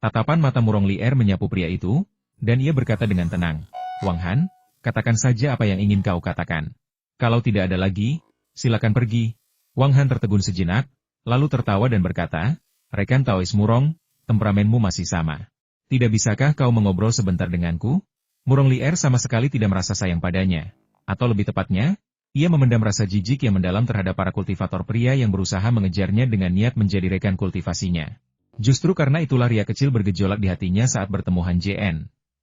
Tatapan mata Murong Lier menyapu pria itu, dan ia berkata dengan tenang, Wang Han, katakan saja apa yang ingin kau katakan. Kalau tidak ada lagi, silakan pergi. Wang Han tertegun sejenak, lalu tertawa dan berkata, rekan Taois Murong, temperamenmu masih sama. Tidak bisakah kau mengobrol sebentar denganku? Murong Lier sama sekali tidak merasa sayang padanya. Atau lebih tepatnya, ia memendam rasa jijik yang mendalam terhadap para kultivator pria yang berusaha mengejarnya dengan niat menjadi rekan kultivasinya. Justru karena itulah ria kecil bergejolak di hatinya saat bertemu Han Jien.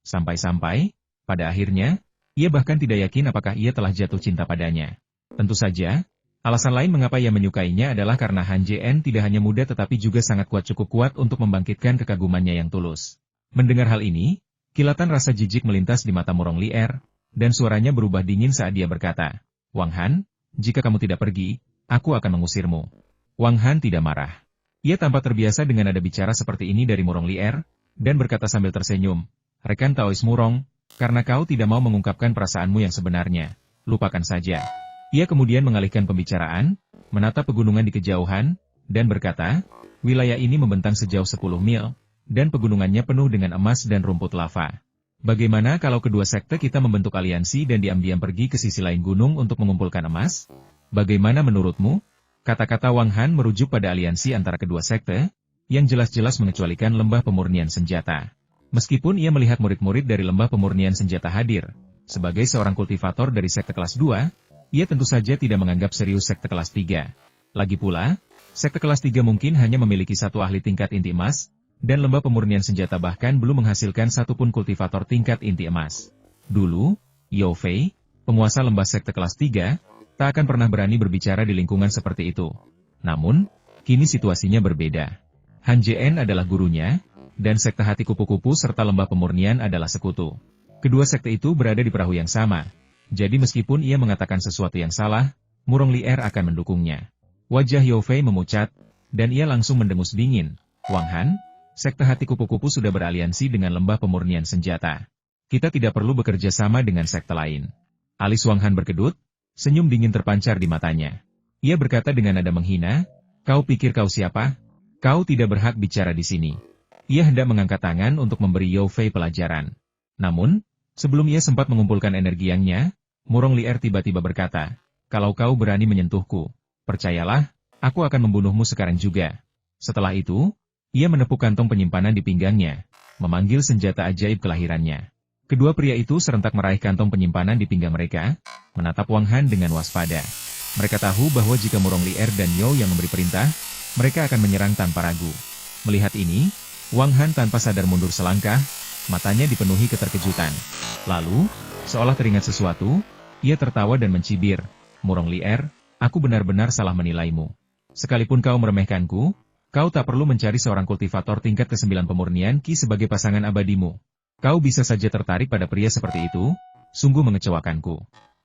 Sampai-sampai, pada akhirnya, ia bahkan tidak yakin apakah ia telah jatuh cinta padanya. Tentu saja, alasan lain mengapa ia menyukainya adalah karena Han Jien tidak hanya muda tetapi juga sangat cukup kuat untuk membangkitkan kekagumannya yang tulus. Mendengar hal ini, kilatan rasa jijik melintas di mata Murong Lier, dan suaranya berubah dingin saat dia berkata, Wang Han, jika kamu tidak pergi, aku akan mengusirmu. Wang Han tidak marah. Ia tampak terbiasa dengan nada bicara seperti ini dari Murong Lier, dan berkata sambil tersenyum, rekan Taois Murong, karena kau tidak mau mengungkapkan perasaanmu yang sebenarnya, lupakan saja. Ia kemudian mengalihkan pembicaraan, menatap pegunungan di kejauhan, dan berkata, wilayah ini membentang sejauh 10 mil, dan pegunungannya penuh dengan emas dan rumput lava. Bagaimana kalau kedua sekte kita membentuk aliansi dan diam-diam pergi ke sisi lain gunung untuk mengumpulkan emas? Bagaimana menurutmu? Kata-kata Wang Han merujuk pada aliansi antara kedua sekte, yang jelas-jelas mengecualikan lembah pemurnian senjata. Meskipun ia melihat murid-murid dari lembah pemurnian senjata hadir, sebagai seorang kultivator dari sekte kelas 2, ia tentu saja tidak menganggap serius sekte kelas 3. Lagi pula, sekte kelas 3 mungkin hanya memiliki satu ahli tingkat inti emas, dan lembah pemurnian senjata bahkan belum menghasilkan satupun kultivator tingkat inti emas. Dulu, Yao Fei, penguasa lembah sekte kelas 3, tak akan pernah berani berbicara di lingkungan seperti itu. Namun, kini situasinya berbeda. Han Jien adalah gurunya, dan sekte hati kupu-kupu serta lembah pemurnian adalah sekutu. Kedua sekte itu berada di perahu yang sama. Jadi meskipun ia mengatakan sesuatu yang salah, Murong Lier akan mendukungnya. Wajah Yao Fei memucat, dan ia langsung mendengus dingin. Wang Han, sekte hati kupu-kupu sudah beraliansi dengan lembah pemurnian senjata. Kita tidak perlu bekerja sama dengan sekte lain. Alis Wang Han berkedut, senyum dingin terpancar di matanya. Ia berkata dengan nada menghina, kau pikir kau siapa? Kau tidak berhak bicara di sini. Ia hendak mengangkat tangan untuk memberi Yao Fei pelajaran. Namun, sebelum ia sempat mengumpulkan energi yangnya, Murong Lier tiba-tiba berkata, kalau kau berani menyentuhku, percayalah, aku akan membunuhmu sekarang juga. Setelah itu, ia menepuk kantong penyimpanan di pinggangnya, memanggil senjata ajaib kelahirannya. Kedua pria itu serentak meraih kantong penyimpanan di pinggang mereka, menatap Wang Han dengan waspada. Mereka tahu bahwa jika Murong Lier dan Yao yang memberi perintah, mereka akan menyerang tanpa ragu. Melihat ini, Wang Han tanpa sadar mundur selangkah, matanya dipenuhi keterkejutan. Lalu, seolah teringat sesuatu, ia tertawa dan mencibir, Murong Lier, aku benar-benar salah menilaimu. Sekalipun kau meremehkanku, kau tak perlu mencari seorang kultivator tingkat ke-9 pemurnian Qi sebagai pasangan abadimu. Kau bisa saja tertarik pada pria seperti itu, sungguh mengecewakanku.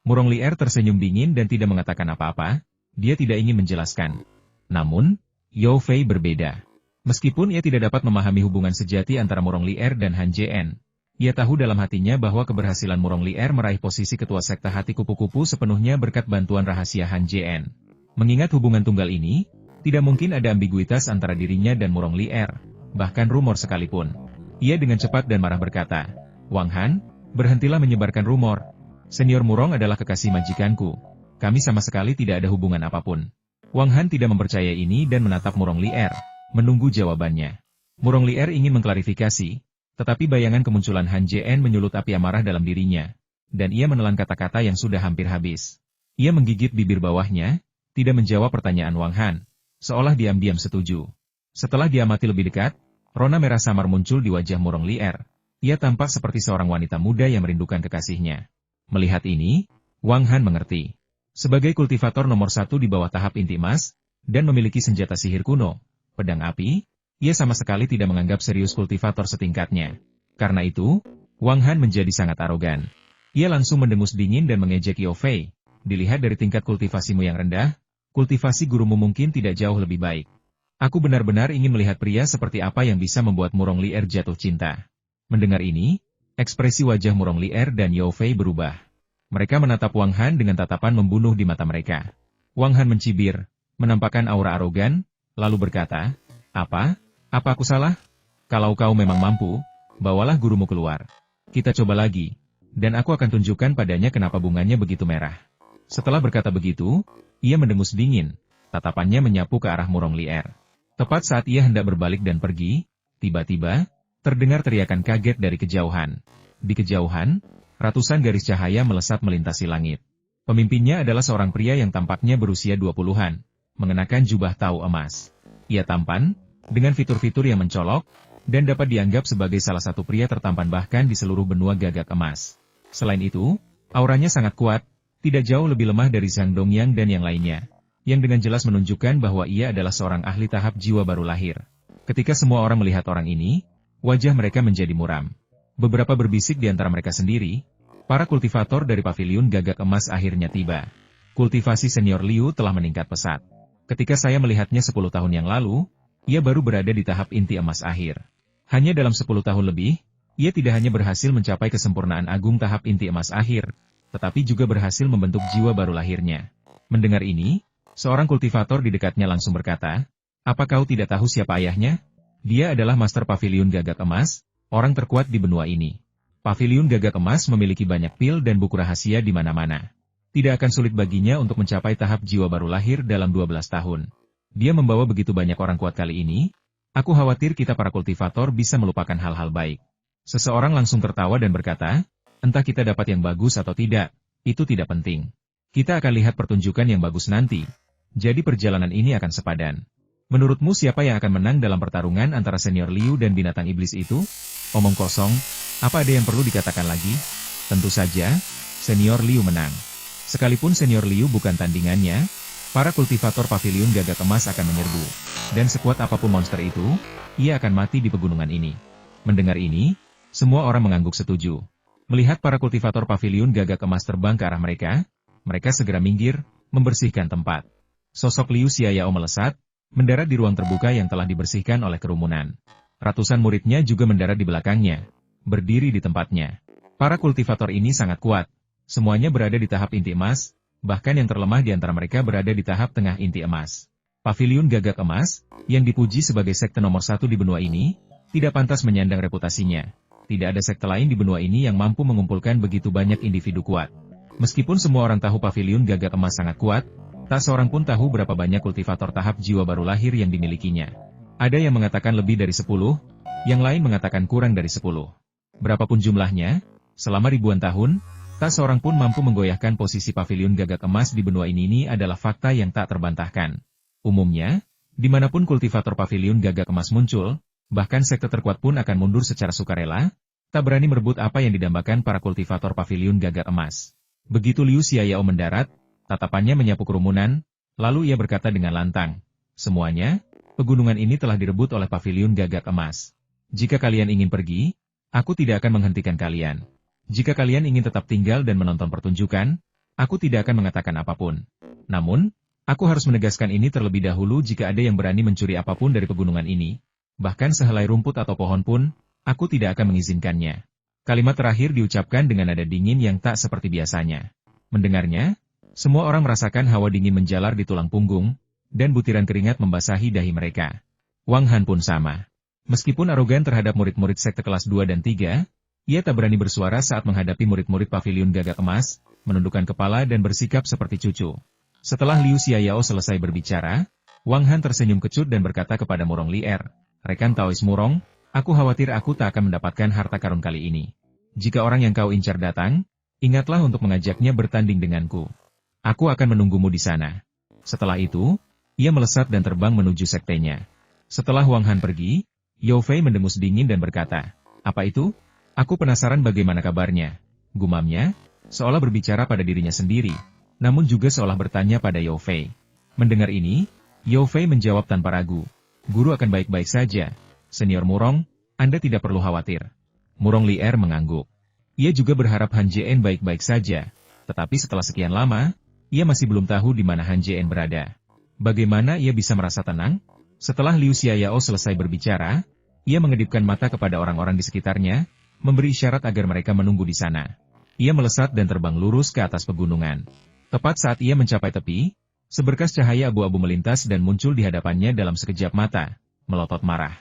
Murong Lier tersenyum dingin dan tidak mengatakan apa-apa, dia tidak ingin menjelaskan. Namun, Yao Fei berbeda. Meskipun ia tidak dapat memahami hubungan sejati antara Murong Lier dan Han Jien, ia tahu dalam hatinya bahwa keberhasilan Murong Lier meraih posisi ketua sekte hati kupu-kupu sepenuhnya berkat bantuan rahasia Han Jien. Mengingat hubungan tunggal ini, tidak mungkin ada ambiguitas antara dirinya dan Murong Lier, bahkan rumor sekalipun. Ia dengan cepat dan marah berkata, Wang Han, berhentilah menyebarkan rumor. Senior Murong adalah kekasih majikanku. Kami sama sekali tidak ada hubungan apapun. Wang Han tidak mempercayai ini dan menatap Murong Lier, menunggu jawabannya. Murong Lier ingin mengklarifikasi, tetapi bayangan kemunculan Han Jien menyulut api amarah dalam dirinya, dan ia menelan kata-kata yang sudah hampir habis. Ia menggigit bibir bawahnya, tidak menjawab pertanyaan Wang Han, seolah diam-diam setuju. Setelah diamati lebih dekat, rona merah samar muncul di wajah Murong Lier. Ia tampak seperti seorang wanita muda yang merindukan kekasihnya. Melihat ini, Wang Han mengerti. Sebagai kultivator nomor 1 di bawah tahap inti emas, dan memiliki senjata sihir kuno, pedang api, ia sama sekali tidak menganggap serius kultivator setingkatnya. Karena itu, Wang Han menjadi sangat arogan. Ia langsung mendengus dingin dan mengejek Yao Fei. Dilihat dari tingkat kultivasimu yang rendah, kultivasi gurumu mungkin tidak jauh lebih baik. Aku benar-benar ingin melihat pria seperti apa yang bisa membuat Murong Lier jatuh cinta. Mendengar ini, ekspresi wajah Murong Lier dan Yao Fei berubah. Mereka menatap Wang Han dengan tatapan membunuh di mata mereka. Wang Han mencibir, menampakkan aura arogan, lalu berkata, Apa aku salah? Kalau kau memang mampu, bawalah gurumu keluar. Kita coba lagi, dan aku akan tunjukkan padanya kenapa bunganya begitu merah. Setelah berkata begitu, ia mendengus dingin, tatapannya menyapu ke arah Murong Lier. Tepat saat ia hendak berbalik dan pergi, tiba-tiba, terdengar teriakan kaget dari kejauhan. Di kejauhan, ratusan garis cahaya melesat melintasi langit. Pemimpinnya adalah seorang pria yang tampaknya berusia 20-an, mengenakan jubah tau emas. Ia tampan, dengan fitur-fitur yang mencolok, dan dapat dianggap sebagai salah satu pria tertampan bahkan di seluruh benua Gagak Emas. Selain itu, auranya sangat kuat, tidak jauh lebih lemah dari Zhang Dongyang dan yang lainnya, yang dengan jelas menunjukkan bahwa ia adalah seorang ahli tahap jiwa baru lahir. Ketika semua orang melihat orang ini, wajah mereka menjadi muram. Beberapa berbisik di antara mereka sendiri, para kultivator dari paviliun Gagak Emas akhirnya tiba. Kultivasi senior Liu telah meningkat pesat. Ketika saya melihatnya 10 tahun yang lalu, ia baru berada di tahap inti emas akhir. Hanya dalam 10 tahun lebih, ia tidak hanya berhasil mencapai kesempurnaan agung tahap inti emas akhir, tetapi juga berhasil membentuk jiwa baru lahirnya. Mendengar ini, seorang kultivator di dekatnya langsung berkata, "Apa kau tidak tahu siapa ayahnya? Dia adalah Master Paviliun Gagak Emas, orang terkuat di benua ini." Paviliun Gagak Emas memiliki banyak pil dan buku rahasia di mana-mana. Tidak akan sulit baginya untuk mencapai tahap jiwa baru lahir dalam 12 tahun. Dia membawa begitu banyak orang kuat kali ini, aku khawatir kita para kultivator bisa melupakan hal-hal baik. Seseorang langsung tertawa dan berkata, entah kita dapat yang bagus atau tidak, itu tidak penting. Kita akan lihat pertunjukan yang bagus nanti. Jadi perjalanan ini akan sepadan. Menurutmu siapa yang akan menang dalam pertarungan antara senior Liu dan binatang iblis itu? Omong kosong, apa ada yang perlu dikatakan lagi? Tentu saja, senior Liu menang. Sekalipun senior Liu bukan tandingannya, para kultivator paviliun Gagak Emas akan menyerbu. Dan sekuat apapun monster itu, ia akan mati di pegunungan ini. Mendengar ini, semua orang mengangguk setuju. Melihat para kultivator paviliun Gagak Emas terbang ke arah mereka, mereka segera minggir, membersihkan tempat. Sosok Liu Xiaoyao melesat, mendarat di ruang terbuka yang telah dibersihkan oleh kerumunan. Ratusan muridnya juga mendarat di belakangnya, berdiri di tempatnya. Para kultivator ini sangat kuat. Semuanya berada di tahap inti emas, bahkan yang terlemah di antara mereka berada di tahap tengah inti emas. Paviliun Gagak Emas, yang dipuji sebagai sekte nomor 1 di benua ini, tidak pantas menyandang reputasinya. Tidak ada sekte lain di benua ini yang mampu mengumpulkan begitu banyak individu kuat. Meskipun semua orang tahu Paviliun Gagak Emas sangat kuat, tak seorang pun tahu berapa banyak kultivator tahap jiwa baru lahir yang dimilikinya. Ada yang mengatakan lebih dari 10, yang lain mengatakan kurang dari 10. Berapapun jumlahnya, selama ribuan tahun, tak seorang pun mampu menggoyahkan posisi Paviliun Gagak Emas di benua ini adalah fakta yang tak terbantahkan. Umumnya, dimanapun kultivator Paviliun Gagak Emas muncul, bahkan sekte terkuat pun akan mundur secara sukarela, tak berani merebut apa yang didambakan para kultivator Paviliun Gagak Emas. Begitu Liu Xiaoyao mendarat, tatapannya menyapu kerumunan, lalu ia berkata dengan lantang, "Semuanya, pegunungan ini telah direbut oleh Paviliun Gagak Emas. Jika kalian ingin pergi, aku tidak akan menghentikan kalian. Jika kalian ingin tetap tinggal dan menonton pertunjukan, aku tidak akan mengatakan apapun. Namun, aku harus menegaskan ini terlebih dahulu jika ada yang berani mencuri apapun dari pegunungan ini, bahkan sehelai rumput atau pohon pun, aku tidak akan mengizinkannya." Kalimat terakhir diucapkan dengan nada dingin yang tak seperti biasanya. Mendengarnya, semua orang merasakan hawa dingin menjalar di tulang punggung, dan butiran keringat membasahi dahi mereka. Wang Han pun sama. Meskipun arogan terhadap murid-murid sekte kelas 2 dan 3, ia tak berani bersuara saat menghadapi murid-murid Paviliun Gagak Emas, menundukkan kepala dan bersikap seperti cucu. Setelah Liu Xiaoyao selesai berbicara, Wang Han tersenyum kecut dan berkata kepada Murong Lier, "Rekan Taois Murong, aku khawatir aku tak akan mendapatkan harta karun kali ini. Jika orang yang kau incar datang, ingatlah untuk mengajaknya bertanding denganku. Aku akan menunggumu di sana." Setelah itu, ia melesat dan terbang menuju sektenya. Setelah Wang Han pergi, Yao Fei mendengus dingin dan berkata, "Apa itu? Aku penasaran bagaimana kabarnya." Gumamnya, seolah berbicara pada dirinya sendiri, namun juga seolah bertanya pada Yao Fei. Mendengar ini, Yao Fei menjawab tanpa ragu, "Guru akan baik-baik saja. Senior Murong, Anda tidak perlu khawatir." Murong Lier mengangguk. Ia juga berharap Han Jien baik-baik saja, tetapi setelah sekian lama, ia masih belum tahu di mana Han Jien berada. Bagaimana ia bisa merasa tenang? Setelah Liu Xiaoyao selesai berbicara, ia mengedipkan mata kepada orang-orang di sekitarnya, memberi isyarat agar mereka menunggu di sana. Ia melesat dan terbang lurus ke atas pegunungan. Tepat saat ia mencapai tepi, seberkas cahaya abu-abu melintas dan muncul di hadapannya dalam sekejap mata, melotot marah.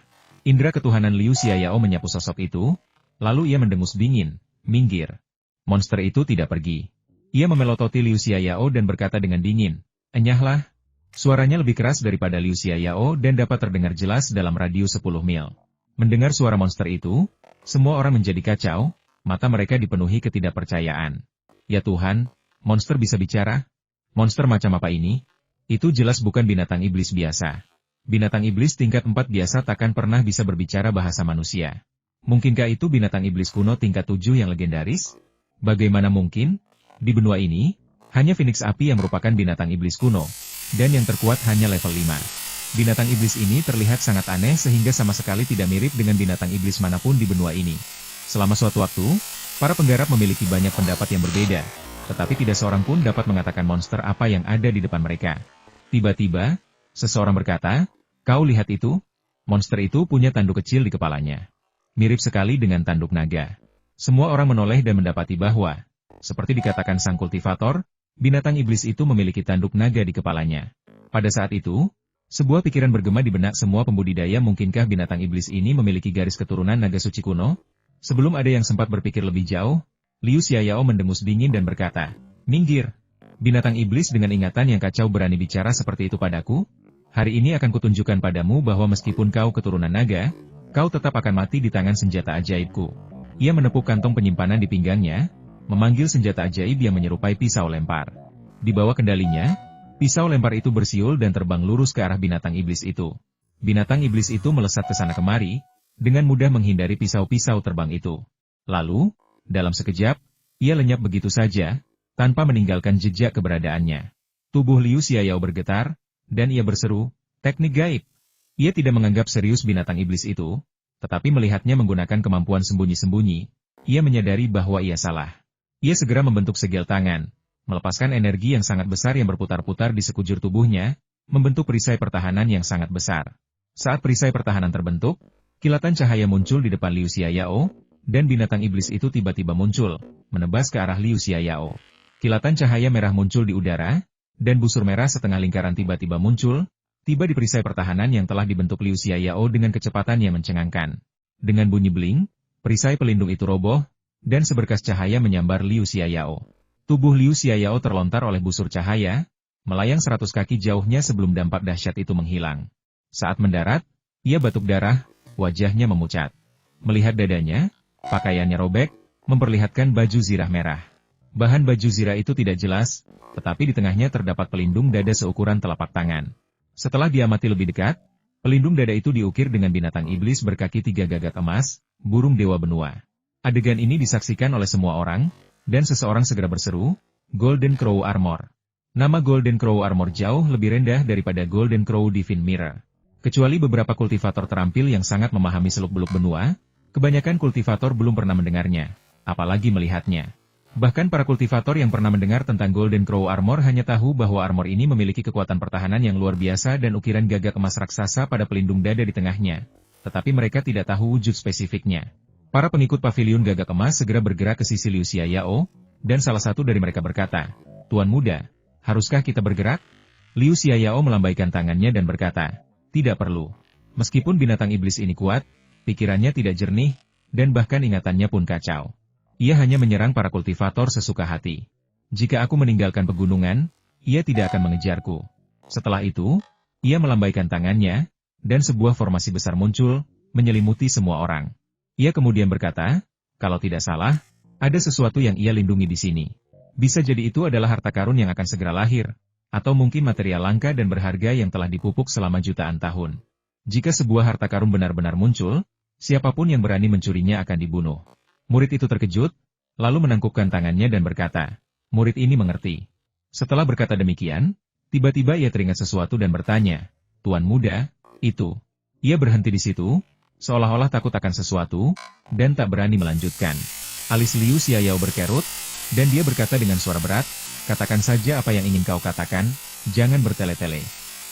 Indra ketuhanan Liu Xiaoyao menyapu sosok itu, lalu ia mendengus dingin, minggir. Monster itu tidak pergi. Ia memelototi Liu Xiaoyao dan berkata dengan dingin, enyahlah. Suaranya lebih keras daripada Liu Xiaoyao dan dapat terdengar jelas dalam radius 10 mil. Mendengar suara monster itu, semua orang menjadi kacau, mata mereka dipenuhi ketidakpercayaan. Ya Tuhan, monster bisa bicara? Monster macam apa ini? Itu jelas bukan binatang iblis biasa. Binatang iblis tingkat 4 biasa takkan pernah bisa berbicara bahasa manusia. Mungkinkah itu binatang iblis kuno tingkat 7 yang legendaris? Bagaimana mungkin? Di benua ini, hanya Phoenix Api yang merupakan binatang iblis kuno, dan yang terkuat hanya level 5. Binatang iblis ini terlihat sangat aneh sehingga sama sekali tidak mirip dengan binatang iblis manapun di benua ini. Selama suatu waktu, para penggarap memiliki banyak pendapat yang berbeda, tetapi tidak seorang pun dapat mengatakan monster apa yang ada di depan mereka. Tiba-tiba, seseorang berkata, kau lihat itu? Monster itu punya tanduk kecil di kepalanya. Mirip sekali dengan tanduk naga. Semua orang menoleh dan mendapati bahwa, seperti dikatakan sang kultivator, binatang iblis itu memiliki tanduk naga di kepalanya. Pada saat itu, sebuah pikiran bergema di benak semua pembudidaya, mungkinkah binatang iblis ini memiliki garis keturunan naga suci kuno? Sebelum ada yang sempat berpikir lebih jauh, Liu Xiaoyao mendengus dingin dan berkata, minggir. Binatang iblis dengan ingatan yang kacau berani bicara seperti itu padaku? Hari ini akan kutunjukkan padamu bahwa meskipun kau keturunan naga, kau tetap akan mati di tangan senjata ajaibku. Ia menepuk kantong penyimpanan di pinggangnya, memanggil senjata ajaib yang menyerupai pisau lempar. Di bawah kendalinya, pisau lempar itu bersiul dan terbang lurus ke arah binatang iblis itu. Binatang iblis itu melesat ke sana kemari, dengan mudah menghindari pisau-pisau terbang itu. Lalu, dalam sekejap, ia lenyap begitu saja, tanpa meninggalkan jejak keberadaannya. Tubuh Liu Xiaoyao bergetar, dan ia berseru, teknik gaib. Ia tidak menganggap serius binatang iblis itu, tetapi melihatnya menggunakan kemampuan sembunyi-sembunyi, ia menyadari bahwa ia salah. Ia segera membentuk segel tangan, melepaskan energi yang sangat besar yang berputar-putar di sekujur tubuhnya, membentuk perisai pertahanan yang sangat besar. Saat perisai pertahanan terbentuk, kilatan cahaya muncul di depan Liu Xiaoyao, dan binatang iblis itu tiba-tiba muncul, menebas ke arah Liu Xiaoyao. Kilatan cahaya merah muncul di udara, dan busur merah setengah lingkaran tiba-tiba muncul, tiba di perisai pertahanan yang telah dibentuk Liu Xiaoyao dengan kecepatan yang mencengangkan. Dengan bunyi bling, perisai pelindung itu roboh, dan seberkas cahaya menyambar Liu Xiaoyao. Tubuh Liu Xiaoyao terlontar oleh busur cahaya, melayang 100 kaki jauhnya sebelum dampak dahsyat itu menghilang. Saat mendarat, ia batuk darah, wajahnya memucat. Melihat dadanya, pakaiannya robek, memperlihatkan baju zirah merah. Bahan baju zirah itu tidak jelas, tetapi di tengahnya terdapat pelindung dada seukuran telapak tangan. Setelah diamati lebih dekat, pelindung dada itu diukir dengan binatang iblis berkaki 3 gagak emas, burung dewa benua. Adegan ini disaksikan oleh semua orang, dan seseorang segera berseru, Golden Crow Armor. Nama Golden Crow Armor jauh lebih rendah daripada Golden Crow Divine Mirror. Kecuali beberapa kultivator terampil yang sangat memahami seluk-beluk benua, kebanyakan kultivator belum pernah mendengarnya, apalagi melihatnya. Bahkan para kultivator yang pernah mendengar tentang Golden Crow Armor hanya tahu bahwa armor ini memiliki kekuatan pertahanan yang luar biasa dan ukiran gagak emas raksasa pada pelindung dada di tengahnya. Tetapi mereka tidak tahu wujud spesifiknya. Para pengikut pavilion gagak emas segera bergerak ke sisi Liu Xiaoyao, dan salah satu dari mereka berkata, Tuan Muda, haruskah kita bergerak? Liu Xiaoyao melambaikan tangannya dan berkata, tidak perlu. Meskipun binatang iblis ini kuat, pikirannya tidak jernih, dan bahkan ingatannya pun kacau. Ia hanya menyerang para kultivator sesuka hati. Jika aku meninggalkan pegunungan, ia tidak akan mengejarku. Setelah itu, ia melambaikan tangannya, dan sebuah formasi besar muncul, menyelimuti semua orang. Ia kemudian berkata, kalau tidak salah, ada sesuatu yang ia lindungi di sini. Bisa jadi itu adalah harta karun yang akan segera lahir, atau mungkin material langka dan berharga yang telah dipupuk selama jutaan tahun. Jika sebuah harta karun benar-benar muncul, siapapun yang berani mencurinya akan dibunuh. Murid itu terkejut, lalu menangkupkan tangannya dan berkata, murid ini mengerti. Setelah berkata demikian, tiba-tiba ia teringat sesuatu dan bertanya, Tuan Muda, itu. Ia berhenti di situ, seolah-olah takut akan sesuatu, dan tak berani melanjutkan. Alis Liu Xiaoyao berkerut, dan dia berkata dengan suara berat, katakan saja apa yang ingin kau katakan, jangan bertele-tele.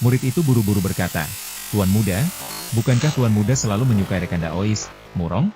Murid itu buru-buru berkata, Tuan Muda, bukankah Tuan Muda selalu menyukai rekan Daois, Murong?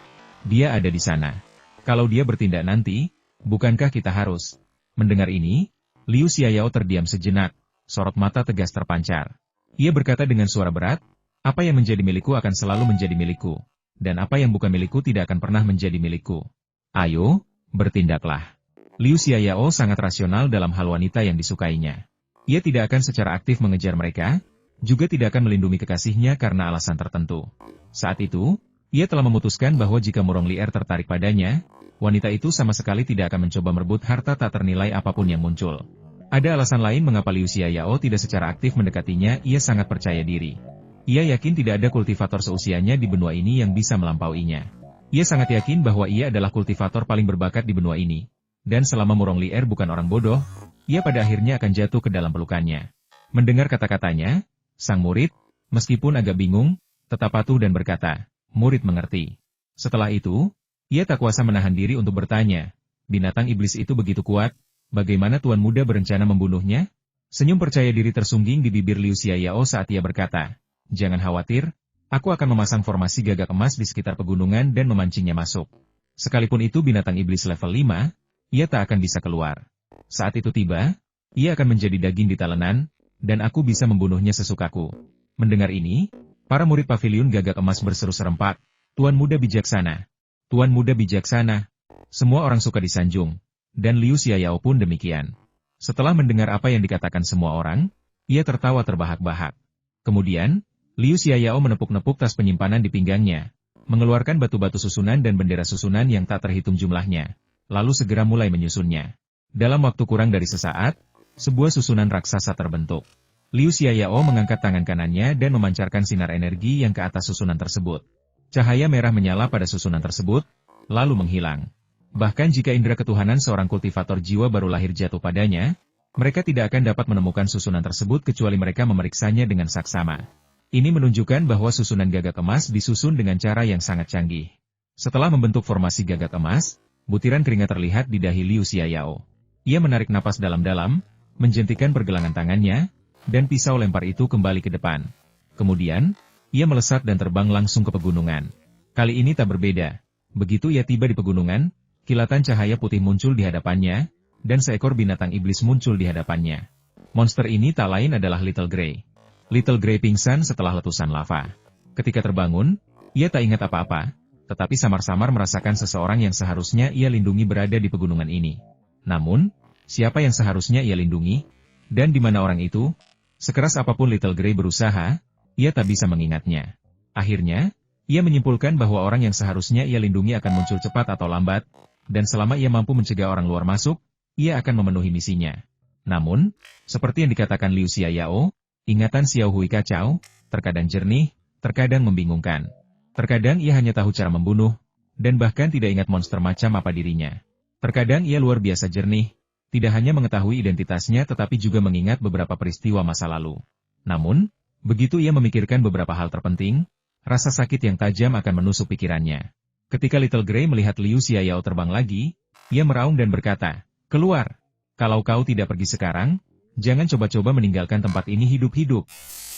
Dia ada di sana. Kalau dia bertindak nanti, bukankah kita harus? Mendengar ini, Liu Xiaoyao terdiam sejenak, sorot mata tegas terpancar. Ia berkata dengan suara berat, Apa yang menjadi milikku akan selalu menjadi milikku. Dan apa yang bukan milikku tidak akan pernah menjadi milikku. Ayo, bertindaklah. Liu Xiaoyao sangat rasional dalam hal wanita yang disukainya. Ia tidak akan secara aktif mengejar mereka, juga tidak akan melindungi kekasihnya karena alasan tertentu. Saat itu, ia telah memutuskan bahwa jika Murong Lier tertarik padanya, wanita itu sama sekali tidak akan mencoba merebut harta tak ternilai apapun yang muncul. Ada alasan lain mengapa Liu Xiaoyao tidak secara aktif mendekatinya, ia sangat percaya diri. Ia yakin tidak ada kultivator seusianya di benua ini yang bisa melampauinya. Ia sangat yakin bahwa ia adalah kultivator paling berbakat di benua ini. Dan selama Murong Lier bukan orang bodoh, ia pada akhirnya akan jatuh ke dalam pelukannya. Mendengar kata-katanya, sang murid, meskipun agak bingung, tetap patuh dan berkata, "Murid mengerti." Setelah itu, ia tak kuasa menahan diri untuk bertanya, "Binatang iblis itu begitu kuat, bagaimana Tuan Muda berencana membunuhnya?" Senyum percaya diri tersungging di bibir Liu Xiaoyao saat ia berkata, "Jangan khawatir, aku akan memasang formasi gagak emas di sekitar pegunungan dan memancingnya masuk. Sekalipun itu binatang iblis level 5, ia tak akan bisa keluar. Saat itu tiba, ia akan menjadi daging di talenan, dan aku bisa membunuhnya sesukaku." Mendengar ini, para murid paviliun gagak emas berseru serempak, "Tuan Muda bijaksana! Tuan Muda bijaksana!" Semua orang suka disanjung, dan Liu Xiaoyao pun demikian. Setelah mendengar apa yang dikatakan semua orang, ia tertawa terbahak-bahak. Kemudian, Liu Xiaoyao menepuk-nepuk tas penyimpanan di pinggangnya, mengeluarkan batu-batu susunan dan bendera susunan yang tak terhitung jumlahnya, lalu segera mulai menyusunnya. Dalam waktu kurang dari sesaat, sebuah susunan raksasa terbentuk. Liu Xiaoyao mengangkat tangan kanannya dan memancarkan sinar energi yang ke atas susunan tersebut. Cahaya merah menyala pada susunan tersebut, lalu menghilang. Bahkan jika indera ketuhanan seorang kultivator jiwa baru lahir jatuh padanya, mereka tidak akan dapat menemukan susunan tersebut kecuali mereka memeriksanya dengan saksama. Ini menunjukkan bahwa susunan gagak emas disusun dengan cara yang sangat canggih. Setelah membentuk formasi gagak emas, butiran keringat terlihat di dahi Liu Xiaoyao. Ia menarik napas dalam-dalam, menjentikan pergelangan tangannya, dan pisau lempar itu kembali ke depan. Kemudian, ia melesat dan terbang langsung ke pegunungan. Kali ini tak berbeda. Begitu ia tiba di pegunungan, kilatan cahaya putih muncul di hadapannya, dan seekor binatang iblis muncul di hadapannya. Monster ini tak lain adalah Little Grey. Little Grey pingsan setelah letusan lava. Ketika terbangun, ia tak ingat apa-apa, tetapi samar-samar merasakan seseorang yang seharusnya ia lindungi berada di pegunungan ini. Namun, siapa yang seharusnya ia lindungi? Dan di mana orang itu? Sekeras apapun Little Grey berusaha, ia tak bisa mengingatnya. Akhirnya, ia menyimpulkan bahwa orang yang seharusnya ia lindungi akan muncul cepat atau lambat, dan selama ia mampu mencegah orang luar masuk, ia akan memenuhi misinya. Namun, seperti yang dikatakan Liu Xiaoyao, ingatan Xiao Hui kacau, terkadang jernih, terkadang membingungkan. Terkadang ia hanya tahu cara membunuh, dan bahkan tidak ingat monster macam apa dirinya. Terkadang ia luar biasa jernih, tidak hanya mengetahui identitasnya tetapi juga mengingat beberapa peristiwa masa lalu. Namun, begitu ia memikirkan beberapa hal terpenting, rasa sakit yang tajam akan menusuk pikirannya. Ketika Little Grey melihat Liu Xiaoyao terbang lagi, ia meraung dan berkata, "Keluar! Kalau kau tidak pergi sekarang, jangan coba-coba meninggalkan tempat ini hidup-hidup."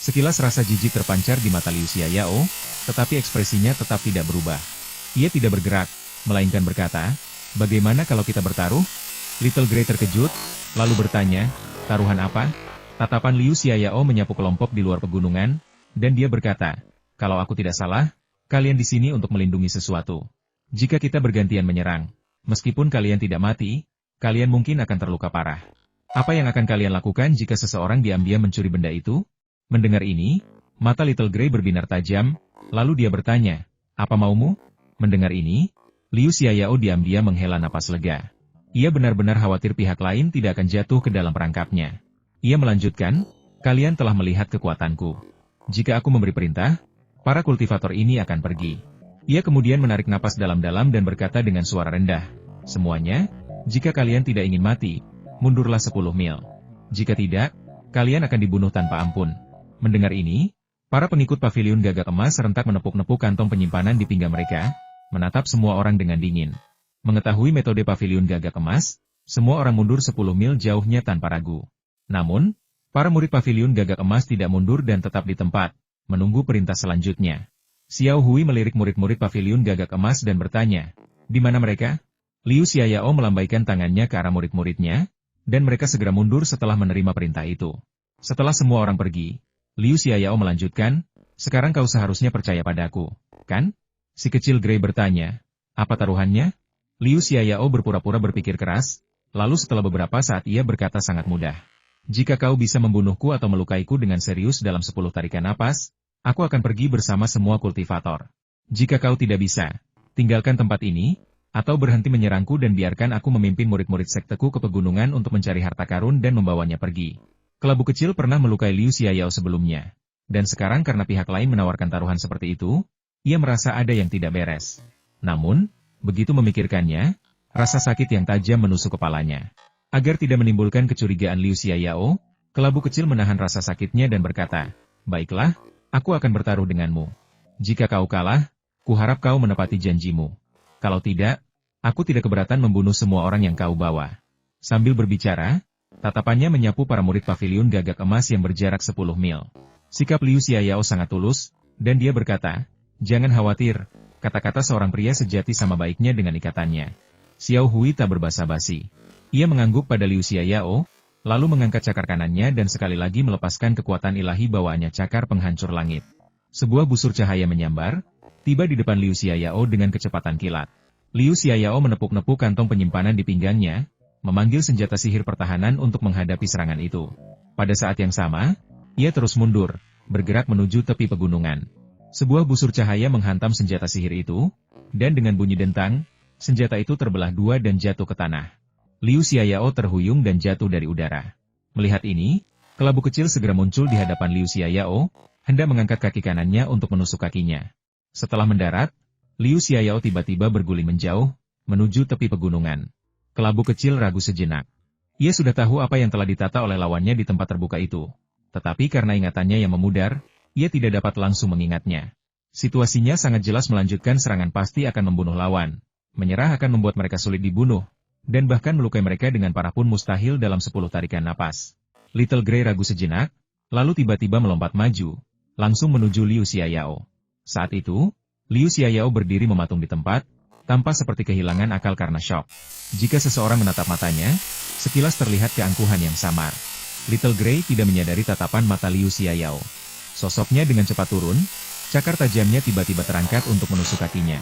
Sekilas rasa jijik terpancar di mata Liu Xiaoyao, tetapi ekspresinya tetap tidak berubah. Ia tidak bergerak, melainkan berkata, "Bagaimana kalau kita bertaruh?" Little Grey terkejut, lalu bertanya, "Taruhan apa?" Tatapan Liu Xiaoyao menyapu kelompok di luar pegunungan, dan dia berkata, "Kalau aku tidak salah, kalian di sini untuk melindungi sesuatu. Jika kita bergantian menyerang, meskipun kalian tidak mati, kalian mungkin akan terluka parah. Apa yang akan kalian lakukan jika seseorang diam-diam mencuri benda itu?" Mendengar ini, mata Little Grey berbinar tajam, lalu dia bertanya, "Apa maumu?" Mendengar ini, Liu Xiaoyao diam-diam menghela napas lega. Ia benar-benar khawatir pihak lain tidak akan jatuh ke dalam perangkapnya. Ia melanjutkan, "Kalian telah melihat kekuatanku. Jika aku memberi perintah, para kultivator ini akan pergi." Ia kemudian menarik napas dalam-dalam dan berkata dengan suara rendah, "Semuanya, jika kalian tidak ingin mati, mundurlah 10 mil. Jika tidak, kalian akan dibunuh tanpa ampun." Mendengar ini, para pengikut paviliun gagak emas serentak menepuk-nepuk kantong penyimpanan di pinggang mereka, menatap semua orang dengan dingin. Mengetahui metode paviliun gagak emas, semua orang mundur 10 mil jauhnya tanpa ragu. Namun, para murid paviliun gagak emas tidak mundur dan tetap di tempat, menunggu perintah selanjutnya. Xiao Hui melirik murid-murid paviliun gagak emas dan bertanya, "Di mana mereka?" Liu Xiaoyao melambaikan tangannya ke arah murid-muridnya, dan mereka segera mundur setelah menerima perintah itu. Setelah semua orang pergi, Liu Xiaoyao melanjutkan, Sekarang kau seharusnya percaya padaku, kan? Si kecil Grey bertanya. Apa taruhannya? Liu Xiaoyao berpura-pura berpikir keras, lalu setelah beberapa saat ia berkata sangat mudah. Jika kau bisa membunuhku atau melukaiku dengan serius dalam 10 tarikan napas, aku akan pergi bersama semua kultivator. Jika kau tidak bisa, tinggalkan tempat ini, atau berhenti menyerangku dan biarkan aku memimpin murid-murid sekteku ke pegunungan untuk mencari harta karun dan membawanya pergi. Kelabu kecil pernah melukai Liu Xiaoyao sebelumnya. Dan sekarang karena pihak lain menawarkan taruhan seperti itu, ia merasa ada yang tidak beres. Namun, begitu memikirkannya, rasa sakit yang tajam menusuk kepalanya. Agar tidak menimbulkan kecurigaan Liu Xiaoyao, kelabu kecil menahan rasa sakitnya dan berkata, "Baiklah, aku akan bertaruh denganmu. Jika kau kalah, kuharap kau menepati janjimu. Kalau tidak, aku tidak keberatan membunuh semua orang yang kau bawa." Sambil berbicara, tatapannya menyapu para murid pavilion gagak emas yang berjarak 10 mil. Sikap Liu Xiaoyao sangat tulus, dan dia berkata, "Jangan khawatir, kata-kata seorang pria sejati sama baiknya dengan ikatannya." Xiao Hui tak berbasa-basi. Ia mengangguk pada Liu Xiaoyao, lalu mengangkat cakar kanannya dan sekali lagi melepaskan kekuatan ilahi bawaannya cakar penghancur langit. Sebuah busur cahaya menyambar, tiba di depan Liu Xiaoyao dengan kecepatan kilat. Liu Xiaoyao menepuk-nepuk kantong penyimpanan di pinggangnya, memanggil senjata sihir pertahanan untuk menghadapi serangan itu. Pada saat yang sama, ia terus mundur, bergerak menuju tepi pegunungan. Sebuah busur cahaya menghantam senjata sihir itu, dan dengan bunyi dentang, senjata itu terbelah dua dan jatuh ke tanah. Liu Xiaoyao terhuyung dan jatuh dari udara. Melihat ini, kelabu kecil segera muncul di hadapan Liu Xiaoyao, hendak mengangkat kaki kanannya untuk menusuk kakinya. Setelah mendarat, Liu Xiaoyao tiba-tiba berguling menjauh, menuju tepi pegunungan. Kelabu kecil ragu sejenak. Ia sudah tahu apa yang telah ditata oleh lawannya di tempat terbuka itu. Tetapi karena ingatannya yang memudar, ia tidak dapat langsung mengingatnya. Situasinya sangat jelas melanjutkan serangan pasti akan membunuh lawan. Menyerah akan membuat mereka sulit dibunuh, dan bahkan melukai mereka dengan parah pun mustahil dalam 10 tarikan napas. Little Grey ragu sejenak, lalu tiba-tiba melompat maju, langsung menuju Liu Xiaoyao. Saat itu, Liu Xiaoyao berdiri mematung di tempat, tampak seperti kehilangan akal karena syok. Jika seseorang menatap matanya, sekilas terlihat keangkuhan yang samar. Little Grey tidak menyadari tatapan mata Liu Xiaoyao. Sosoknya dengan cepat turun, cakar tajamnya tiba-tiba terangkat untuk menusuk kakinya.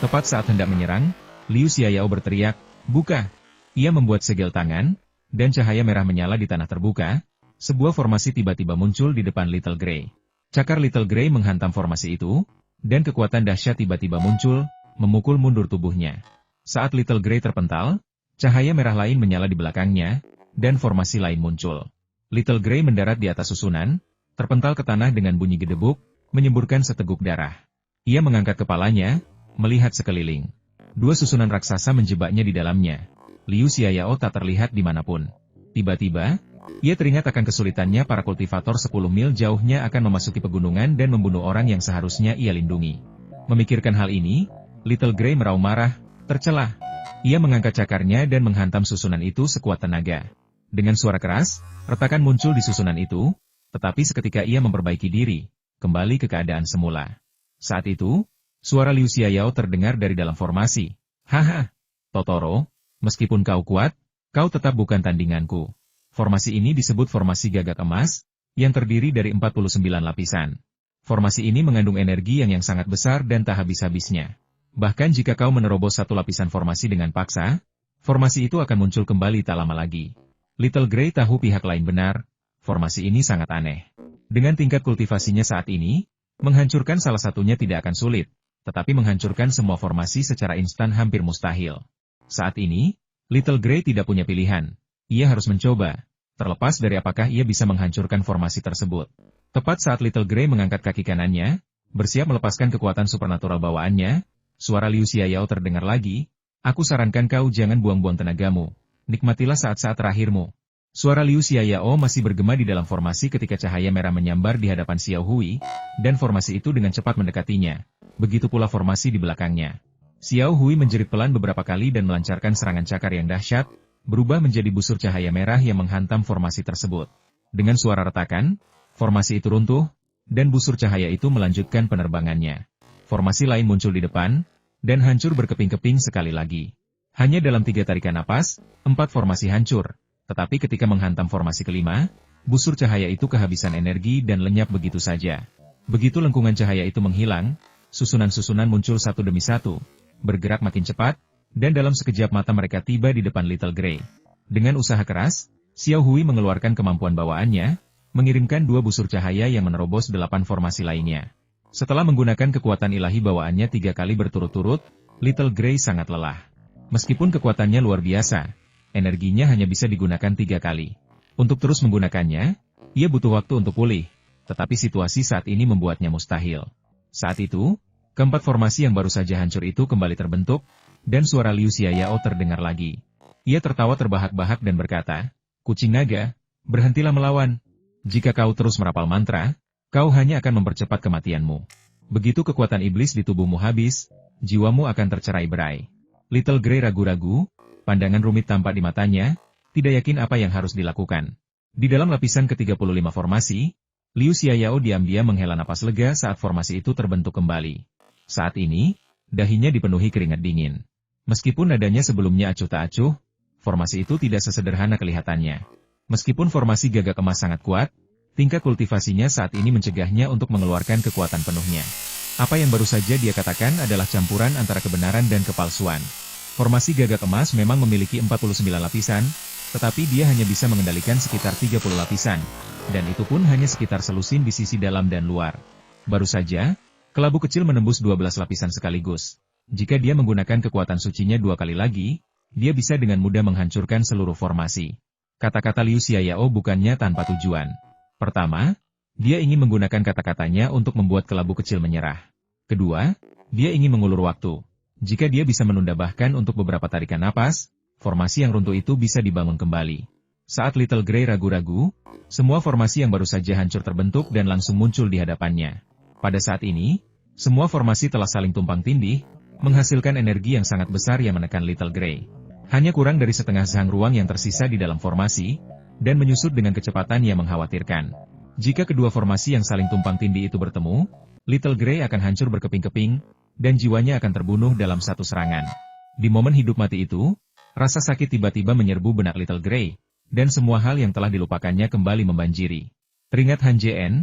Tepat saat hendak menyerang, Liu Xiaoyao berteriak, "Buka!" Ia membuat segel tangan, dan cahaya merah menyala di tanah terbuka. Sebuah formasi tiba-tiba muncul di depan Little Grey. Cakar Little Grey menghantam formasi itu, dan kekuatan dahsyat tiba-tiba muncul, memukul mundur tubuhnya. Saat Little Grey terpental, cahaya merah lain menyala di belakangnya, dan formasi lain muncul. Little Grey mendarat di atas susunan, terpental ke tanah dengan bunyi gedebuk, menyemburkan seteguk darah. Ia mengangkat kepalanya, melihat sekeliling. Dua susunan raksasa menjebaknya di dalamnya. Liu Xiaoyao tak terlihat dimanapun. Tiba-tiba, ia teringat akan kesulitannya para kultivator 10 mil jauhnya akan memasuki pegunungan dan membunuh orang yang seharusnya ia lindungi. Memikirkan hal ini, Little Grey meraung marah, tercelah. Ia mengangkat cakarnya dan menghantam susunan itu sekuat tenaga. Dengan suara keras, retakan muncul di susunan itu, tetapi seketika ia memperbaiki diri, kembali ke keadaan semula. Saat itu, suara Liu Xiaoyao terdengar dari dalam formasi. "Haha, Totoro, meskipun kau kuat, kau tetap bukan tandinganku." Formasi ini disebut formasi gagak emas, yang terdiri dari 49 lapisan. Formasi ini mengandung energi yang sangat besar dan tak habis-habisnya. Bahkan jika kau menerobos satu lapisan formasi dengan paksa, formasi itu akan muncul kembali tak lama lagi. Little Grey tahu pihak lain benar, formasi ini sangat aneh. Dengan tingkat kultivasinya saat ini, menghancurkan salah satunya tidak akan sulit, tetapi menghancurkan semua formasi secara instan hampir mustahil. Saat ini, Little Grey tidak punya pilihan. Ia harus mencoba, terlepas dari apakah ia bisa menghancurkan formasi tersebut. Tepat saat Little Grey mengangkat kaki kanannya, bersiap melepaskan kekuatan supernatural bawaannya, suara Liu Xiaoyao terdengar lagi, "Aku sarankan kau jangan buang-buang tenagamu. Nikmatilah saat-saat terakhirmu." Suara Liu Xiaoyao masih bergema di dalam formasi ketika cahaya merah menyambar di hadapan Xiao Hui, dan formasi itu dengan cepat mendekatinya. Begitu pula formasi di belakangnya. Xiao Hui menjerit pelan beberapa kali dan melancarkan serangan cakar yang dahsyat, berubah menjadi busur cahaya merah yang menghantam formasi tersebut. Dengan suara retakan, formasi itu runtuh, dan busur cahaya itu melanjutkan penerbangannya. Formasi lain muncul di depan, dan hancur berkeping-keping sekali lagi. Hanya dalam 3 tarikan napas, 4 formasi hancur, tetapi ketika menghantam formasi kelima, busur cahaya itu kehabisan energi dan lenyap begitu saja. Begitu lengkungan cahaya itu menghilang, susunan-susunan muncul satu demi satu, bergerak makin cepat, dan dalam sekejap mata mereka tiba di depan Little Grey. Dengan usaha keras, Xiao Hui mengeluarkan kemampuan bawaannya, mengirimkan 2 busur cahaya yang menerobos 8 formasi lainnya. Setelah menggunakan kekuatan ilahi bawaannya 3 kali berturut-turut, Little Grey sangat lelah. Meskipun kekuatannya luar biasa, energinya hanya bisa digunakan 3 kali. Untuk terus menggunakannya, ia butuh waktu untuk pulih, tetapi situasi saat ini membuatnya mustahil. Saat itu, keempat formasi yang baru saja hancur itu kembali terbentuk, dan suara Liu Xiaoyao terdengar lagi. Ia tertawa terbahak-bahak dan berkata, "Kucing naga, berhentilah melawan. Jika kau terus merapal mantra, kau hanya akan mempercepat kematianmu. Begitu kekuatan iblis di tubuhmu habis, jiwamu akan tercerai-berai." Little Grey ragu-ragu, pandangan rumit tampak di matanya, tidak yakin apa yang harus dilakukan. Di dalam lapisan ke-35 formasi, Liu Xiaoyao diam-diam menghela napas lega saat formasi itu terbentuk kembali. Saat ini, dahinya dipenuhi keringat dingin. Meskipun nadanya sebelumnya acuh tak acuh, formasi itu tidak sesederhana kelihatannya. Meskipun formasi gagak emas sangat kuat, tingkat kultivasinya saat ini mencegahnya untuk mengeluarkan kekuatan penuhnya. Apa yang baru saja dia katakan adalah campuran antara kebenaran dan kepalsuan. Formasi gagak emas memang memiliki 49 lapisan, tetapi dia hanya bisa mengendalikan sekitar 30 lapisan, dan itu pun hanya sekitar selusin di sisi dalam dan luar. Baru saja, kelabu kecil menembus 12 lapisan sekaligus. Jika dia menggunakan kekuatan sucinya 2 kali lagi, dia bisa dengan mudah menghancurkan seluruh formasi. Kata-kata Liu Xiaoyao bukannya tanpa tujuan. Pertama, dia ingin menggunakan kata-katanya untuk membuat kelabu kecil menyerah. Kedua, dia ingin mengulur waktu. Jika dia bisa menunda bahkan untuk beberapa tarikan napas, formasi yang runtuh itu bisa dibangun kembali. Saat Little Grey ragu-ragu, semua formasi yang baru saja hancur terbentuk dan langsung muncul di hadapannya. Pada saat ini, semua formasi telah saling tumpang tindih, menghasilkan energi yang sangat besar yang menekan Little Grey. Hanya kurang dari setengah zhang ruang yang tersisa di dalam formasi, dan menyusut dengan kecepatan yang mengkhawatirkan. Jika kedua formasi yang saling tumpang tindih itu bertemu, Little Grey akan hancur berkeping-keping, dan jiwanya akan terbunuh dalam satu serangan. Di momen hidup mati itu, rasa sakit tiba-tiba menyerbu benak Little Grey, dan semua hal yang telah dilupakannya kembali membanjiri. Teringat Han Jien,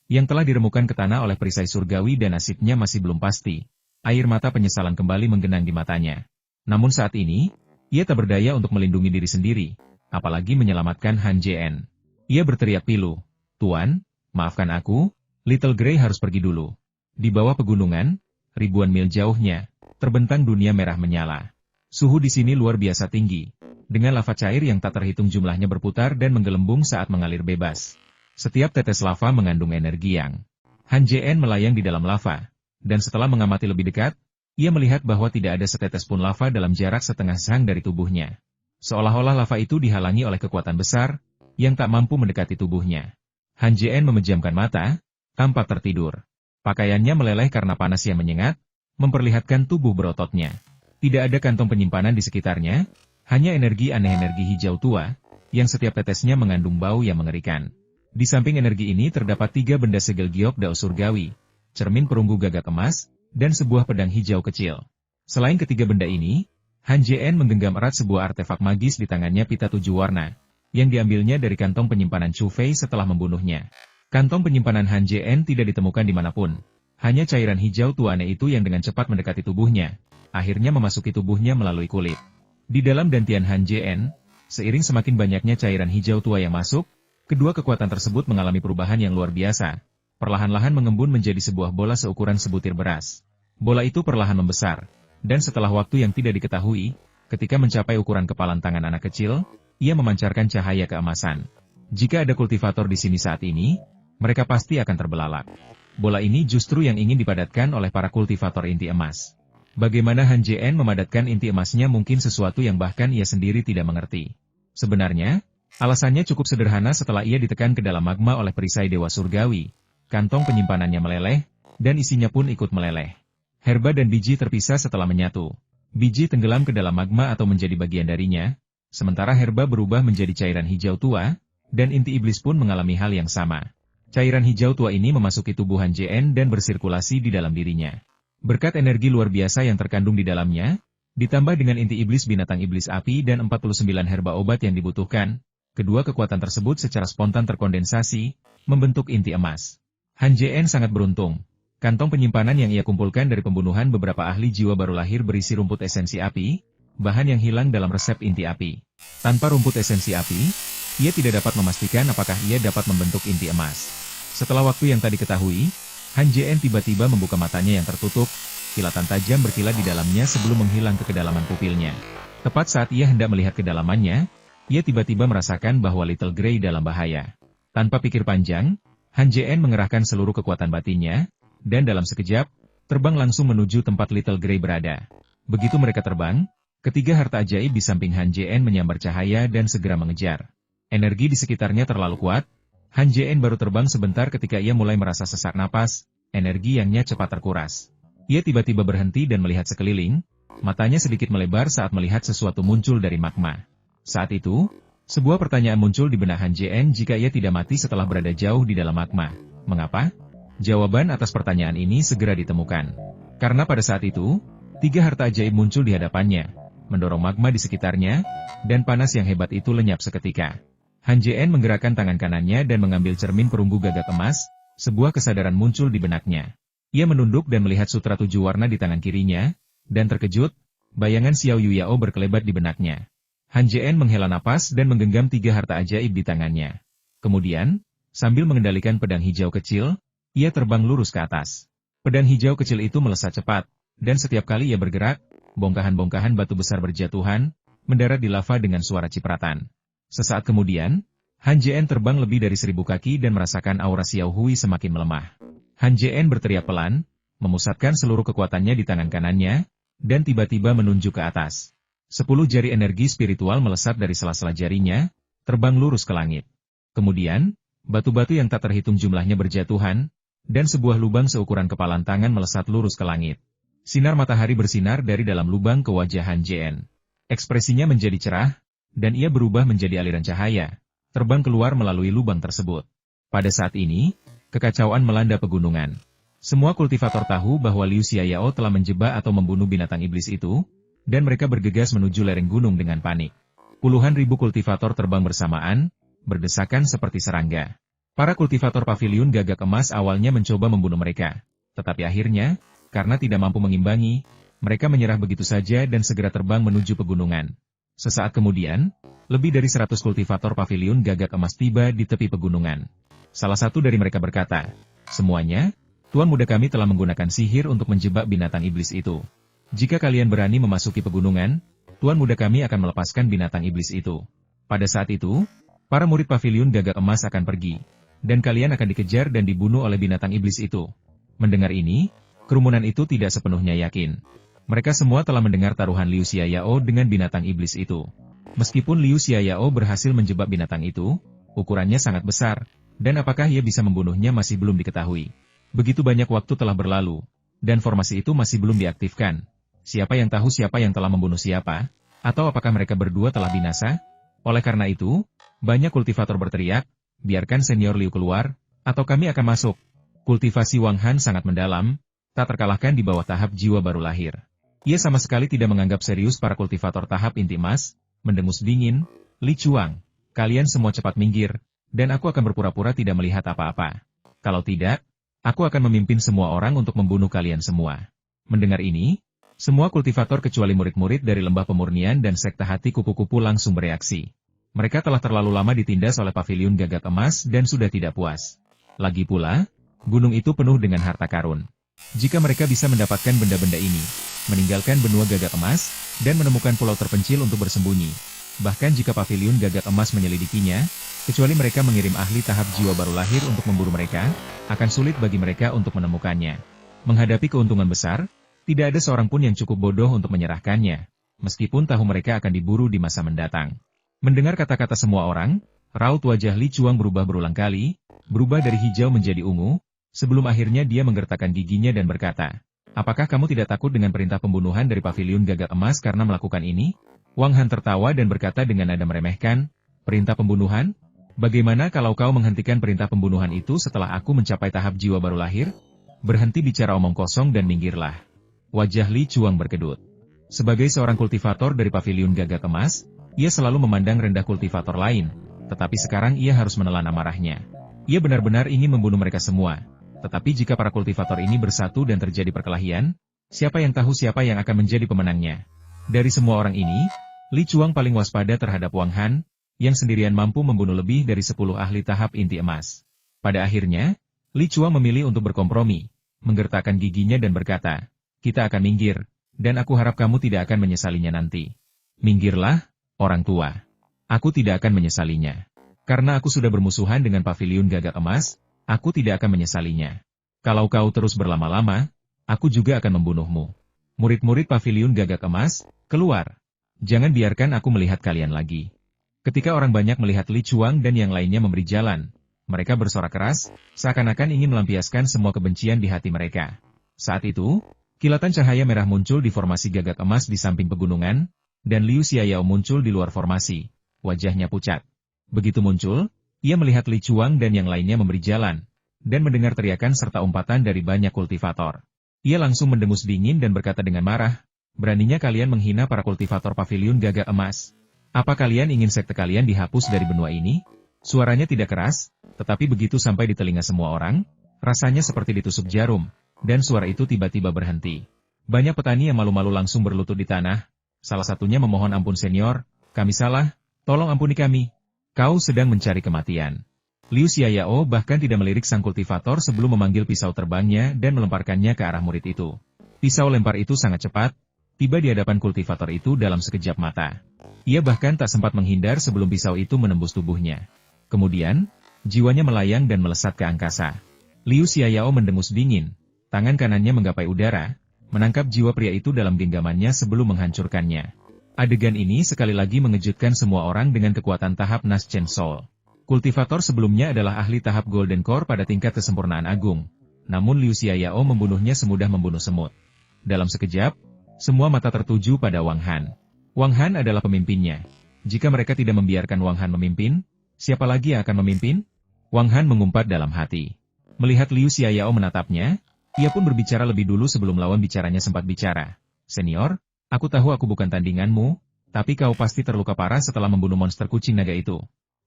yang telah diremukan ke tanah oleh perisai surgawi dan nasibnya masih belum pasti. Air mata penyesalan kembali menggenang di matanya. Namun saat ini, ia tak berdaya untuk melindungi diri sendiri, apalagi menyelamatkan Han Jien. Ia berteriak pilu, "Tuan, maafkan aku, Little Grey harus pergi dulu." Di bawah pegunungan, ribuan mil jauhnya, terbentang dunia merah menyala. Suhu di sini luar biasa tinggi, dengan lava cair yang tak terhitung jumlahnya berputar dan menggelembung saat mengalir bebas. Setiap tetes lava mengandung energi yang Han Jien melayang di dalam lava, dan setelah mengamati lebih dekat, ia melihat bahwa tidak ada setetes pun lava dalam jarak setengah zhang dari tubuhnya. Seolah-olah lava itu dihalangi oleh kekuatan besar, yang tak mampu mendekati tubuhnya. Han Jien memejamkan mata, tampak tertidur. Pakaiannya meleleh karena panas yang menyengat, memperlihatkan tubuh berototnya. Tidak ada kantong penyimpanan di sekitarnya, hanya energi aneh energi hijau tua, yang setiap tetesnya mengandung bau yang mengerikan. Di samping energi ini terdapat 3 benda segel giok dao surgawi, cermin perunggu gagak emas, dan sebuah pedang hijau kecil. Selain ketiga benda ini, Han Jien menggenggam erat sebuah artefak magis di tangannya pita 7 warna, yang diambilnya dari kantong penyimpanan Chu Fei setelah membunuhnya. Kantong penyimpanan Han Jien tidak ditemukan dimanapun, hanya cairan hijau tua aneh itu yang dengan cepat mendekati tubuhnya, akhirnya memasuki tubuhnya melalui kulit. Di dalam dantian Han Jien, seiring semakin banyaknya cairan hijau tua yang masuk, kedua kekuatan tersebut mengalami perubahan yang luar biasa. Perlahan-lahan mengembun menjadi sebuah bola seukuran sebutir beras. Bola itu perlahan membesar, dan setelah waktu yang tidak diketahui, ketika mencapai ukuran kepalan tangan anak kecil, ia memancarkan cahaya keemasan. Jika ada kultivator di sini saat ini, mereka pasti akan terbelalak. Bola ini justru yang ingin dipadatkan oleh para kultivator inti emas. Bagaimana Han Jien memadatkan inti emasnya mungkin sesuatu yang bahkan ia sendiri tidak mengerti. Sebenarnya, alasannya cukup sederhana setelah ia ditekan ke dalam magma oleh perisai Dewa Surgawi. Kantong penyimpanannya meleleh, dan isinya pun ikut meleleh. Herba dan biji terpisah setelah menyatu. Biji tenggelam ke dalam magma atau menjadi bagian darinya, sementara herba berubah menjadi cairan hijau tua, dan inti iblis pun mengalami hal yang sama. Cairan hijau tua ini memasuki tubuh Han Jien dan bersirkulasi di dalam dirinya. Berkat energi luar biasa yang terkandung di dalamnya, ditambah dengan inti iblis binatang iblis api dan 49 herba obat yang dibutuhkan, kedua kekuatan tersebut secara spontan terkondensasi, membentuk inti emas. Han Jien sangat beruntung. Kantong penyimpanan yang ia kumpulkan dari pembunuhan beberapa ahli jiwa baru lahir berisi rumput esensi api, bahan yang hilang dalam resep inti api. Tanpa rumput esensi api, ia tidak dapat memastikan apakah ia dapat membentuk inti emas. Setelah waktu yang tadi ketahui, Han Jien tiba-tiba membuka matanya yang tertutup, kilatan tajam berkilat di dalamnya sebelum menghilang ke kedalaman pupilnya. Tepat saat ia hendak melihat kedalamannya, ia tiba-tiba merasakan bahwa Little Grey dalam bahaya. Tanpa pikir panjang, Han Jien mengerahkan seluruh kekuatan batinnya, dan dalam sekejap, terbang langsung menuju tempat Little Grey berada. Begitu mereka terbang, ketiga harta ajaib di samping Han Jien menyambar cahaya dan segera mengejar. Energi di sekitarnya terlalu kuat. Han Jien baru terbang sebentar ketika ia mulai merasa sesak napas, energi yangnya cepat terkuras. Ia tiba-tiba berhenti dan melihat sekeliling, matanya sedikit melebar saat melihat sesuatu muncul dari magma. Saat itu, sebuah pertanyaan muncul di benak Han Jien jika ia tidak mati setelah berada jauh di dalam magma. Mengapa? Jawaban atas pertanyaan ini segera ditemukan. Karena pada saat itu, tiga harta ajaib muncul di hadapannya, mendorong magma di sekitarnya, dan panas yang hebat itu lenyap seketika. Han Jien menggerakkan tangan kanannya dan mengambil cermin perunggu gagak emas, sebuah kesadaran muncul di benaknya. Ia menunduk dan melihat sutra 7 warna di tangan kirinya, dan terkejut, bayangan Xiao Yuyao berkelebat di benaknya. Han Jien menghela napas dan menggenggam tiga harta ajaib di tangannya. Kemudian, sambil mengendalikan pedang hijau kecil, ia terbang lurus ke atas. Pedang hijau kecil itu melesat cepat, dan setiap kali ia bergerak, bongkahan-bongkahan batu besar berjatuhan, mendarat di lava dengan suara cipratan. Sesaat kemudian, Han Jien terbang lebih dari 1000 kaki dan merasakan aura Xiao Hui semakin melemah. Han Jien berteriak pelan, memusatkan seluruh kekuatannya di tangan kanannya, dan tiba-tiba menunjuk ke atas. 10 jari energi spiritual melesat dari sela-sela jarinya, terbang lurus ke langit. Kemudian, batu-batu yang tak terhitung jumlahnya berjatuhan, dan sebuah lubang seukuran kepalan tangan melesat lurus ke langit. Sinar matahari bersinar dari dalam lubang ke wajah Han Jien. Ekspresinya menjadi cerah, dan ia berubah menjadi aliran cahaya, terbang keluar melalui lubang tersebut. Pada saat ini, kekacauan melanda pegunungan. Semua kultivator tahu bahwa Liu Xiaoyao telah menjebak atau membunuh binatang iblis itu, dan mereka bergegas menuju lereng gunung dengan panik. Puluhan ribu kultivator terbang bersamaan, berdesakan seperti serangga. Para kultivator paviliun gagak emas awalnya mencoba membunuh mereka, tetapi akhirnya, karena tidak mampu mengimbangi, mereka menyerah begitu saja dan segera terbang menuju pegunungan. Sesaat kemudian, lebih dari 100 kultivator paviliun gagak emas tiba di tepi pegunungan. Salah satu dari mereka berkata, "Semuanya, Tuan Muda kami telah menggunakan sihir untuk menjebak binatang iblis itu. Jika kalian berani memasuki pegunungan, Tuan Muda kami akan melepaskan binatang iblis itu." Pada saat itu, para murid paviliun gagak emas akan pergi, dan kalian akan dikejar dan dibunuh oleh binatang iblis itu. Mendengar ini, kerumunan itu tidak sepenuhnya yakin. Mereka semua telah mendengar taruhan Liu Xiaoyao dengan binatang iblis itu. Meskipun Liu Xiaoyao berhasil menjebak binatang itu, ukurannya sangat besar, dan apakah ia bisa membunuhnya masih belum diketahui. Begitu banyak waktu telah berlalu, dan formasi itu masih belum diaktifkan. Siapa yang tahu siapa yang telah membunuh siapa? Atau apakah mereka berdua telah binasa? Oleh karena itu, banyak kultivator berteriak, "Biarkan senior Liu keluar, atau kami akan masuk." Kultivasi Wang Han sangat mendalam, tak terkalahkan di bawah tahap jiwa baru lahir. Ia sama sekali tidak menganggap serius para kultivator tahap inti emas, mendengus dingin, "Li Chuang, kalian semua cepat minggir, dan aku akan berpura-pura tidak melihat apa-apa. Kalau tidak, aku akan memimpin semua orang untuk membunuh kalian semua." Mendengar ini, semua kultivator kecuali murid-murid dari Lembah Pemurnian dan Sekte Hati Kupu-Kupu langsung bereaksi. Mereka telah terlalu lama ditindas oleh paviliun gagak emas dan sudah tidak puas. Lagi pula, gunung itu penuh dengan harta karun. Jika mereka bisa mendapatkan benda-benda ini, meninggalkan benua gagak emas, dan menemukan pulau terpencil untuk bersembunyi, bahkan jika paviliun gagak emas menyelidikinya, kecuali mereka mengirim ahli tahap jiwa baru lahir untuk memburu mereka, akan sulit bagi mereka untuk menemukannya. Menghadapi keuntungan besar, tidak ada seorang pun yang cukup bodoh untuk menyerahkannya, meskipun tahu mereka akan diburu di masa mendatang. Mendengar kata-kata semua orang, raut wajah Li Chuang berubah berulang kali, berubah dari hijau menjadi ungu, sebelum akhirnya dia menggertakkan giginya dan berkata, "Apakah kamu tidak takut dengan perintah pembunuhan dari paviliun gagak emas karena melakukan ini?" Wang Han tertawa dan berkata dengan nada meremehkan, "Perintah pembunuhan? Bagaimana kalau kau menghentikan perintah pembunuhan itu setelah aku mencapai tahap jiwa baru lahir? Berhenti bicara omong kosong dan minggirlah." Wajah Li Chuang berkedut. Sebagai seorang kultivator dari paviliun gagak emas, ia selalu memandang rendah kultivator lain, tetapi sekarang ia harus menelan amarahnya. Ia benar-benar ingin membunuh mereka semua. Tetapi jika para kultivator ini bersatu dan terjadi perkelahian, siapa yang tahu siapa yang akan menjadi pemenangnya? Dari semua orang ini, Li Chuang paling waspada terhadap Wang Han, yang sendirian mampu membunuh lebih dari 10 ahli tahap inti emas. Pada akhirnya, Li Chuang memilih untuk berkompromi, menggertakkan giginya dan berkata, "Kita akan minggir, dan aku harap kamu tidak akan menyesalinya nanti." "Minggirlah, orang tua. Aku tidak akan menyesalinya. Karena aku sudah bermusuhan dengan paviliun gagak emas, aku tidak akan menyesalinya. Kalau kau terus berlama-lama, aku juga akan membunuhmu. Murid-murid paviliun gagak emas, keluar. Jangan biarkan aku melihat kalian lagi." Ketika orang banyak melihat Li Chuang dan yang lainnya memberi jalan, mereka bersorak keras, seakan-akan ingin melampiaskan semua kebencian di hati mereka. Saat itu, kilatan cahaya merah muncul di formasi gagak emas di samping pegunungan, dan Liu Xiaoyao muncul di luar formasi, wajahnya pucat. Begitu muncul, ia melihat Li Chuang dan yang lainnya memberi jalan, dan mendengar teriakan serta umpatan dari banyak kultivator. Ia langsung mendengus dingin dan berkata dengan marah, "Beraninya kalian menghina para kultivator paviliun gagak emas? Apa kalian ingin sekte kalian dihapus dari benua ini?" Suaranya tidak keras, tetapi begitu sampai di telinga semua orang, rasanya seperti ditusuk jarum, dan suara itu tiba-tiba berhenti. Banyak petani yang malu-malu langsung berlutut di tanah, salah satunya memohon ampun, "Senior, kami salah, tolong ampuni kami. Kau sedang mencari kematian." Liu Xiaoyao bahkan tidak melirik sang kultivator sebelum memanggil pisau terbangnya dan melemparkannya ke arah murid itu. Pisau lempar itu sangat cepat, tiba di hadapan kultivator itu dalam sekejap mata. Ia bahkan tak sempat menghindar sebelum pisau itu menembus tubuhnya. Kemudian, jiwanya melayang dan melesat ke angkasa. Liu Xiaoyao mendengus dingin, tangan kanannya menggapai udara, menangkap jiwa pria itu dalam genggamannya sebelum menghancurkannya. Adegan ini sekali lagi mengejutkan semua orang dengan kekuatan tahap Naschen Soul. Kultivator sebelumnya adalah ahli tahap Golden Core pada tingkat kesempurnaan agung, namun Liu Xiaoyao membunuhnya semudah membunuh semut. Dalam sekejap, semua mata tertuju pada Wang Han. Wang Han adalah pemimpinnya. Jika mereka tidak membiarkan Wang Han memimpin, siapa lagi yang akan memimpin? Wang Han mengumpat dalam hati. Melihat Liu Xiaoyao menatapnya, ia pun berbicara lebih dulu sebelum lawan bicaranya sempat bicara. "Senior, aku tahu aku bukan tandinganmu, tapi kau pasti terluka parah setelah membunuh monster kucing naga itu.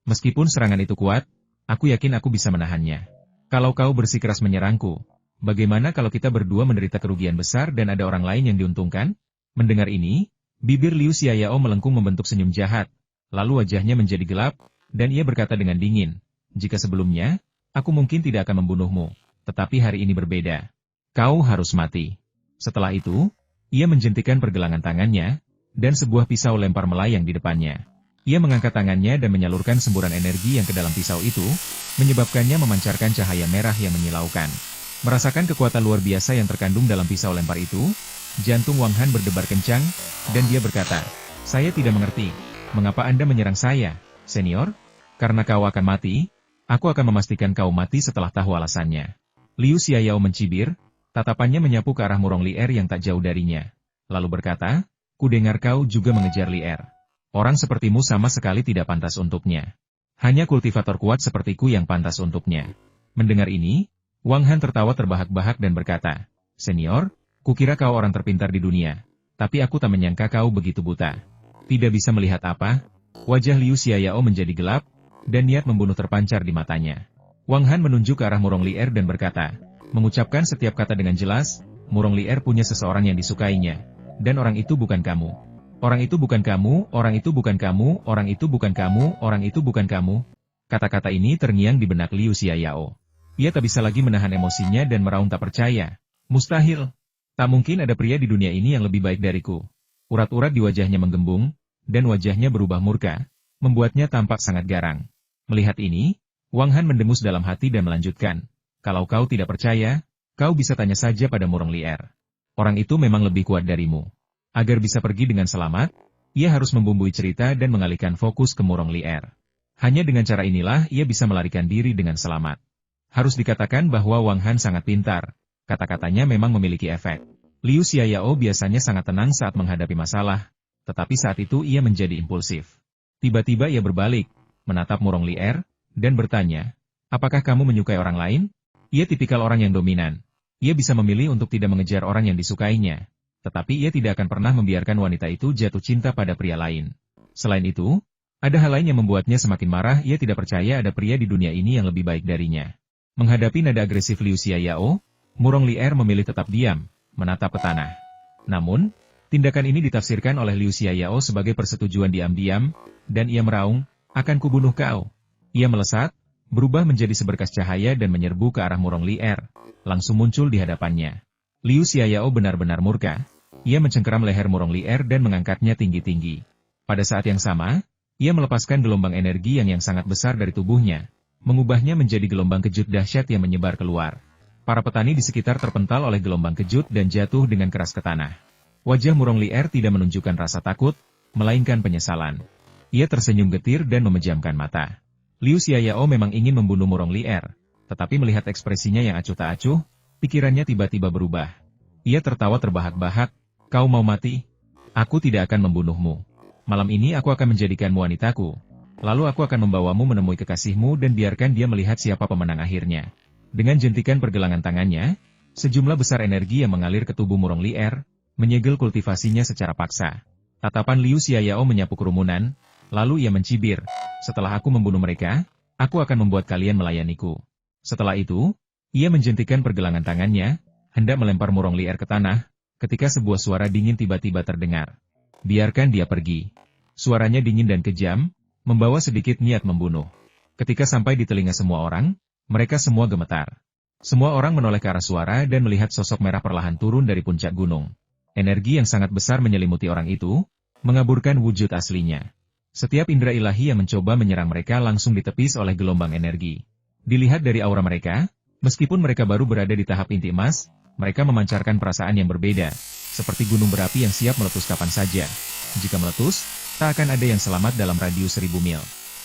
Meskipun serangan itu kuat, aku yakin aku bisa menahannya. Kalau kau bersikeras menyerangku, bagaimana kalau kita berdua menderita kerugian besar dan ada orang lain yang diuntungkan?" Mendengar ini, bibir Liu Xiaoyao melengkung membentuk senyum jahat, lalu wajahnya menjadi gelap, dan ia berkata dengan dingin, "Jika sebelumnya, aku mungkin tidak akan membunuhmu, tetapi hari ini berbeda. Kau harus mati." Setelah itu, ia menjentikan pergelangan tangannya, dan sebuah pisau lempar melayang di depannya. Ia mengangkat tangannya dan menyalurkan semburan energi yang ke dalam pisau itu, menyebabkannya memancarkan cahaya merah yang menyilaukan. Merasakan kekuatan luar biasa yang terkandung dalam pisau lempar itu, jantung Wang Han berdebar kencang, dan dia berkata, "Saya tidak mengerti, mengapa Anda menyerang saya, senior? Karena kau akan mati, aku akan memastikan kau mati setelah tahu alasannya." Liu Xiaoyao mencibir, tatapannya menyapu ke arah Murong Lier yang tak jauh darinya. Lalu berkata, "Kudengar kau juga mengejar Lier. Orang sepertimu sama sekali tidak pantas untuknya. Hanya kultivator kuat sepertiku yang pantas untuknya." Mendengar ini, Wang Han tertawa terbahak-bahak dan berkata, "Senior, kukira kau orang terpintar di dunia, tapi aku tak menyangka kau begitu buta. Tidak bisa melihat apa?" Wajah Liu Xiaoyao menjadi gelap, dan niat membunuh terpancar di matanya. Wang Han menunjuk ke arah Murong Lier dan berkata, mengucapkan setiap kata dengan jelas, "Murong Lier punya seseorang yang disukainya, dan orang itu bukan kamu. Orang itu bukan kamu, orang itu bukan kamu, orang itu bukan kamu, orang itu bukan kamu." Kata-kata ini terngiang di benak Liu Xiaoyao. Ia tak bisa lagi menahan emosinya dan meraung tak percaya. "Mustahil. Tak mungkin ada pria di dunia ini yang lebih baik dariku." Urat-urat di wajahnya menggembung, dan wajahnya berubah murka, membuatnya tampak sangat garang. Melihat ini, Wang Han mendengus dalam hati dan melanjutkan, "Kalau kau tidak percaya, kau bisa tanya saja pada Murong Lier. Orang itu memang lebih kuat darimu." Agar bisa pergi dengan selamat, ia harus membumbui cerita dan mengalihkan fokus ke Murong Lier. Hanya dengan cara inilah ia bisa melarikan diri dengan selamat. Harus dikatakan bahwa Wang Han sangat pintar, kata-katanya memang memiliki efek. Liu Xiaoyao biasanya sangat tenang saat menghadapi masalah, tetapi saat itu ia menjadi impulsif. Tiba-tiba ia berbalik, menatap Murong Lier, dan bertanya, "Apakah kamu menyukai orang lain?" Ia tipikal orang yang dominan. Ia bisa memilih untuk tidak mengejar orang yang disukainya. Tetapi ia tidak akan pernah membiarkan wanita itu jatuh cinta pada pria lain. Selain itu, ada hal lain yang membuatnya semakin marah. Ia tidak percaya ada pria di dunia ini yang lebih baik darinya. Menghadapi nada agresif Liu Xiaoyao, Murong Lier memilih tetap diam, menatap ke tanah. Namun, tindakan ini ditafsirkan oleh Liu Xiaoyao sebagai persetujuan diam-diam, dan ia meraung, "Akan kubunuh kau." Ia melesat, berubah menjadi seberkas cahaya dan menyerbu ke arah Murong Lier, langsung muncul di hadapannya. Liu Xiaoyao benar-benar murka. Ia mencengkeram leher Murong Lier dan mengangkatnya tinggi-tinggi. Pada saat yang sama, ia melepaskan gelombang energi yang sangat besar dari tubuhnya, mengubahnya menjadi gelombang kejut dahsyat yang menyebar keluar. Para petani di sekitar terpental oleh gelombang kejut dan jatuh dengan keras ke tanah. Wajah Murong Lier tidak menunjukkan rasa takut, melainkan penyesalan. Ia tersenyum getir dan memejamkan mata. Liu Xiaoyao memang ingin membunuh Murong Lier, tetapi melihat ekspresinya yang acuh tak acuh, pikirannya tiba-tiba berubah. Ia tertawa terbahak-bahak, "Kau mau mati? Aku tidak akan membunuhmu. Malam ini aku akan menjadikanmu wanitaku. Lalu aku akan membawamu menemui kekasihmu dan biarkan dia melihat siapa pemenang akhirnya." Dengan jentikan pergelangan tangannya, sejumlah besar energi yang mengalir ke tubuh Murong Lier, menyegel kultivasinya secara paksa. Tatapan Liu Xiaoyao menyapu kerumunan, lalu ia mencibir, "Setelah aku membunuh mereka, aku akan membuat kalian melayaniku." Setelah itu, ia menjentikan pergelangan tangannya, hendak melempar Murong Lier ke tanah, ketika sebuah suara dingin tiba-tiba terdengar. "Biarkan dia pergi." Suaranya dingin dan kejam, membawa sedikit niat membunuh. Ketika sampai di telinga semua orang, mereka semua gemetar. Semua orang menoleh ke arah suara dan melihat sosok merah perlahan turun dari puncak gunung. Energi yang sangat besar menyelimuti orang itu, mengaburkan wujud aslinya. Setiap indera ilahi yang mencoba menyerang mereka langsung ditepis oleh gelombang energi. Dilihat dari aura mereka, meskipun mereka baru berada di tahap inti emas, mereka memancarkan perasaan yang berbeda, seperti gunung berapi yang siap meletus kapan saja. Jika meletus, tak akan ada yang selamat dalam radius 1000 mil.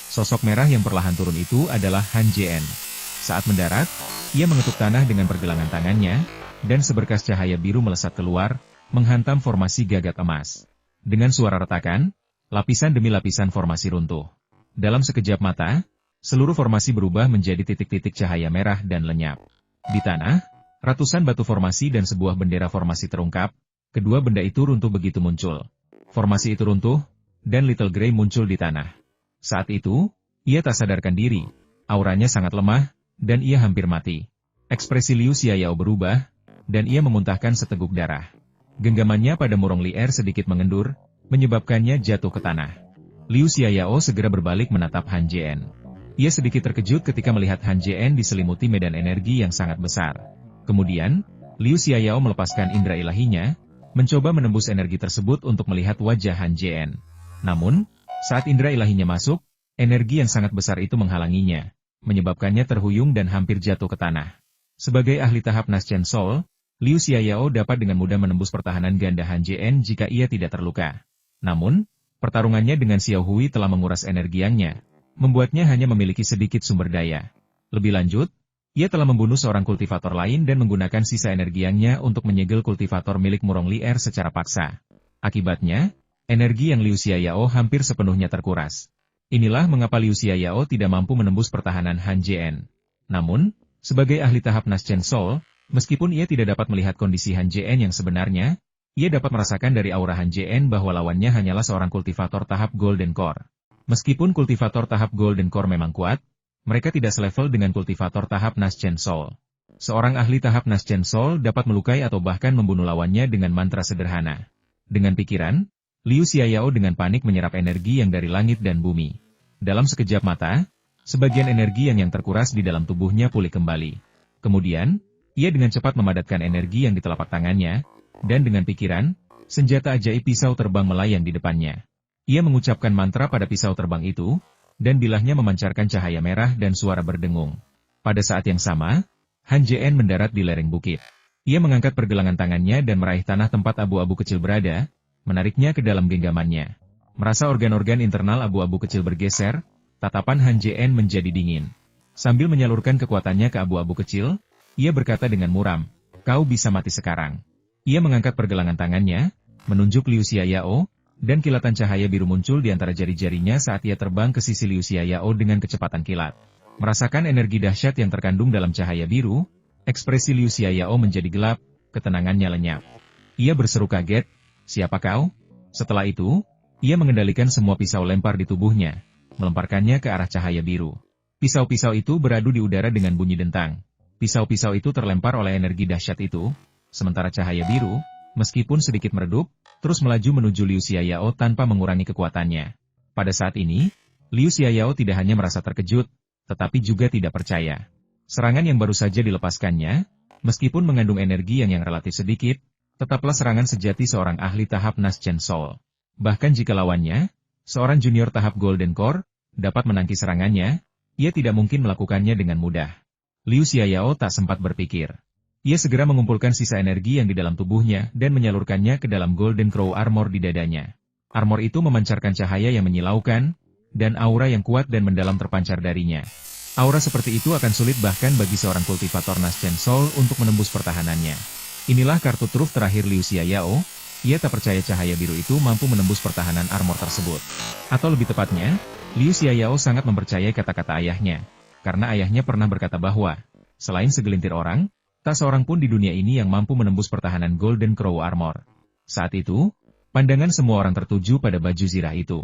Sosok merah yang perlahan turun itu adalah Han Jien. Saat mendarat, ia mengetuk tanah dengan pergelangan tangannya, dan seberkas cahaya biru melesat keluar, menghantam formasi gagak emas. Dengan suara retakan, lapisan demi lapisan formasi runtuh. Dalam sekejap mata, seluruh formasi berubah menjadi titik-titik cahaya merah dan lenyap. Di tanah, ratusan batu formasi dan sebuah bendera formasi terungkap, kedua benda itu runtuh begitu muncul. Formasi itu runtuh, dan Little Grey muncul di tanah. Saat itu, ia tak sadarkan diri, auranya sangat lemah, dan ia hampir mati. Ekspresi Liu Xiaoyao berubah, dan ia memuntahkan seteguk darah. Genggamannya pada Murong Lier sedikit mengendur, menyebabkannya jatuh ke tanah. Liu Xiaoyao segera berbalik menatap Han Jien. Ia sedikit terkejut ketika melihat Han Jien diselimuti medan energi yang sangat besar. Kemudian, Liu Xiaoyao melepaskan indera ilahinya, mencoba menembus energi tersebut untuk melihat wajah Han Jien. Namun, saat indera ilahinya masuk, energi yang sangat besar itu menghalanginya, menyebabkannya terhuyung dan hampir jatuh ke tanah. Sebagai ahli tahap Naschen Soul, Liu Xiaoyao dapat dengan mudah menembus pertahanan ganda Han Jien jika ia tidak terluka. Namun, pertarungannya dengan Xiao Hui telah menguras energi yangnya, membuatnya hanya memiliki sedikit sumber daya. Lebih lanjut, ia telah membunuh seorang kultivator lain dan menggunakan sisa energi yangnya untuk menyegel kultivator milik Murong Lier secara paksa. Akibatnya, energi yang Liu Xiaoyao hampir sepenuhnya terkuras. Inilah mengapa Liu Xiaoyao tidak mampu menembus pertahanan Han Jien. Namun, sebagai ahli tahap Naschen Soul, meskipun ia tidak dapat melihat kondisi Han Jien yang sebenarnya, ia dapat merasakan dari aura Han Jien bahwa lawannya hanyalah seorang kultivator tahap Golden Core. Meskipun kultivator tahap Golden Core memang kuat, mereka tidak selevel dengan kultivator tahap Naschen Soul. Seorang ahli tahap Naschen Soul dapat melukai atau bahkan membunuh lawannya dengan mantra sederhana. Dengan pikiran, Liu Xiaoyao dengan panik menyerap energi yang dari langit dan bumi. Dalam sekejap mata, sebagian energi yang terkuras di dalam tubuhnya pulih kembali. Kemudian, ia dengan cepat memadatkan energi yang di telapak tangannya, dan dengan pikiran, senjata ajaib pisau terbang melayang di depannya. Ia mengucapkan mantra pada pisau terbang itu, dan bilahnya memancarkan cahaya merah dan suara berdengung. Pada saat yang sama, Han Jien mendarat di lereng bukit. Ia mengangkat pergelangan tangannya dan meraih tanah tempat abu-abu kecil berada, menariknya ke dalam genggamannya. Merasa organ-organ internal abu-abu kecil bergeser, tatapan Han Jien menjadi dingin. Sambil menyalurkan kekuatannya ke abu-abu kecil, ia berkata dengan muram, "Kau bisa mati sekarang." Ia mengangkat pergelangan tangannya, menunjuk Liu Xiaoyao, dan kilatan cahaya biru muncul di antara jari-jarinya saat ia terbang ke sisi Liu Xiaoyao dengan kecepatan kilat. Merasakan energi dahsyat yang terkandung dalam cahaya biru, ekspresi Liu Xiaoyao menjadi gelap, ketenangannya lenyap. Ia berseru kaget, "Siapa kau?" Setelah itu, ia mengendalikan semua pisau lempar di tubuhnya, melemparkannya ke arah cahaya biru. Pisau-pisau itu beradu di udara dengan bunyi dentang. Pisau-pisau itu terlempar oleh energi dahsyat itu, sementara cahaya biru, meskipun sedikit meredup, terus melaju menuju Liu Xiaoyao tanpa mengurangi kekuatannya. Pada saat ini, Liu Xiaoyao tidak hanya merasa terkejut, tetapi juga tidak percaya. Serangan yang baru saja dilepaskannya, meskipun mengandung energi yang relatif sedikit, tetaplah serangan sejati seorang ahli tahap Naschen Soul. Bahkan jika lawannya, seorang junior tahap Golden Core, dapat menangkis serangannya, ia tidak mungkin melakukannya dengan mudah. Liu Xiaoyao tak sempat berpikir. Ia segera mengumpulkan sisa energi yang di dalam tubuhnya dan menyalurkannya ke dalam Golden Crow Armor di dadanya. Armor itu memancarkan cahaya yang menyilaukan, dan aura yang kuat dan mendalam terpancar darinya. Aura seperti itu akan sulit bahkan bagi seorang kultivator Naschen Soul untuk menembus pertahanannya. Inilah kartu truf terakhir Liu Xiaoyao. Ia tak percaya cahaya biru itu mampu menembus pertahanan armor tersebut. Atau lebih tepatnya, Liu Xiaoyao sangat mempercayai kata-kata ayahnya. Karena ayahnya pernah berkata bahwa, selain segelintir orang, tak seorang pun di dunia ini yang mampu menembus pertahanan Golden Crow Armor. Saat itu, pandangan semua orang tertuju pada baju zirah itu.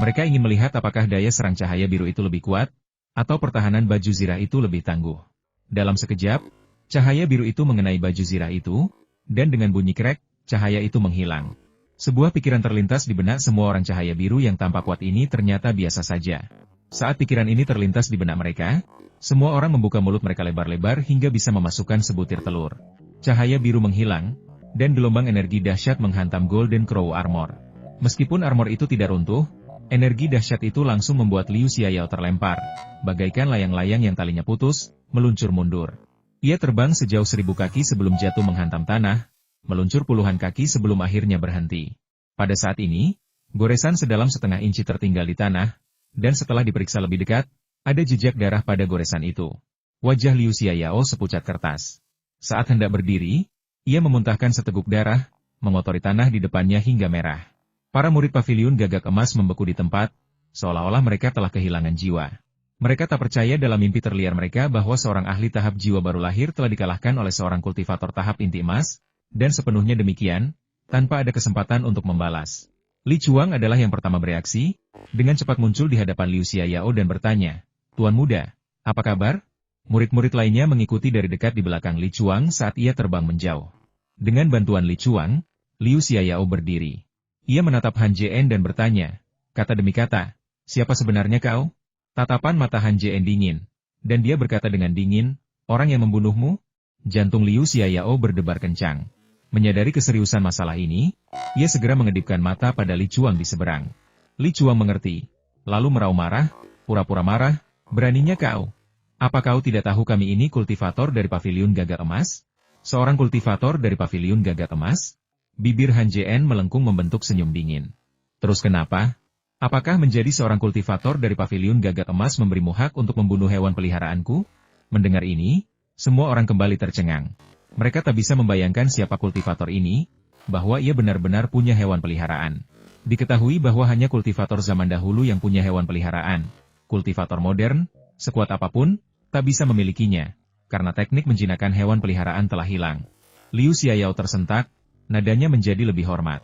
Mereka ingin melihat apakah daya serang cahaya biru itu lebih kuat, atau pertahanan baju zirah itu lebih tangguh. Dalam sekejap, cahaya biru itu mengenai baju zirah itu, dan dengan bunyi krek, cahaya itu menghilang. Sebuah pikiran terlintas di benak semua orang cahaya biru yang tampak kuat ini ternyata biasa saja. Saat pikiran ini terlintas di benak mereka, semua orang membuka mulut mereka lebar-lebar hingga bisa memasukkan sebutir telur. Cahaya biru menghilang, dan gelombang energi dahsyat menghantam Golden Crow Armor. Meskipun armor itu tidak runtuh, energi dahsyat itu langsung membuat Liu Xiaoyao terlempar, bagaikan layang-layang yang talinya putus, meluncur mundur. Ia terbang sejauh 1000 kaki sebelum jatuh menghantam tanah, meluncur puluhan kaki sebelum akhirnya berhenti. Pada saat ini, goresan sedalam setengah inci tertinggal di tanah, dan setelah diperiksa lebih dekat, ada jejak darah pada goresan itu. Wajah Liu Xiaoyao sepucat kertas. Saat hendak berdiri, ia memuntahkan seteguk darah, mengotori tanah di depannya hingga merah. Para murid paviliun gagak emas membeku di tempat, seolah-olah mereka telah kehilangan jiwa. Mereka tak percaya dalam mimpi terliar mereka bahwa seorang ahli tahap jiwa baru lahir telah dikalahkan oleh seorang kultivator tahap inti emas, dan sepenuhnya demikian, tanpa ada kesempatan untuk membalas. Li Chuang adalah yang pertama bereaksi, dengan cepat muncul di hadapan Liu Xiaoyao dan bertanya, "Tuan muda, apa kabar?" Murid-murid lainnya mengikuti dari dekat di belakang Li Chuang saat ia terbang menjauh. Dengan bantuan Li Chuang, Liu Xiaoyao berdiri. Ia menatap Han Jien dan bertanya, kata demi kata, "Siapa sebenarnya kau?" Tatapan mata Han Jien dingin, dan dia berkata dengan dingin, "Orang yang membunuhmu?" Jantung Liu Xiaoyao berdebar kencang. Menyadari keseriusan masalah ini, ia segera mengedipkan mata pada Li Chuang di seberang. Li Chuang mengerti, lalu merau marah, pura-pura marah, "Beraninya kau? Apa kau tidak tahu kami ini kultivator dari paviliun gagak emas?" Seorang kultivator dari paviliun gagak emas? Bibir Han Jien melengkung membentuk senyum dingin. "Terus kenapa? Apakah menjadi seorang kultivator dari paviliun gagak emas memberimu hak untuk membunuh hewan peliharaanku?" Mendengar ini, semua orang kembali tercengang. Mereka tak bisa membayangkan siapa kultivator ini, bahwa ia benar-benar punya hewan peliharaan. Diketahui bahwa hanya kultivator zaman dahulu yang punya hewan peliharaan. Kultivator modern, sekuat apapun, tak bisa memilikinya, karena teknik menjinakkan hewan peliharaan telah hilang. Liu Xiaoyao tersentak, nadanya menjadi lebih hormat.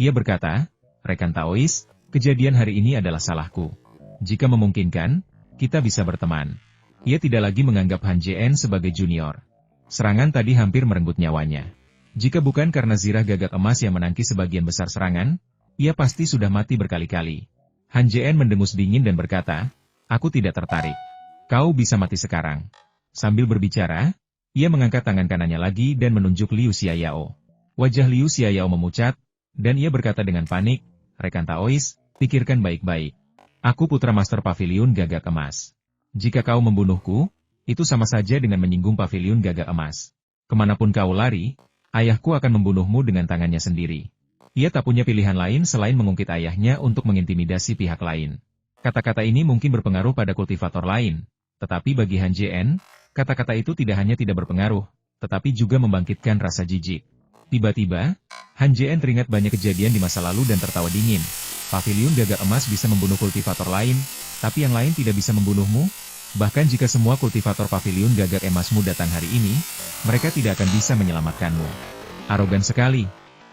Ia berkata, "Rekan Taois, kejadian hari ini adalah salahku. Jika memungkinkan, kita bisa berteman." Ia tidak lagi menganggap Han Jien sebagai junior. Serangan tadi hampir merenggut nyawanya. Jika bukan karena zirah gagak emas yang menangkis sebagian besar serangan, ia pasti sudah mati berkali-kali. Han Jien mendengus dingin dan berkata, "Aku tidak tertarik. Kau bisa mati sekarang." Sambil berbicara, ia mengangkat tangan kanannya lagi dan menunjuk Liu Xiaoyao. Wajah Liu Xiaoyao memucat, dan ia berkata dengan panik, "Rekan Taois, pikirkan baik-baik. Aku putra master paviliun gagak emas. Jika kau membunuhku, itu sama saja dengan menyinggung paviliun gagak emas. Kemanapun kau lari, ayahku akan membunuhmu dengan tangannya sendiri." Ia tak punya pilihan lain selain mengungkit ayahnya untuk mengintimidasi pihak lain. Kata-kata ini mungkin berpengaruh pada kultivator lain, tetapi bagi Han Jien, kata-kata itu tidak hanya tidak berpengaruh, tetapi juga membangkitkan rasa jijik. Tiba-tiba, Han Jien teringat banyak kejadian di masa lalu dan tertawa dingin. "Paviliun gagak emas bisa membunuh kultivator lain, tapi yang lain tidak bisa membunuhmu? Bahkan jika semua kultivator paviliun gagak emasmu datang hari ini, mereka tidak akan bisa menyelamatkanmu. Arogan sekali.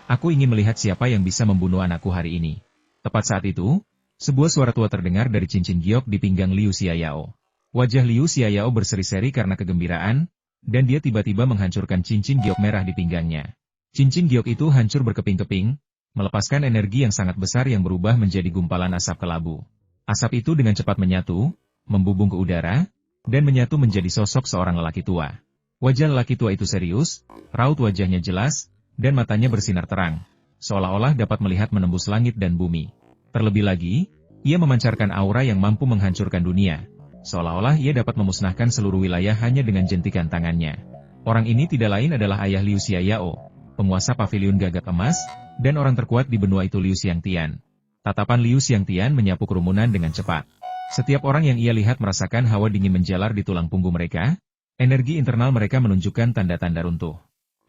Aku ingin melihat siapa yang bisa membunuh anakku hari ini." Tepat saat itu, sebuah suara tua terdengar dari cincin giok di pinggang Liu Xiaoyao. Wajah Liu Xiaoyao berseri-seri karena kegembiraan, dan dia tiba-tiba menghancurkan cincin giok merah di pinggangnya. Cincin giok itu hancur berkeping-keping, melepaskan energi yang sangat besar yang berubah menjadi gumpalan asap kelabu. Asap itu dengan cepat menyatu, membubung ke udara, dan menyatu menjadi sosok seorang lelaki tua. Wajah lelaki tua itu serius, raut wajahnya jelas, dan matanya bersinar terang, seolah-olah dapat melihat menembus langit dan bumi. Terlebih lagi, ia memancarkan aura yang mampu menghancurkan dunia, seolah-olah ia dapat memusnahkan seluruh wilayah hanya dengan jentikan tangannya. Orang ini tidak lain adalah ayah Liu Xiaoyao, penguasa paviliun gagak emas, dan orang terkuat di benua itu Liu Xiangtian. Tatapan Liu Xiangtian menyapu kerumunan dengan cepat. Setiap orang yang ia lihat merasakan hawa dingin menjalar di tulang punggung mereka, energi internal mereka menunjukkan tanda-tanda runtuh.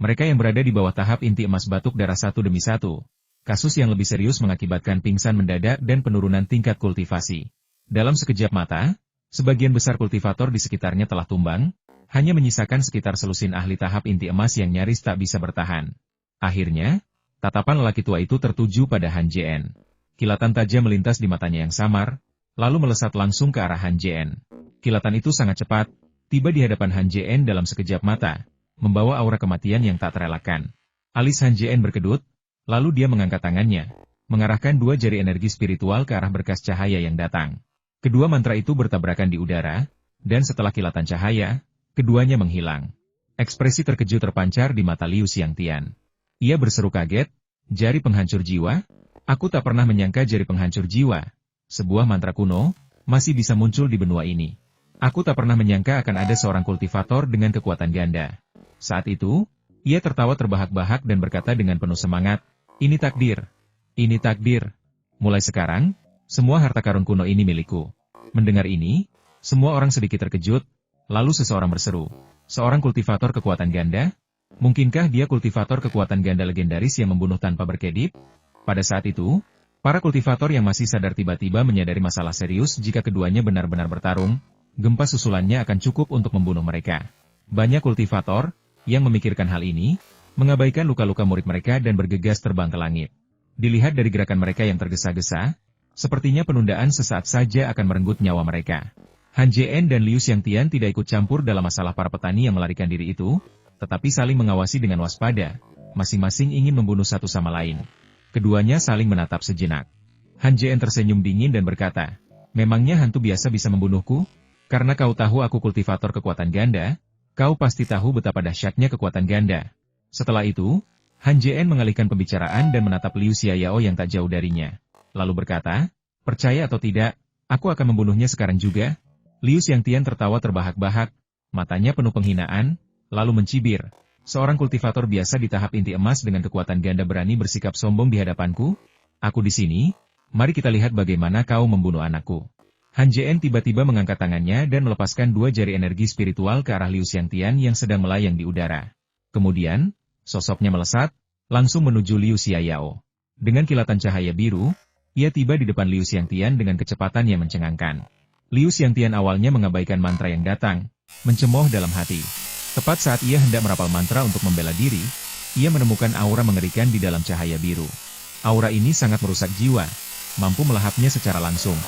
Mereka yang berada di bawah tahap inti emas batuk darah satu demi satu. Kasus yang lebih serius mengakibatkan pingsan mendadak dan penurunan tingkat kultivasi. Dalam sekejap mata, sebagian besar kultivator di sekitarnya telah tumbang, hanya menyisakan sekitar selusin ahli tahap inti emas yang nyaris tak bisa bertahan. Akhirnya, tatapan lelaki tua itu tertuju pada Han Jien. Kilatan tajam melintas di matanya yang samar, lalu melesat langsung ke arah Han Jien. Kilatan itu sangat cepat, tiba di hadapan Han Jien dalam sekejap mata, membawa aura kematian yang tak terelakkan. Alis Han Jien berkedut, lalu dia mengangkat tangannya, mengarahkan dua jari energi spiritual ke arah berkas cahaya yang datang. Kedua mantra itu bertabrakan di udara, dan setelah kilatan cahaya, keduanya menghilang. Ekspresi terkejut terpancar di mata Liu Xiangtian. Ia berseru kaget, jari penghancur jiwa? Aku tak pernah menyangka jari penghancur jiwa, sebuah mantra kuno, masih bisa muncul di benua ini. Aku tak pernah menyangka akan ada seorang kultivator dengan kekuatan ganda. Saat itu, ia tertawa terbahak-bahak dan berkata dengan penuh semangat, "Ini takdir. Ini takdir. Mulai sekarang, semua harta karun kuno ini milikku." Mendengar ini, semua orang sedikit terkejut, lalu seseorang berseru, "Seorang kultivator kekuatan ganda? Mungkinkah dia kultivator kekuatan ganda legendaris yang membunuh tanpa berkedip?" Pada saat itu, para kultivator yang masih sadar tiba-tiba menyadari masalah serius jika keduanya benar-benar bertarung, gempa susulannya akan cukup untuk membunuh mereka. Banyak kultivator yang memikirkan hal ini, mengabaikan luka-luka murid mereka dan bergegas terbang ke langit. Dilihat dari gerakan mereka yang tergesa-gesa, sepertinya penundaan sesaat saja akan merenggut nyawa mereka. Han Jien dan Liu Xiangtian tidak ikut campur dalam masalah para petani yang melarikan diri itu, tetapi saling mengawasi dengan waspada, masing-masing ingin membunuh satu sama lain. Keduanya saling menatap sejenak. Han Jien tersenyum dingin dan berkata, "Memangnya hantu biasa bisa membunuhku? Karena kau tahu aku kultivator kekuatan ganda, kau pasti tahu betapa dahsyatnya kekuatan ganda." Setelah itu, Han Jien mengalihkan pembicaraan dan menatap Liu Xiaoyao yang tak jauh darinya. Lalu berkata, "Percaya atau tidak, aku akan membunuhnya sekarang juga." Liu Xiangtian tertawa terbahak-bahak, matanya penuh penghinaan, lalu mencibir. "Seorang kultivator biasa di tahap inti emas dengan kekuatan ganda berani bersikap sombong di hadapanku? Aku di sini, mari kita lihat bagaimana kau membunuh anakku." Han Jien tiba-tiba mengangkat tangannya dan melepaskan dua jari energi spiritual ke arah Liu Xiangtian yang sedang melayang di udara. Kemudian, sosoknya melesat, langsung menuju Liu Xiaoyao. Dengan kilatan cahaya biru, ia tiba di depan Liu Xiangtian dengan kecepatan yang mencengangkan. Liu Xiangtian awalnya mengabaikan mantra yang datang, mencemooh dalam hati. Tepat saat ia hendak merapal mantra untuk membela diri, ia menemukan aura mengerikan di dalam cahaya biru. Aura ini sangat merusak jiwa, mampu melahapnya secara langsung.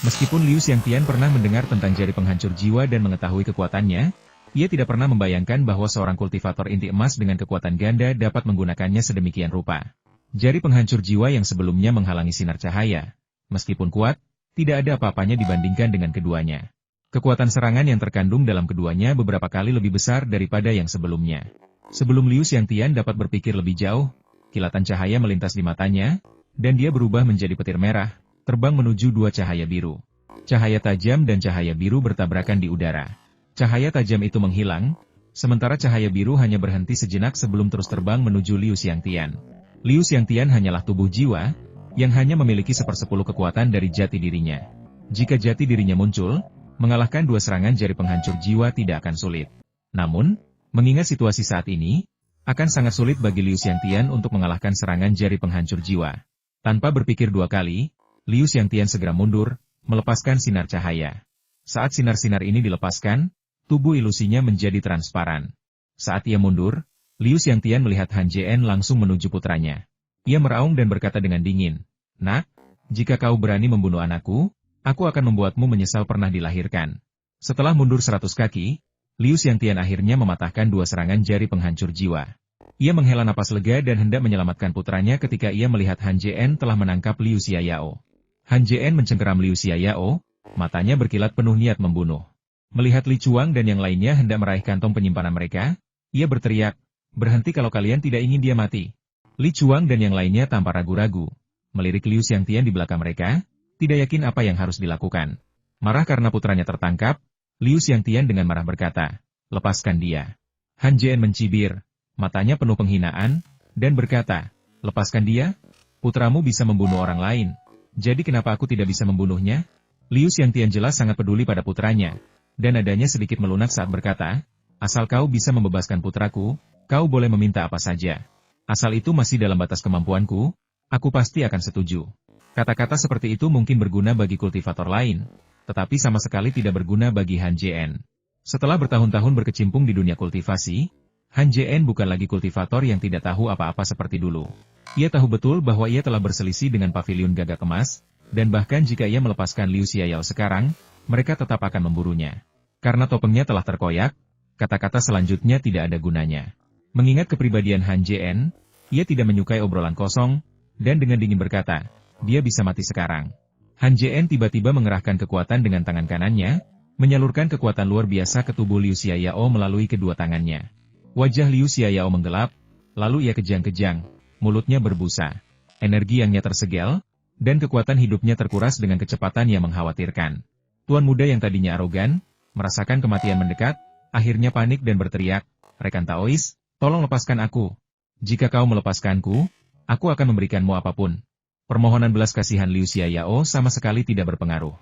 Meskipun Liu Xiangtian pernah mendengar tentang jari penghancur jiwa dan mengetahui kekuatannya, ia tidak pernah membayangkan bahwa seorang kultivator inti emas dengan kekuatan ganda dapat menggunakannya sedemikian rupa. Jari penghancur jiwa yang sebelumnya menghalangi sinar cahaya, meskipun kuat, tidak ada apa-apanya dibandingkan dengan keduanya. Kekuatan serangan yang terkandung dalam keduanya beberapa kali lebih besar daripada yang sebelumnya. Sebelum Liu Xiangtian dapat berpikir lebih jauh, kilatan cahaya melintas di matanya, dan dia berubah menjadi petir merah, terbang menuju dua cahaya biru. Cahaya tajam dan cahaya biru bertabrakan di udara. Cahaya tajam itu menghilang, sementara cahaya biru hanya berhenti sejenak sebelum terus terbang menuju Liu Xiangtian. Liu Xiangtian hanyalah tubuh jiwa, yang hanya memiliki 1/10 kekuatan dari jati dirinya. Jika jati dirinya muncul, mengalahkan dua serangan jari penghancur jiwa tidak akan sulit. Namun, mengingat situasi saat ini, akan sangat sulit bagi Liu Xiangtian untuk mengalahkan serangan jari penghancur jiwa. Tanpa berpikir dua kali, Liu Xiangtian segera mundur, melepaskan sinar cahaya. Saat sinar-sinar ini dilepaskan, tubuh ilusinya menjadi transparan. Saat ia mundur, Liu Xiangtian melihat Han Jien langsung menuju putranya. Ia meraung dan berkata dengan dingin, "Nak, jika kau berani membunuh anakku, aku akan membuatmu menyesal pernah dilahirkan." Setelah mundur 100 kaki, Liu Xiangtian akhirnya mematahkan 2 serangan jari penghancur jiwa. Ia menghela napas lega dan hendak menyelamatkan putranya ketika ia melihat Han Jian telah menangkap Liu Xiaoyao. Han Jian mencengkeram Liu Xiaoyao, matanya berkilat penuh niat membunuh. Melihat Li Chuang dan yang lainnya hendak meraih kantong penyimpanan mereka, ia berteriak, "Berhenti kalau kalian tidak ingin dia mati." Li Chuang dan yang lainnya tanpa ragu-ragu melirik Liu Xiangtian di belakang mereka, tidak yakin apa yang harus dilakukan. Marah karena putranya tertangkap, Liu Xiangtian dengan marah berkata, "Lepaskan dia." Han Jian mencibir, matanya penuh penghinaan, dan berkata, "Lepaskan dia? Putramu bisa membunuh orang lain. Jadi kenapa aku tidak bisa membunuhnya?" Liu Xiangtian jelas sangat peduli pada putranya, dan nadanya sedikit melunak saat berkata, "Asal kau bisa membebaskan putraku, kau boleh meminta apa saja. Asal itu masih dalam batas kemampuanku, aku pasti akan setuju." Kata-kata seperti itu mungkin berguna bagi kultivator lain, tetapi sama sekali tidak berguna bagi Han Jian. Setelah bertahun-tahun berkecimpung di dunia kultivasi, Han Jian bukan lagi kultivator yang tidak tahu apa-apa seperti dulu. Ia tahu betul bahwa ia telah berselisih dengan pavilion gagak emas, dan bahkan jika ia melepaskan Liu Xiaoyao sekarang, mereka tetap akan memburunya. Karena topengnya telah terkoyak, kata-kata selanjutnya tidak ada gunanya. Mengingat kepribadian Han Jian, ia tidak menyukai obrolan kosong, dan dengan dingin berkata, "Dia bisa mati sekarang." Han Jian tiba-tiba mengerahkan kekuatan dengan tangan kanannya, menyalurkan kekuatan luar biasa ke tubuh Liu Xiaoyao melalui kedua tangannya. Wajah Liu Xiaoyao menggelap, lalu ia kejang-kejang, mulutnya berbusa. Energi yangnya tersegel, dan kekuatan hidupnya terkuras dengan kecepatan yang mengkhawatirkan. Tuan muda yang tadinya arogan, merasakan kematian mendekat, akhirnya panik dan berteriak, "Rekan Taois, tolong lepaskan aku. Jika kau melepaskanku, aku akan memberikanmu apapun." Permohonan belas kasihan Liu Xiaoyao sama sekali tidak berpengaruh.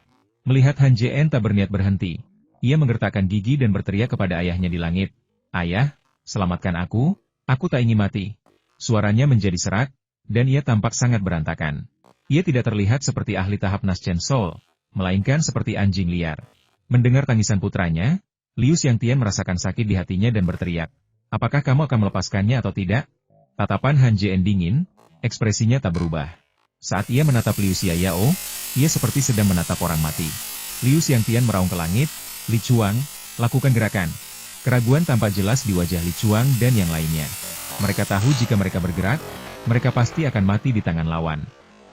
Melihat Han Jian tak berniat berhenti, ia menggertakkan gigi dan berteriak kepada ayahnya di langit, "Ayah, selamatkan aku tak ingin mati." Suaranya menjadi serak, dan ia tampak sangat berantakan. Ia tidak terlihat seperti ahli tahap Naschen Soul, melainkan seperti anjing liar. Mendengar tangisan putranya, Liu Xiangtian merasakan sakit di hatinya dan berteriak, "Apakah kamu akan melepaskannya atau tidak?" Tatapan Han Jian dingin, ekspresinya tak berubah. Saat ia menatap Liu Xiaoyao, ia seperti sedang menatap orang mati. Liu Xiangtian meraung ke langit, "Li Chuang, lakukan gerakan." Keraguan tampak jelas di wajah Li Chuang dan yang lainnya. Mereka tahu jika mereka bergerak, mereka pasti akan mati di tangan lawan.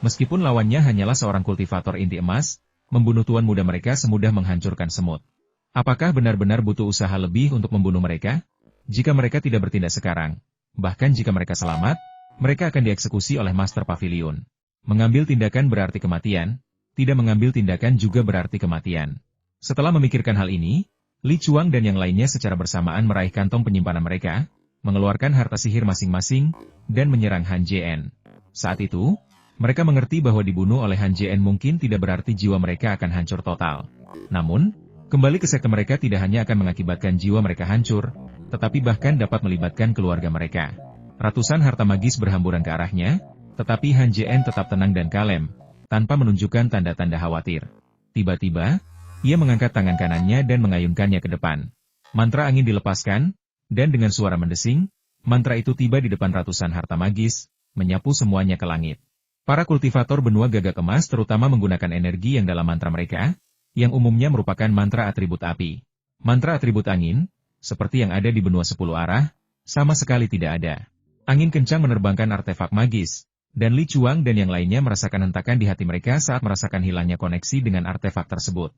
Meskipun lawannya hanyalah seorang kultivator inti emas, membunuh tuan muda mereka semudah menghancurkan semut. Apakah benar-benar butuh usaha lebih untuk membunuh mereka? Jika mereka tidak bertindak sekarang, bahkan jika mereka selamat, mereka akan dieksekusi oleh Master Pavilion. Mengambil tindakan berarti kematian, tidak mengambil tindakan juga berarti kematian. Setelah memikirkan hal ini, Li Chuang dan yang lainnya secara bersamaan meraih kantong penyimpanan mereka, mengeluarkan harta sihir masing-masing, dan menyerang Han Jian. Saat itu, mereka mengerti bahwa dibunuh oleh Han Jian mungkin tidak berarti jiwa mereka akan hancur total. Namun, kembali ke sekte mereka tidak hanya akan mengakibatkan jiwa mereka hancur, tetapi bahkan dapat melibatkan keluarga mereka. Ratusan harta magis berhamburan ke arahnya, tetapi Han Jian tetap tenang dan kalem, tanpa menunjukkan tanda-tanda khawatir. Tiba-tiba, ia mengangkat tangan kanannya dan mengayunkannya ke depan. Mantra angin dilepaskan, dan dengan suara mendesing, mantra itu tiba di depan ratusan harta magis, menyapu semuanya ke langit. Para kultivator benua gagak emas terutama menggunakan energi yang dalam mantra mereka, yang umumnya merupakan mantra atribut api. Mantra atribut angin, seperti yang ada di benua 10 arah, sama sekali tidak ada. Angin kencang menerbangkan artefak magis, dan Li Chuang dan yang lainnya merasakan hentakan di hati mereka saat merasakan hilangnya koneksi dengan artefak tersebut.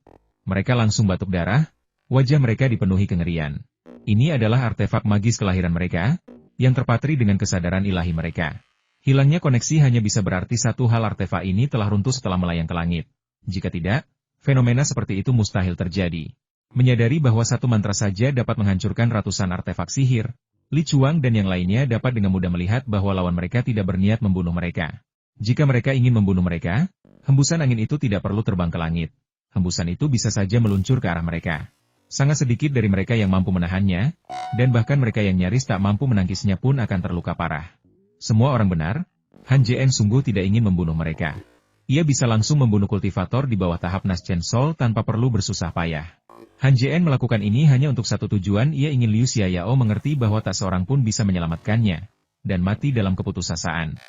Mereka langsung batuk darah, wajah mereka dipenuhi kengerian. Ini adalah artefak magis kelahiran mereka, yang terpatri dengan kesadaran ilahi mereka. Hilangnya koneksi hanya bisa berarti satu hal, artefak ini telah runtuh setelah melayang ke langit. Jika tidak, fenomena seperti itu mustahil terjadi. Menyadari bahwa satu mantra saja dapat menghancurkan ratusan artefak sihir, Li Chuang dan yang lainnya dapat dengan mudah melihat bahwa lawan mereka tidak berniat membunuh mereka. Jika mereka ingin membunuh mereka, hembusan angin itu tidak perlu terbang ke langit. Hembusan itu bisa saja meluncur ke arah mereka. Sangat sedikit dari mereka yang mampu menahannya, dan bahkan mereka yang nyaris tak mampu menangkisnya pun akan terluka parah. Semua orang benar, Han Jian sungguh tidak ingin membunuh mereka. Ia bisa langsung membunuh kultivator di bawah tahap Naschen Soul tanpa perlu bersusah payah. Han Jian melakukan ini hanya untuk satu tujuan, ia ingin Liu Xiaoyao mengerti bahwa tak seorang pun bisa menyelamatkannya, dan mati dalam keputusasaan.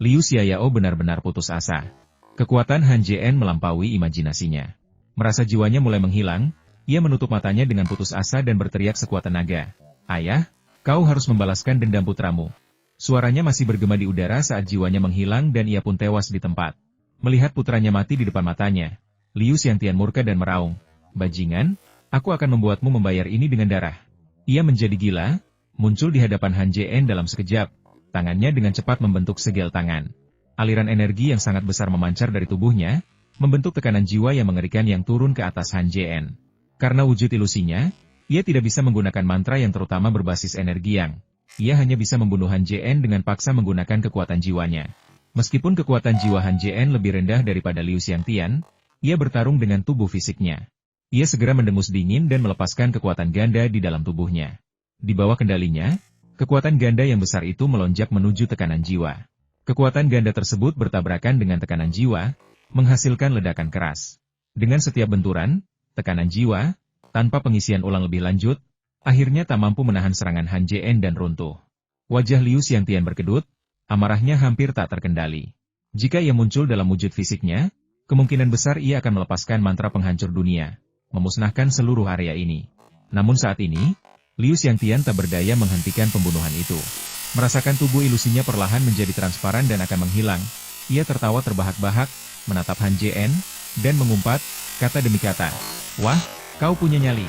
Liu Xiaoyao benar-benar putus asa. Kekuatan Han Jian melampaui imajinasinya. Merasa jiwanya mulai menghilang, Ia menutup matanya dengan putus asa dan berteriak sekuat tenaga. Ayah, kau harus membalaskan dendam putramu. Suaranya masih bergema di udara saat jiwanya menghilang dan ia pun tewas di tempat. Melihat putranya mati di depan matanya, Liu Xiangtian murka dan meraung. Bajingan, aku akan membuatmu membayar ini dengan darah. Ia menjadi gila, muncul di hadapan Han Jien dalam sekejap. Tangannya dengan cepat membentuk segel tangan. Aliran energi yang sangat besar memancar dari tubuhnya, membentuk tekanan jiwa yang mengerikan yang turun ke atas Han Jien. Karena wujud ilusinya, ia tidak bisa menggunakan mantra yang terutama berbasis energi yang. Ia hanya bisa membunuh Han Jien dengan paksa menggunakan kekuatan jiwanya. Meskipun kekuatan jiwa Han Jien lebih rendah daripada Liu Xiangtian, ia bertarung dengan tubuh fisiknya. Ia segera mendengus dingin dan melepaskan kekuatan ganda di dalam tubuhnya. Di bawah kendalinya, kekuatan ganda yang besar itu melonjak menuju tekanan jiwa. Kekuatan ganda tersebut bertabrakan dengan tekanan jiwa, menghasilkan ledakan keras. Dengan setiap benturan, tekanan jiwa, tanpa pengisian ulang lebih lanjut, akhirnya tak mampu menahan serangan Han Jien dan runtuh. Wajah Liu Xiangtian berkedut, amarahnya hampir tak terkendali. Jika ia muncul dalam wujud fisiknya, kemungkinan besar ia akan melepaskan mantra penghancur dunia, memusnahkan seluruh area ini. Namun saat ini, Liu Xiangtian tak berdaya menghentikan pembunuhan itu. Merasakan tubuh ilusinya perlahan menjadi transparan dan akan menghilang, ia tertawa terbahak-bahak, menatap Han Jien, dan mengumpat, kata demi kata. Wah, kau punya nyali.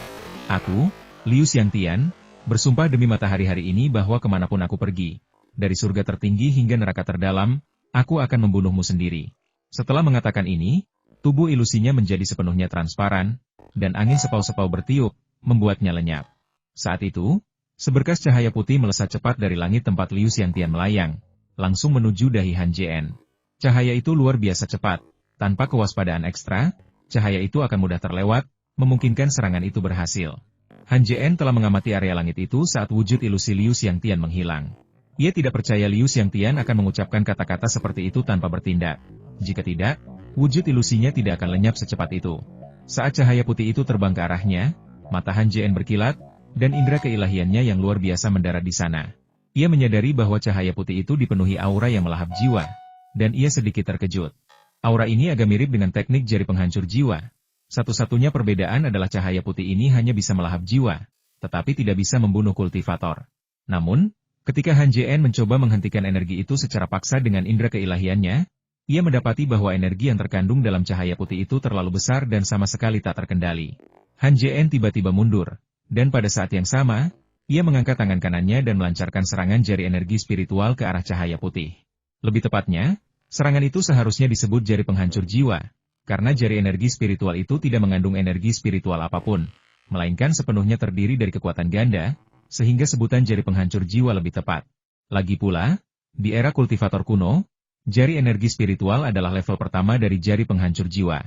Aku, Liu Xiangtian, bersumpah demi matahari hari ini bahwa kemanapun aku pergi, dari surga tertinggi hingga neraka terdalam, aku akan membunuhmu sendiri. Setelah mengatakan ini, tubuh ilusinya menjadi sepenuhnya transparan, dan angin sepau-sepau bertiup, membuatnya lenyap. Saat itu, seberkas cahaya putih melesat cepat dari langit tempat Liu Xiangtian melayang, langsung menuju dahi Han Jien. Cahaya itu luar biasa cepat, tanpa kewaspadaan ekstra, cahaya itu akan mudah terlewat, memungkinkan serangan itu berhasil. Han Jien telah mengamati area langit itu saat wujud ilusi Liu Xiangtian menghilang. Ia tidak percaya Liu Xiangtian akan mengucapkan kata-kata seperti itu tanpa bertindak. Jika tidak, wujud ilusinya tidak akan lenyap secepat itu. Saat cahaya putih itu terbang ke arahnya, mata Han Jien berkilat, dan indera keilahiannya yang luar biasa mendarat di sana. Ia menyadari bahwa cahaya putih itu dipenuhi aura yang melahap jiwa, dan ia sedikit terkejut. Aura ini agak mirip dengan teknik jari penghancur jiwa. Satu-satunya perbedaan adalah cahaya putih ini hanya bisa melahap jiwa, tetapi tidak bisa membunuh kultivator. Namun, ketika Han Jien mencoba menghentikan energi itu secara paksa dengan indera keilahiannya, ia mendapati bahwa energi yang terkandung dalam cahaya putih itu terlalu besar dan sama sekali tak terkendali. Han Jien tiba-tiba mundur, dan pada saat yang sama, ia mengangkat tangan kanannya dan melancarkan serangan jari energi spiritual ke arah cahaya putih. Lebih tepatnya, serangan itu seharusnya disebut jari penghancur jiwa, karena jari energi spiritual itu tidak mengandung energi spiritual apapun, melainkan sepenuhnya terdiri dari kekuatan ganda, sehingga sebutan jari penghancur jiwa lebih tepat. Lagi pula, di era kultivator kuno, jari energi spiritual adalah level pertama dari jari penghancur jiwa.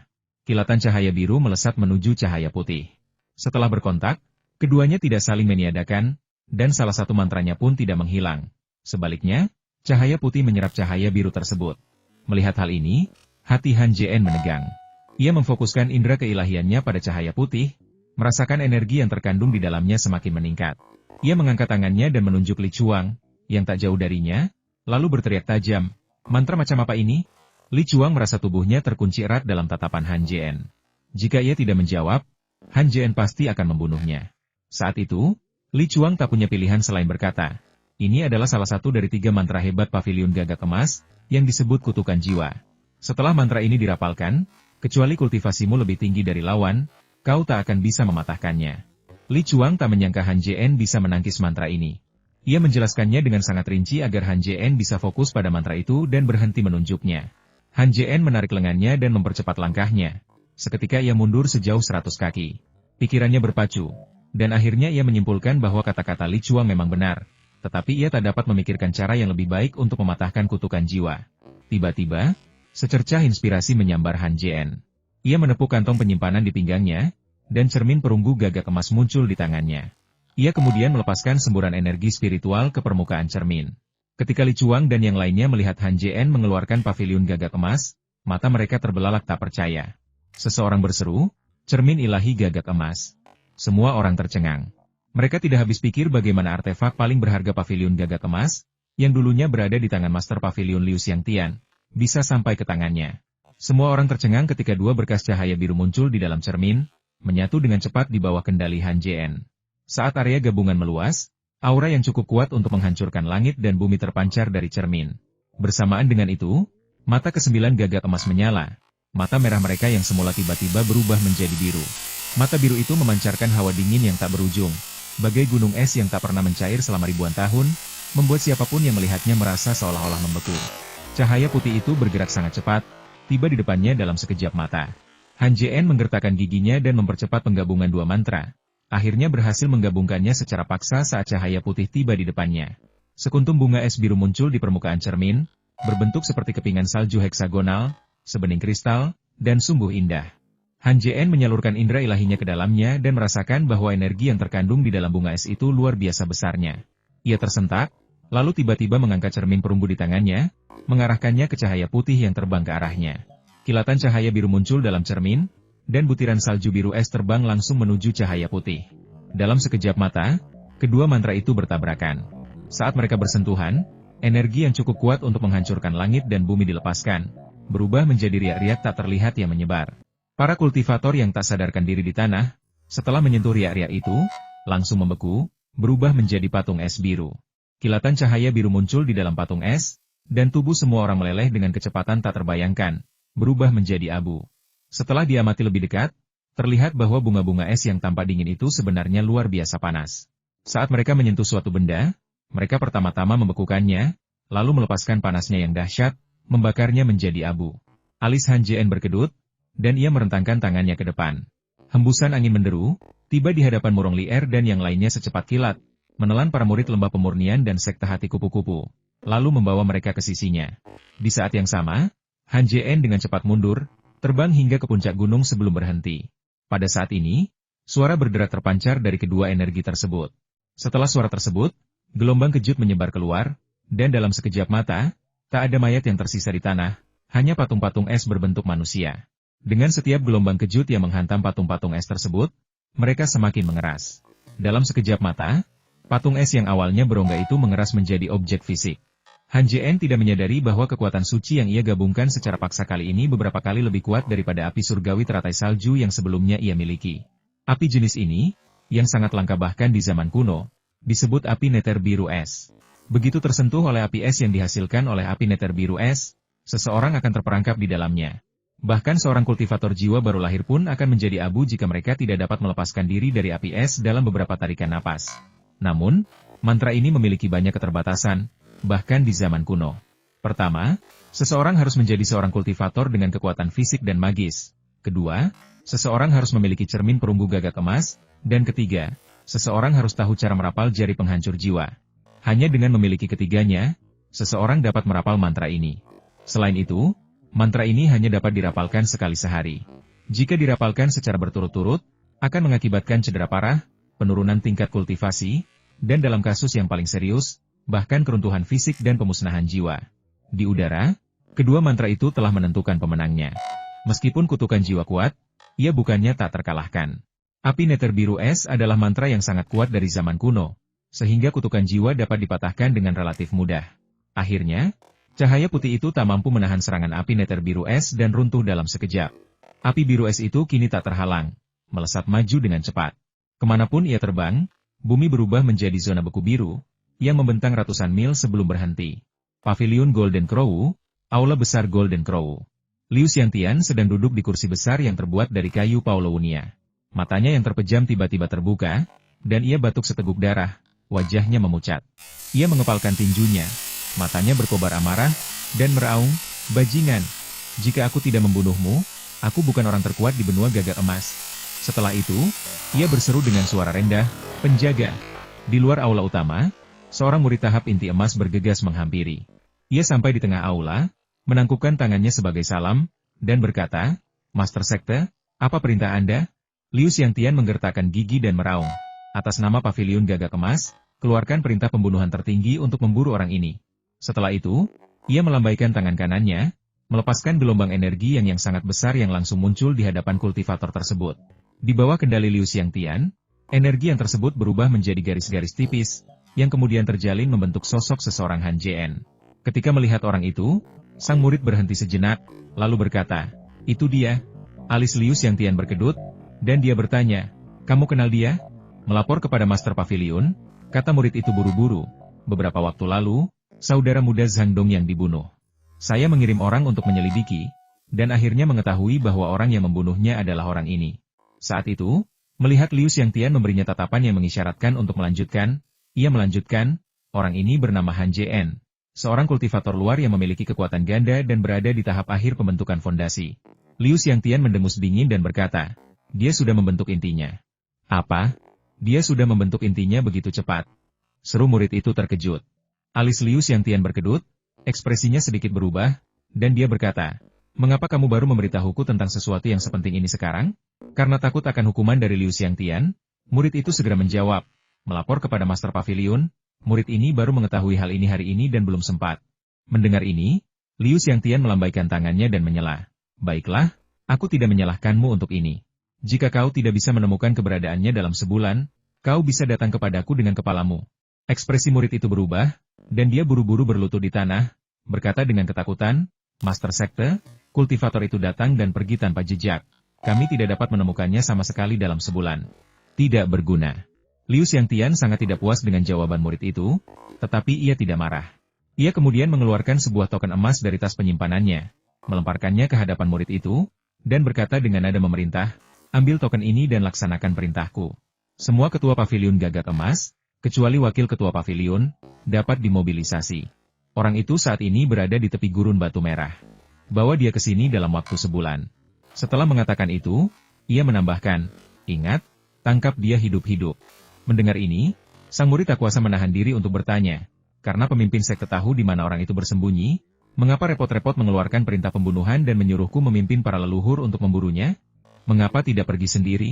Kilatan cahaya biru melesat menuju cahaya putih. Setelah berkontak, keduanya tidak saling meniadakan, dan salah satu mantranya pun tidak menghilang. Sebaliknya, cahaya putih menyerap cahaya biru tersebut. Melihat hal ini, hati Han Jien menegang. Ia memfokuskan indera keilahiannya pada cahaya putih, merasakan energi yang terkandung di dalamnya semakin meningkat. Ia mengangkat tangannya dan menunjuk Li Chuang, yang tak jauh darinya, lalu berteriak tajam, mantra macam apa ini? Li Chuang merasa tubuhnya terkunci erat dalam tatapan Han Jien. Jika ia tidak menjawab, Han Jien pasti akan membunuhnya. Saat itu, Li Chuang tak punya pilihan selain berkata, ini adalah salah satu dari 3 mantra hebat pavilion gagak emas, yang disebut kutukan jiwa. Setelah mantra ini dirapalkan, kecuali kultivasimu lebih tinggi dari lawan, kau tak akan bisa mematahkannya. Li Chuang tak menyangka Han Jien bisa menangkis mantra ini. Ia menjelaskannya dengan sangat rinci agar Han Jien bisa fokus pada mantra itu dan berhenti menunjuknya. Han Jien menarik lengannya dan mempercepat langkahnya. Seketika ia mundur sejauh 100 kaki. Pikirannya berpacu, dan akhirnya ia menyimpulkan bahwa kata-kata Li Chuang memang benar, tetapi ia tak dapat memikirkan cara yang lebih baik untuk mematahkan kutukan jiwa. Tiba-tiba, secercah inspirasi menyambar Han Jien. Ia menepuk kantong penyimpanan di pinggangnya, dan cermin perunggu gagak emas muncul di tangannya. Ia kemudian melepaskan semburan energi spiritual ke permukaan cermin. Ketika Li Chuang dan yang lainnya melihat Han Jien mengeluarkan pavilion gagak emas, mata mereka terbelalak tak percaya. Seseorang berseru, cermin ilahi gagak emas. Semua orang tercengang. Mereka tidak habis pikir bagaimana artefak paling berharga pavilion gagak emas, yang dulunya berada di tangan Master Pavilion Liu Xiangtian, bisa sampai ke tangannya. Semua orang tercengang ketika 2 berkas cahaya biru muncul di dalam cermin, menyatu dengan cepat di bawah kendali Han Jien. Saat area gabungan meluas, aura yang cukup kuat untuk menghancurkan langit dan bumi terpancar dari cermin. Bersamaan dengan itu, mata kesembilan gagak emas menyala. Mata merah mereka yang semula tiba-tiba berubah menjadi biru. Mata biru itu memancarkan hawa dingin yang tak berujung, bagai gunung es yang tak pernah mencair selama ribuan tahun, membuat siapapun yang melihatnya merasa seolah-olah membeku. Cahaya putih itu bergerak sangat cepat, tiba di depannya dalam sekejap mata. Han Jien menggertakkan giginya dan mempercepat penggabungan dua mantra. Akhirnya berhasil menggabungkannya secara paksa saat cahaya putih tiba di depannya. Sekuntum bunga es biru muncul di permukaan cermin, berbentuk seperti kepingan salju heksagonal, sebening kristal, dan sungguh indah. Han Jien menyalurkan indera ilahinya ke dalamnya dan merasakan bahwa energi yang terkandung di dalam bunga es itu luar biasa besarnya. Ia tersentak, lalu tiba-tiba mengangkat cermin perunggu di tangannya, mengarahkannya ke cahaya putih yang terbang ke arahnya. Kilatan cahaya biru muncul dalam cermin, dan butiran salju biru es terbang langsung menuju cahaya putih. Dalam sekejap mata, kedua mantra itu bertabrakan. Saat mereka bersentuhan, energi yang cukup kuat untuk menghancurkan langit dan bumi dilepaskan, berubah menjadi riak-riak tak terlihat yang menyebar. Para kultivator yang tak sadarkan diri di tanah, setelah menyentuh riak-riak itu, langsung membeku, berubah menjadi patung es biru. Kilatan cahaya biru muncul di dalam patung es, dan tubuh semua orang meleleh dengan kecepatan tak terbayangkan, berubah menjadi abu. Setelah diamati lebih dekat, terlihat bahwa bunga-bunga es yang tampak dingin itu sebenarnya luar biasa panas. Saat mereka menyentuh suatu benda, mereka pertama-tama membekukannya, lalu melepaskan panasnya yang dahsyat, membakarnya menjadi abu. Alis Han Jien berkedut, dan ia merentangkan tangannya ke depan. Hembusan angin menderu, tiba di hadapan Murong Lier dan yang lainnya secepat kilat, menelan para murid lembah pemurnian dan sekte hati kupu-kupu, lalu membawa mereka ke sisinya. Di saat yang sama, Han Jien dengan cepat mundur, terbang hingga ke puncak gunung sebelum berhenti. Pada saat ini, suara berderak terpancar dari kedua energi tersebut. Setelah suara tersebut, gelombang kejut menyebar keluar, dan dalam sekejap mata, tak ada mayat yang tersisa di tanah, hanya patung-patung es berbentuk manusia. Dengan setiap gelombang kejut yang menghantam patung-patung es tersebut, mereka semakin mengeras. Dalam sekejap mata, patung es yang awalnya berongga itu mengeras menjadi objek fisik. Han Jien tidak menyadari bahwa kekuatan suci yang ia gabungkan secara paksa kali ini beberapa kali lebih kuat daripada api surgawi teratai salju yang sebelumnya ia miliki. Api jenis ini, yang sangat langka bahkan di zaman kuno, disebut api neter biru es. Begitu tersentuh oleh api es yang dihasilkan oleh api neter biru es, seseorang akan terperangkap di dalamnya. Bahkan seorang kultivator jiwa baru lahir pun akan menjadi abu jika mereka tidak dapat melepaskan diri dari api es dalam beberapa tarikan napas. Namun, mantra ini memiliki banyak keterbatasan, bahkan di zaman kuno. Pertama, seseorang harus menjadi seorang kultivator dengan kekuatan fisik dan magis. Kedua, seseorang harus memiliki cermin perunggu gagak emas. Dan ketiga, seseorang harus tahu cara merapal jari penghancur jiwa. Hanya dengan memiliki ketiganya, seseorang dapat merapal mantra ini. Selain itu, mantra ini hanya dapat dirapalkan sekali sehari. Jika dirapalkan secara berturut-turut, akan mengakibatkan cedera parah, penurunan tingkat kultivasi, dan dalam kasus yang paling serius, bahkan keruntuhan fisik dan pemusnahan jiwa. Di udara, kedua mantra itu telah menentukan pemenangnya. Meskipun kutukan jiwa kuat, ia bukannya tak terkalahkan. Api neter biru es adalah mantra yang sangat kuat dari zaman kuno, sehingga kutukan jiwa dapat dipatahkan dengan relatif mudah. Akhirnya, cahaya putih itu tak mampu menahan serangan api neter biru es dan runtuh dalam sekejap. Api biru es itu kini tak terhalang, melesat maju dengan cepat. Kemanapun ia terbang, bumi berubah menjadi zona beku biru, yang membentang ratusan mil sebelum berhenti. Paviliun Golden Crow, aula besar Golden Crow. Liu Xiangtian sedang duduk di kursi besar yang terbuat dari kayu paulownia. Matanya yang terpejam tiba-tiba terbuka, dan ia batuk seteguk darah, wajahnya memucat. Ia mengepalkan tinjunya. Matanya berkobar amarah, dan meraung, "Bajingan, jika aku tidak membunuhmu, aku bukan orang terkuat di benua gagak emas." Setelah itu, ia berseru dengan suara rendah, "Penjaga!" Di luar aula utama, seorang murid tahap inti emas bergegas menghampiri. Ia sampai di tengah aula, menangkupkan tangannya sebagai salam, dan berkata, "Master Sekte, apa perintah Anda?" Liu Xiangtian menggertakkan gigi dan meraung. "Atas nama Paviliun Gagak Emas, keluarkan perintah pembunuhan tertinggi untuk memburu orang ini." Setelah itu, ia melambaikan tangan kanannya, melepaskan gelombang energi yang sangat besar yang langsung muncul di hadapan kultivator tersebut. Di bawah kendali Liu Xiangtian, energi yang tersebut berubah menjadi garis-garis tipis, yang kemudian terjalin membentuk sosok seseorang Han Jien. Ketika melihat orang itu, sang murid berhenti sejenak, lalu berkata, "Itu dia." Alis Liu Xiangtian berkedut, Dan dia bertanya, "Kamu kenal dia?" "Melapor kepada Master Pavilion," kata murid itu buru-buru. "Beberapa waktu lalu, saudara muda Zhang Dong yang dibunuh. Saya mengirim orang untuk menyelidiki, dan akhirnya mengetahui bahwa orang yang membunuhnya adalah orang ini." Saat itu, melihat Liu Xiangtian memberinya tatapan yang mengisyaratkan untuk melanjutkan, ia melanjutkan, "Orang ini bernama Han Jien, seorang kultivator luar yang memiliki kekuatan ganda dan berada di tahap akhir pembentukan fondasi." Liu Xiangtian mendengus dingin dan berkata, "Dia sudah membentuk intinya." "Apa? Dia sudah membentuk intinya begitu cepat?" seru murid itu terkejut. Alis Liu Xiangtian berkedut, ekspresinya sedikit berubah, dan dia berkata, "Mengapa kamu baru memberitahuku tentang sesuatu yang sepenting ini sekarang?" Karena takut akan hukuman dari Liu Xiangtian, murid itu segera menjawab, "Melapor kepada Master Pavilion, murid ini baru mengetahui hal ini hari ini dan belum sempat." Mendengar ini, Liu Xiangtian melambaikan tangannya dan menyela. "Baiklah, aku tidak menyalahkanmu untuk ini. Jika kau tidak bisa menemukan keberadaannya dalam sebulan, kau bisa datang kepadaku dengan kepalamu." Ekspresi murid itu berubah, dan dia buru-buru berlutut di tanah, berkata dengan ketakutan, "Master Sekte, kultivator itu datang dan pergi tanpa jejak. Kami tidak dapat menemukannya sama sekali dalam sebulan." "Tidak berguna." Liu Xiangtian sangat tidak puas dengan jawaban murid itu, tetapi ia tidak marah. Ia kemudian mengeluarkan sebuah token emas dari tas penyimpanannya, melemparkannya ke hadapan murid itu, dan berkata dengan nada memerintah, "Ambil token ini dan laksanakan perintahku." Semua ketua pavilion gagak emas, kecuali wakil ketua pavilion, dapat dimobilisasi. Orang itu saat ini berada di tepi gurun batu merah. Bawa dia ke sini dalam waktu sebulan. Setelah mengatakan itu, ia menambahkan, "Ingat, tangkap dia hidup-hidup." Mendengar ini, sang murid tak kuasa menahan diri untuk bertanya, karena pemimpin sekte tahu di mana orang itu bersembunyi, mengapa repot-repot mengeluarkan perintah pembunuhan dan menyuruhku memimpin para leluhur untuk memburunya? Mengapa tidak pergi sendiri?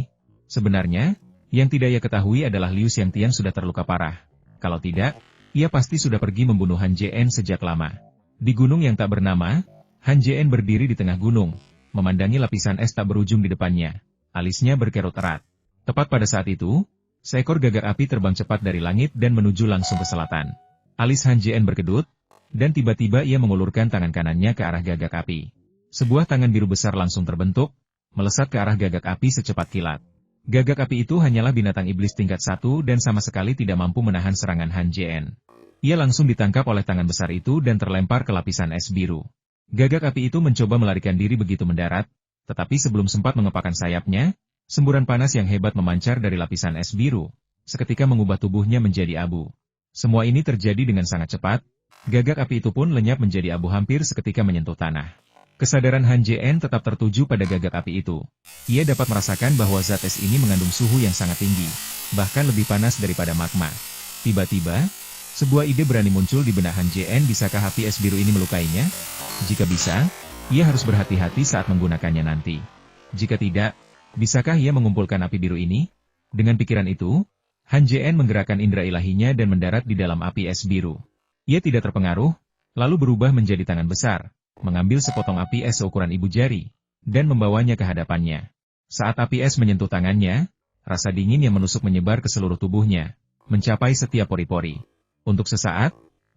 Sebenarnya, yang tidak ia ketahui adalah Liu Xiangtian sudah terluka parah. Kalau tidak, ia pasti sudah pergi membunuh Han Jien sejak lama. Di gunung yang tak bernama, Han Jien berdiri di tengah gunung, memandangi lapisan es tak berujung di depannya. Alisnya berkerut erat. Tepat pada saat itu, seekor gagak api terbang cepat dari langit dan menuju langsung ke selatan. Alis Han Jien berkedut, dan tiba-tiba ia mengulurkan tangan kanannya ke arah gagak api. Sebuah tangan biru besar langsung terbentuk, melesat ke arah gagak api secepat kilat. Gagak api itu hanyalah binatang iblis tingkat 1 dan sama sekali tidak mampu menahan serangan Han Jien. Ia langsung ditangkap oleh tangan besar itu dan terlempar ke lapisan es biru. Gagak api itu mencoba melarikan diri begitu mendarat, tetapi sebelum sempat mengepakkan sayapnya, semburan panas yang hebat memancar dari lapisan es biru, seketika mengubah tubuhnya menjadi abu. Semua ini terjadi dengan sangat cepat, gagak api itu pun lenyap menjadi abu hampir seketika menyentuh tanah. Kesadaran Han Jien tetap tertuju pada gagak api itu. Ia dapat merasakan bahwa zat es ini mengandung suhu yang sangat tinggi, bahkan lebih panas daripada magma. Tiba-tiba, sebuah ide berani muncul di benak Han Jien. Bisakah api es biru ini melukainya? Jika bisa, ia harus berhati-hati saat menggunakannya nanti. Jika tidak, bisakah ia mengumpulkan api biru ini? Dengan pikiran itu, Han Jien menggerakkan indera ilahinya dan mendarat di dalam api es biru. Ia tidak terpengaruh, lalu berubah menjadi tangan besar, mengambil sepotong api es seukuran ibu jari, dan membawanya ke hadapannya. Saat api es menyentuh tangannya, rasa dingin yang menusuk menyebar ke seluruh tubuhnya, mencapai setiap pori-pori. Untuk sesaat,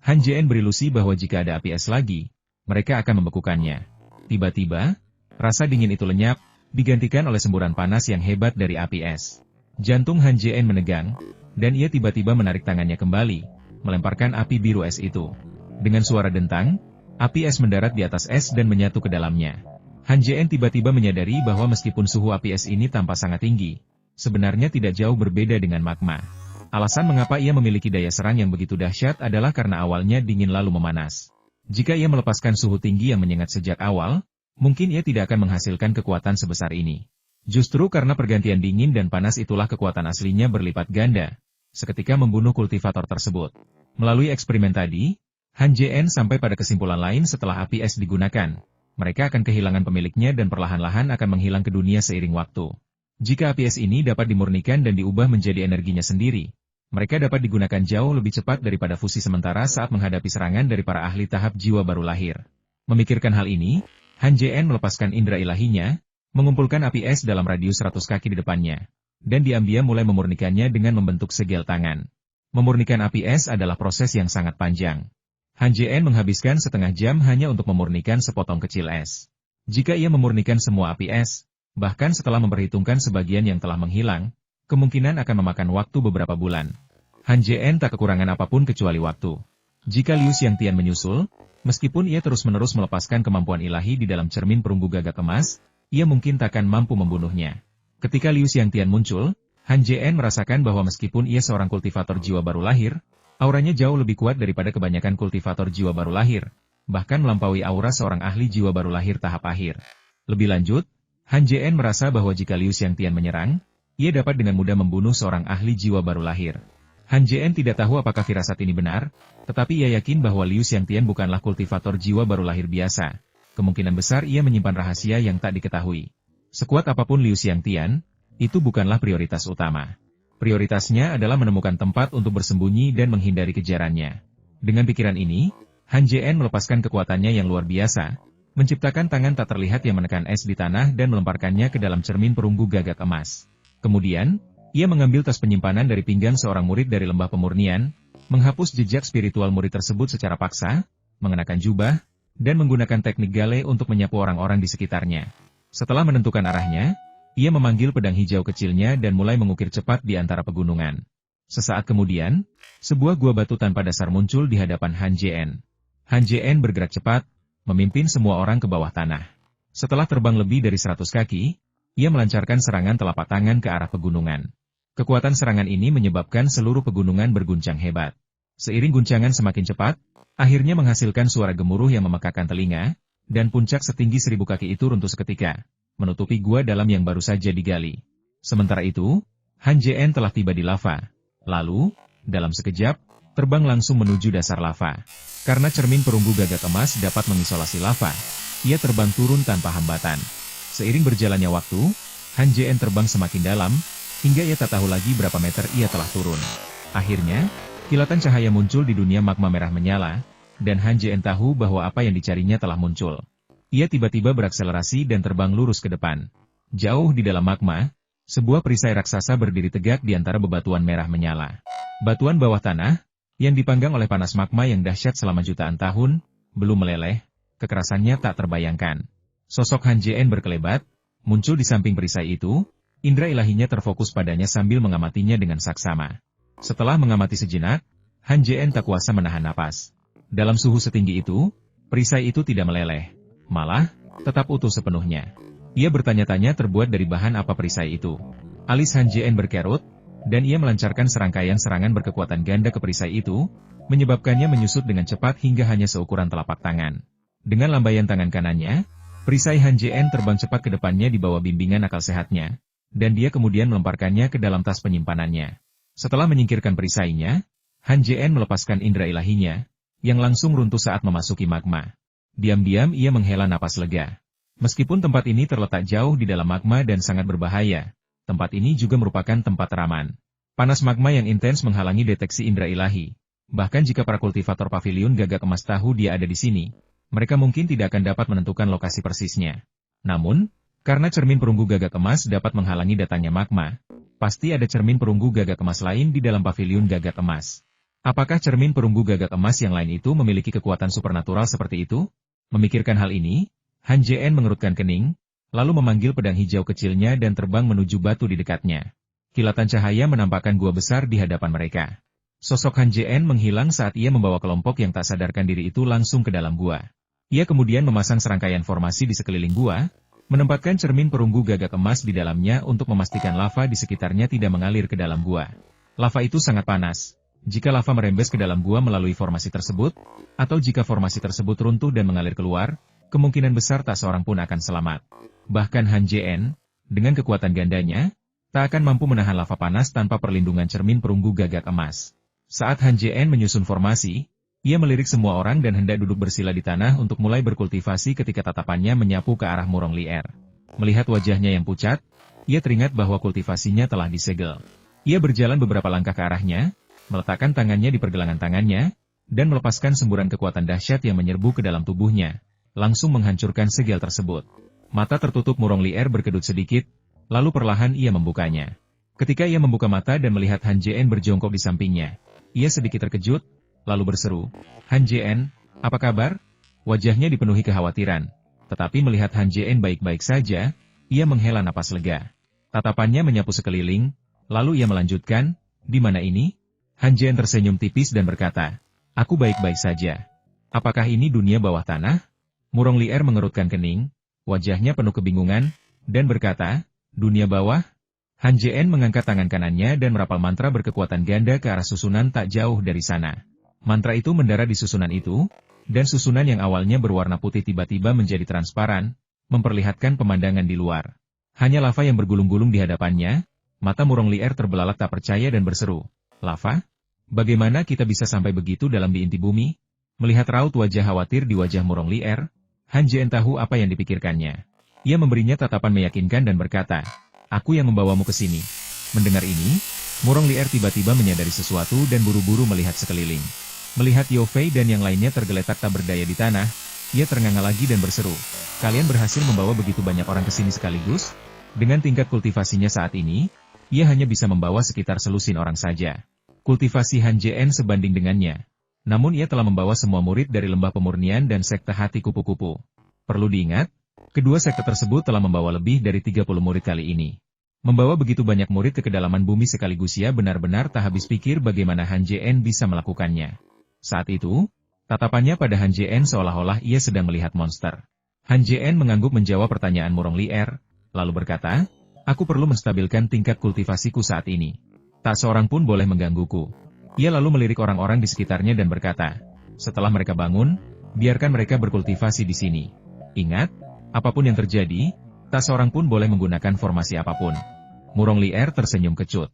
Han Jien berilusi bahwa jika ada api es lagi, mereka akan membekukannya. Tiba-tiba, rasa dingin itu lenyap, digantikan oleh semburan panas yang hebat dari api es. Jantung Han Jien menegang, dan ia tiba-tiba menarik tangannya kembali, melemparkan api biru es itu. Dengan suara dentang, api es mendarat di atas es dan menyatu ke dalamnya. Han Jien tiba-tiba menyadari bahwa meskipun suhu api es ini tampak sangat tinggi, sebenarnya tidak jauh berbeda dengan magma. Alasan mengapa ia memiliki daya serang yang begitu dahsyat adalah karena awalnya dingin lalu memanas. Jika ia melepaskan suhu tinggi yang menyengat sejak awal, mungkin ia tidak akan menghasilkan kekuatan sebesar ini. Justru karena pergantian dingin dan panas itulah kekuatan aslinya berlipat ganda, seketika membunuh kultivator tersebut. Melalui eksperimen tadi, Han Jien sampai pada kesimpulan lain setelah api es digunakan. Mereka akan kehilangan pemiliknya dan perlahan-lahan akan menghilang ke dunia seiring waktu. Jika api es ini dapat dimurnikan dan diubah menjadi energinya sendiri, mereka dapat digunakan jauh lebih cepat daripada fusi sementara saat menghadapi serangan dari para ahli tahap jiwa baru lahir. Memikirkan hal ini, Han Jien melepaskan indera ilahinya, mengumpulkan api es dalam radius 100 kaki di depannya, dan diam-diam mulai memurnikannya dengan membentuk segel tangan. Memurnikan api es adalah proses yang sangat panjang. Han Jien menghabiskan setengah jam hanya untuk memurnikan sepotong kecil es. Jika ia memurnikan semua api es, Bahkan setelah memperhitungkan sebagian yang telah menghilang, kemungkinan akan memakan waktu beberapa bulan. Han Jien tak kekurangan apapun kecuali waktu. Jika Liu Xiangtian menyusul, meskipun ia terus-menerus melepaskan kemampuan ilahi di dalam cermin perunggu gagak emas, ia mungkin takkan mampu membunuhnya. Ketika Liu Xiangtian muncul, Han Jien merasakan bahwa meskipun ia seorang kultivator jiwa baru lahir, auranya jauh lebih kuat daripada kebanyakan kultivator jiwa baru lahir, bahkan melampaui aura seorang ahli jiwa baru lahir tahap akhir. Lebih lanjut, Han Jien merasa bahwa jika Liu Xiangtian menyerang, ia dapat dengan mudah membunuh seorang ahli jiwa baru lahir. Han Jien tidak tahu apakah firasat ini benar, tetapi ia yakin bahwa Liu Xiangtian bukanlah kultivator jiwa baru lahir biasa. Kemungkinan besar ia menyimpan rahasia yang tak diketahui. Sekuat apapun Liu Xiangtian, itu bukanlah prioritas utama. Prioritasnya adalah menemukan tempat untuk bersembunyi dan menghindari kejarannya. Dengan pikiran ini, Han Jien melepaskan kekuatannya yang luar biasa, menciptakan tangan tak terlihat yang menekan es di tanah dan melemparkannya ke dalam cermin perunggu gagak emas. Kemudian, ia mengambil tas penyimpanan dari pinggang seorang murid dari lembah pemurnian, menghapus jejak spiritual murid tersebut secara paksa, mengenakan jubah, dan menggunakan teknik gale untuk menyapu orang-orang di sekitarnya. Setelah menentukan arahnya, ia memanggil pedang hijau kecilnya dan mulai mengukir cepat di antara pegunungan. Sesaat kemudian, sebuah gua batu tanpa dasar muncul di hadapan Han Jien. Han Jien bergerak cepat, memimpin semua orang ke bawah tanah. Setelah terbang lebih dari 100 kaki, ia melancarkan serangan telapak tangan ke arah pegunungan. Kekuatan serangan ini menyebabkan seluruh pegunungan berguncang hebat. Seiring guncangan semakin cepat, akhirnya menghasilkan suara gemuruh yang memekakan telinga, dan puncak setinggi 1000 kaki itu runtuh seketika, menutupi gua dalam yang baru saja digali. Sementara itu, Han Jien telah tiba di lava. Lalu, dalam sekejap, terbang langsung menuju dasar lava. Karena cermin perunggu gagak emas dapat mengisolasi lava, ia terbang turun tanpa hambatan. Seiring berjalannya waktu, Han Jien terbang semakin dalam, hingga ia tak tahu lagi berapa meter ia telah turun. Akhirnya, kilatan cahaya muncul di dunia magma merah menyala, dan Han Jien tahu bahwa apa yang dicarinya telah muncul. Ia tiba-tiba berakselerasi dan terbang lurus ke depan. Jauh di dalam magma, sebuah perisai raksasa berdiri tegak di antara bebatuan merah menyala. Batuan bawah tanah, yang dipanggang oleh panas magma yang dahsyat selama jutaan tahun, belum meleleh, kekerasannya tak terbayangkan. Sosok Han Jien berkelebat, muncul di samping perisai itu. Indra ilahinya terfokus padanya sambil mengamatinya dengan saksama. Setelah mengamati sejenak, Han Jien tak kuasa menahan napas. Dalam suhu setinggi itu, perisai itu tidak meleleh. Malah, tetap utuh sepenuhnya. Ia bertanya-tanya terbuat dari bahan apa perisai itu. Alis Han Jien berkerut, dan ia melancarkan serangkaian serangan berkekuatan ganda ke perisai itu, menyebabkannya menyusut dengan cepat hingga hanya seukuran telapak tangan. Dengan lambaian tangan kanannya, perisai Han Jien terbang cepat ke depannya di bawah bimbingan akal sehatnya, dan dia kemudian melemparkannya ke dalam tas penyimpanannya. Setelah menyingkirkan perisainya, Han Jien melepaskan indera ilahinya, yang langsung runtuh saat memasuki magma. Diam-diam ia menghela napas lega. Meskipun tempat ini terletak jauh di dalam magma dan sangat berbahaya, tempat ini juga merupakan tempat teraman. Panas magma yang intens menghalangi deteksi indera ilahi. Bahkan jika para kultivator pavilion gagak emas tahu dia ada di sini, mereka mungkin tidak akan dapat menentukan lokasi persisnya. Namun, karena cermin perunggu gagak emas dapat menghalangi datangnya magma, pasti ada cermin perunggu gagak emas lain di dalam pavilion gagak emas. Apakah cermin perunggu gagak emas yang lain itu memiliki kekuatan supernatural seperti itu? Memikirkan hal ini, Han Jien mengerutkan kening, lalu memanggil pedang hijau kecilnya dan terbang menuju batu di dekatnya. Kilatan cahaya menampakkan gua besar di hadapan mereka. Sosok Han Jien menghilang saat ia membawa kelompok yang tak sadarkan diri itu langsung ke dalam gua. Ia kemudian memasang serangkaian formasi di sekeliling gua, menempatkan cermin perunggu gagak emas di dalamnya untuk memastikan lava di sekitarnya tidak mengalir ke dalam gua. Lava itu sangat panas. Jika lava merembes ke dalam gua melalui formasi tersebut, atau jika formasi tersebut runtuh dan mengalir keluar, kemungkinan besar tak seorang pun akan selamat. Bahkan Han Jien, dengan kekuatan gandanya, tak akan mampu menahan lava panas tanpa perlindungan cermin perunggu gagak emas. Saat Han Jien menyusun formasi, ia melirik semua orang dan hendak duduk bersila di tanah untuk mulai berkultivasi ketika tatapannya menyapu ke arah Murong Lier. Melihat wajahnya yang pucat, ia teringat bahwa kultivasinya telah disegel. Ia berjalan beberapa langkah ke arahnya, meletakkan tangannya di pergelangan tangannya, dan melepaskan semburan kekuatan dahsyat yang menyerbu ke dalam tubuhnya, langsung menghancurkan segel tersebut. Mata tertutup Murong Lier berkedut sedikit, lalu perlahan ia membukanya. Ketika ia membuka mata dan melihat Han Jien berjongkok di sampingnya, ia sedikit terkejut, lalu berseru, "Han Jien, apa kabar?" Wajahnya dipenuhi kekhawatiran. Tetapi melihat Han Jien baik-baik saja, ia menghela napas lega. Tatapannya menyapu sekeliling, lalu ia melanjutkan, "Di mana ini?" Han Jian tersenyum tipis dan berkata, "Aku baik-baik saja." "Apakah ini dunia bawah tanah?" Murong Lier mengerutkan kening, wajahnya penuh kebingungan, dan berkata, "Dunia bawah?" Han Jian mengangkat tangan kanannya dan merapal mantra berkekuatan ganda ke arah susunan tak jauh dari sana. Mantra itu mendarat di susunan itu, dan susunan yang awalnya berwarna putih tiba-tiba menjadi transparan, memperlihatkan pemandangan di luar. Hanya lava yang bergulung-gulung di hadapannya. Mata Murong Lier terbelalak tak percaya dan berseru, "Lava? Bagaimana kita bisa sampai begitu dalam di inti bumi?" Melihat raut wajah khawatir di wajah Murong Lier, Han Jian tahu apa yang dipikirkannya. Ia memberinya tatapan meyakinkan dan berkata, "Aku yang membawamu ke sini." Mendengar ini, Murong Lier tiba-tiba menyadari sesuatu dan buru-buru melihat sekeliling. Melihat Yao Fei dan yang lainnya tergeletak tak berdaya di tanah, ia ternganga lagi dan berseru, "Kalian berhasil membawa begitu banyak orang ke sini sekaligus?" Dengan tingkat kultivasinya saat ini, ia hanya bisa membawa sekitar selusin orang saja. Kultivasi Han Jian sebanding dengannya. Namun ia telah membawa semua murid dari Lembah Pemurnian dan Sekte Hati Kupu-Kupu. Perlu diingat, kedua sekte tersebut telah membawa lebih dari 30 murid kali ini. Membawa begitu banyak murid ke kedalaman bumi sekaligus ia benar-benar tak habis pikir bagaimana Han Jian bisa melakukannya. Saat itu, tatapannya pada Han Jian seolah-olah ia sedang melihat monster. Han Jian mengangguk menjawab pertanyaan Murong Lier, lalu berkata, "Aku perlu menstabilkan tingkat kultivasiku saat ini. Tak seorang pun boleh menggangguku." Ia lalu melirik orang-orang di sekitarnya dan berkata, "Setelah mereka bangun, biarkan mereka berkultivasi di sini. Ingat, apapun yang terjadi, tak seorang pun boleh menggunakan formasi apapun." Murong Lier tersenyum kecut.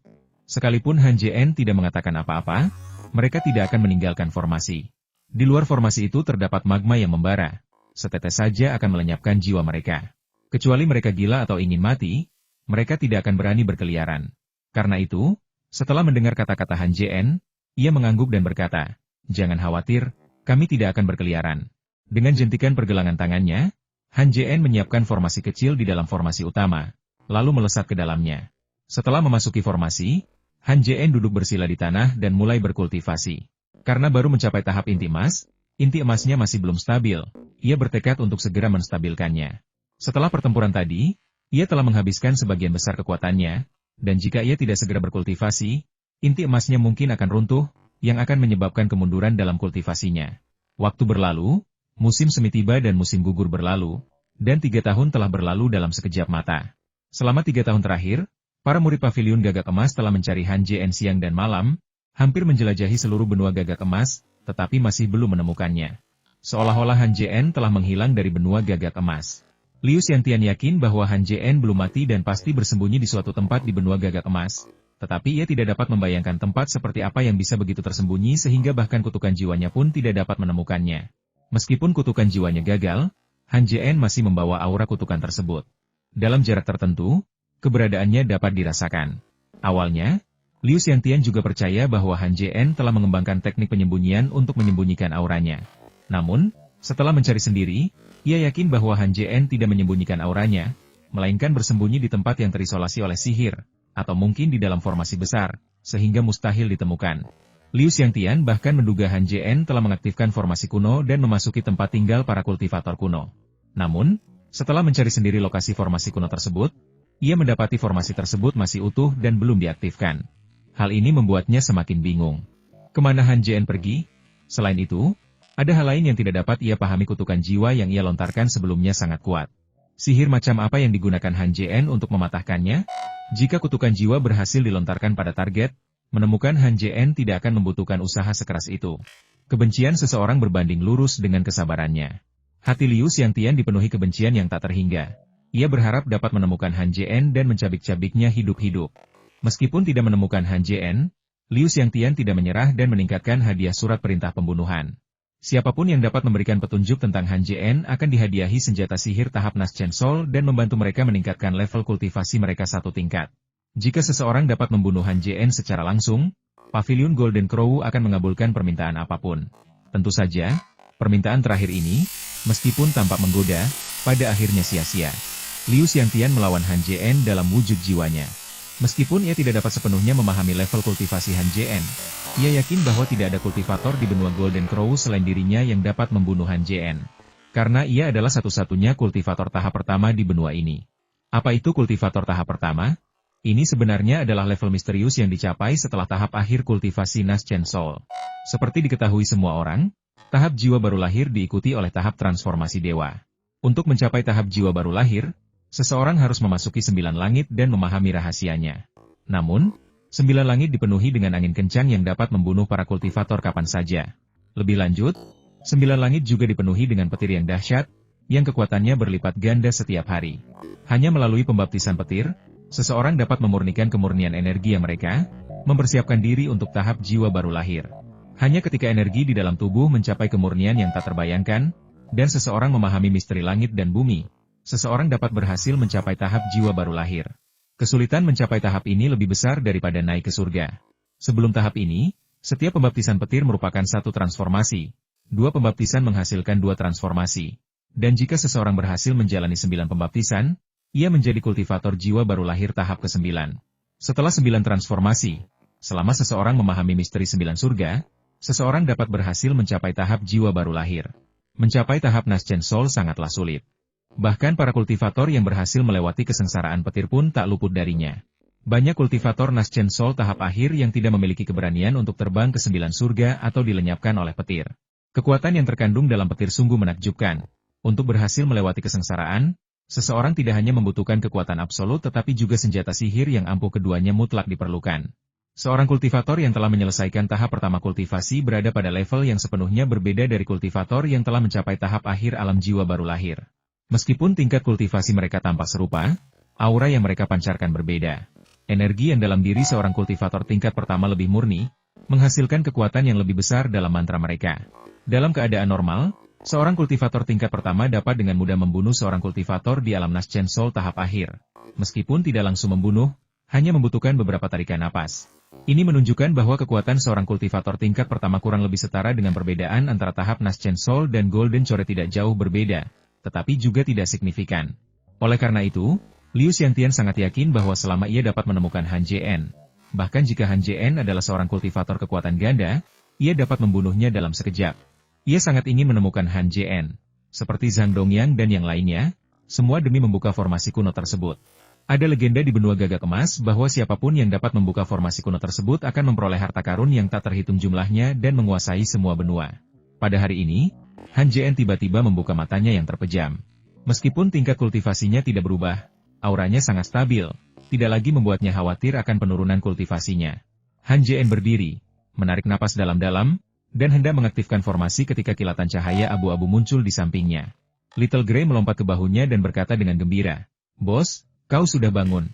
Sekalipun Han Jian tidak mengatakan apa-apa, mereka tidak akan meninggalkan formasi. Di luar formasi itu terdapat magma yang membara. Setetes saja akan melenyapkan jiwa mereka. Kecuali mereka gila atau ingin mati, mereka tidak akan berani berkeliaran. Karena itu, setelah mendengar kata-kata Han Jian, ia mengangguk dan berkata, "Jangan khawatir, kami tidak akan berkeliaran." Dengan jentikan pergelangan tangannya, Han Jian menyiapkan formasi kecil di dalam formasi utama, lalu melesat ke dalamnya. Setelah memasuki formasi, Han Jian duduk bersila di tanah dan mulai berkultivasi. Karena baru mencapai tahap inti emasnya masih belum stabil, ia bertekad untuk segera menstabilkannya. Setelah pertempuran tadi, ia telah menghabiskan sebagian besar kekuatannya, dan jika ia tidak segera berkultivasi, inti emasnya mungkin akan runtuh, yang akan menyebabkan kemunduran dalam kultivasinya. Waktu berlalu, musim semi tiba dan musim gugur berlalu, dan 3 tahun telah berlalu dalam sekejap mata. Selama 3 tahun terakhir, para murid pavilion gagak emas telah mencari Han Jian siang dan malam, hampir menjelajahi seluruh benua gagak emas, tetapi masih belum menemukannya. Seolah-olah Han Jian telah menghilang dari benua gagak emas. Liu Xiantian yakin bahwa Han Jian belum mati dan pasti bersembunyi di suatu tempat di benua gagak emas. Tetapi ia tidak dapat membayangkan tempat seperti apa yang bisa begitu tersembunyi sehingga bahkan kutukan jiwanya pun tidak dapat menemukannya. Meskipun kutukan jiwanya gagal, Han Jian masih membawa aura kutukan tersebut. Dalam jarak tertentu, keberadaannya dapat dirasakan. Awalnya, Liu Xiantian juga percaya bahwa Han Jian telah mengembangkan teknik penyembunyian untuk menyembunyikan auranya. Namun, setelah mencari sendiri, ia yakin bahwa Han Jian tidak menyembunyikan auranya, melainkan bersembunyi di tempat yang terisolasi oleh sihir, atau mungkin di dalam formasi besar, sehingga mustahil ditemukan. Liu Xiantian bahkan menduga Han Jian telah mengaktifkan formasi kuno dan memasuki tempat tinggal para kultivator kuno. Namun, setelah mencari sendiri lokasi formasi kuno tersebut, ia mendapati formasi tersebut masih utuh dan belum diaktifkan. Hal ini membuatnya semakin bingung. Kemana Han Jian pergi? Selain itu, ada hal lain yang tidak dapat ia pahami. Kutukan jiwa yang ia lontarkan sebelumnya sangat kuat. Sihir macam apa yang digunakan Han Jian untuk mematahkannya? Jika kutukan jiwa berhasil dilontarkan pada target, menemukan Han Jian tidak akan membutuhkan usaha sekeras itu. Kebencian seseorang berbanding lurus dengan kesabarannya. Hati Liu Xiantian dipenuhi kebencian yang tak terhingga. Ia berharap dapat menemukan Han Jian dan mencabik-cabiknya hidup-hidup. Meskipun tidak menemukan Han Jian, Liu Xiantian tidak menyerah dan meningkatkan hadiah surat perintah pembunuhan. Siapapun yang dapat memberikan petunjuk tentang Han Jian akan dihadiahi senjata sihir tahap Nas Chen Sol dan membantu mereka meningkatkan level kultivasi mereka 1 tingkat. Jika seseorang dapat membunuh Han Jian secara langsung, Pavilion Golden Crow akan mengabulkan permintaan apapun. Tentu saja, permintaan terakhir ini, meskipun tampak menggoda, pada akhirnya sia-sia. Liu Xiantian melawan Han Jian dalam wujud jiwanya. Meskipun ia tidak dapat sepenuhnya memahami level kultivasi Han Jian, ia yakin bahwa tidak ada kultivator di benua Golden Crow selain dirinya yang dapat membunuh Han Jian. Karena ia adalah satu-satunya kultivator tahap pertama di benua ini. Apa itu kultivator tahap pertama? Ini sebenarnya adalah level misterius yang dicapai setelah tahap akhir kultivasi Naschen Soul. Seperti diketahui semua orang, tahap jiwa baru lahir diikuti oleh tahap transformasi dewa. Untuk mencapai tahap jiwa baru lahir, seseorang harus memasuki 9 langit dan memahami rahasianya. Namun, 9 langit dipenuhi dengan angin kencang yang dapat membunuh para kultivator kapan saja. Lebih lanjut, 9 langit juga dipenuhi dengan petir yang dahsyat, yang kekuatannya berlipat ganda setiap hari. Hanya melalui pembaptisan petir, seseorang dapat memurnikan kemurnian energi yang mereka, mempersiapkan diri untuk tahap jiwa baru lahir. Hanya ketika energi di dalam tubuh mencapai kemurnian yang tak terbayangkan, dan seseorang memahami misteri langit dan bumi, seseorang dapat berhasil mencapai tahap jiwa baru lahir. Kesulitan mencapai tahap ini lebih besar daripada naik ke surga. Sebelum tahap ini, setiap pembaptisan petir merupakan satu transformasi. 2 pembaptisan menghasilkan 2 transformasi. Dan jika seseorang berhasil menjalani 9 pembaptisan, ia menjadi kultivator jiwa baru lahir tahap ke-9. Setelah 9 transformasi, selama seseorang memahami misteri 9 surga, seseorang dapat berhasil mencapai tahap jiwa baru lahir. Mencapai tahap Naschen Soul sangatlah sulit. Bahkan para kultivator yang berhasil melewati kesengsaraan petir pun tak luput darinya. Banyak kultivator Naschen Soul tahap akhir yang tidak memiliki keberanian untuk terbang ke 9 surga atau dilenyapkan oleh petir. Kekuatan yang terkandung dalam petir sungguh menakjubkan. Untuk berhasil melewati kesengsaraan, seseorang tidak hanya membutuhkan kekuatan absolut tetapi juga senjata sihir yang ampuh keduanya mutlak diperlukan. Seorang kultivator yang telah menyelesaikan tahap pertama kultivasi berada pada level yang sepenuhnya berbeda dari kultivator yang telah mencapai tahap akhir alam jiwa baru lahir. Meskipun tingkat kultivasi mereka tampak serupa, aura yang mereka pancarkan berbeda. Energi yang dalam diri seorang kultivator tingkat pertama lebih murni, menghasilkan kekuatan yang lebih besar dalam mantra mereka. Dalam keadaan normal, seorang kultivator tingkat pertama dapat dengan mudah membunuh seorang kultivator di alam Naschen Soul tahap akhir. Meskipun tidak langsung membunuh, hanya membutuhkan beberapa tarikan napas. Ini menunjukkan bahwa kekuatan seorang kultivator tingkat pertama kurang lebih setara dengan perbedaan antara tahap Naschen Soul dan Golden Core tidak jauh berbeda, tetapi juga tidak signifikan. Oleh karena itu, Liu Xiangtian sangat yakin bahwa selama ia dapat menemukan Han Jien, bahkan jika Han Jien adalah seorang kultivator kekuatan ganda, ia dapat membunuhnya dalam sekejap. Ia sangat ingin menemukan Han Jien. Seperti Zhang Dongyang dan yang lainnya, semua demi membuka formasi kuno tersebut. Ada legenda di benua gagak emas bahwa siapapun yang dapat membuka formasi kuno tersebut akan memperoleh harta karun yang tak terhitung jumlahnya dan menguasai semua benua. Pada hari ini, Han Jien tiba-tiba membuka matanya yang terpejam. Meskipun tingkat kultivasinya tidak berubah, auranya sangat stabil, tidak lagi membuatnya khawatir akan penurunan kultivasinya. Han Jien berdiri, menarik napas dalam-dalam, dan hendak mengaktifkan formasi ketika kilatan cahaya abu-abu muncul di sampingnya. Little Grey melompat ke bahunya dan berkata dengan gembira, "Bos, kau sudah bangun."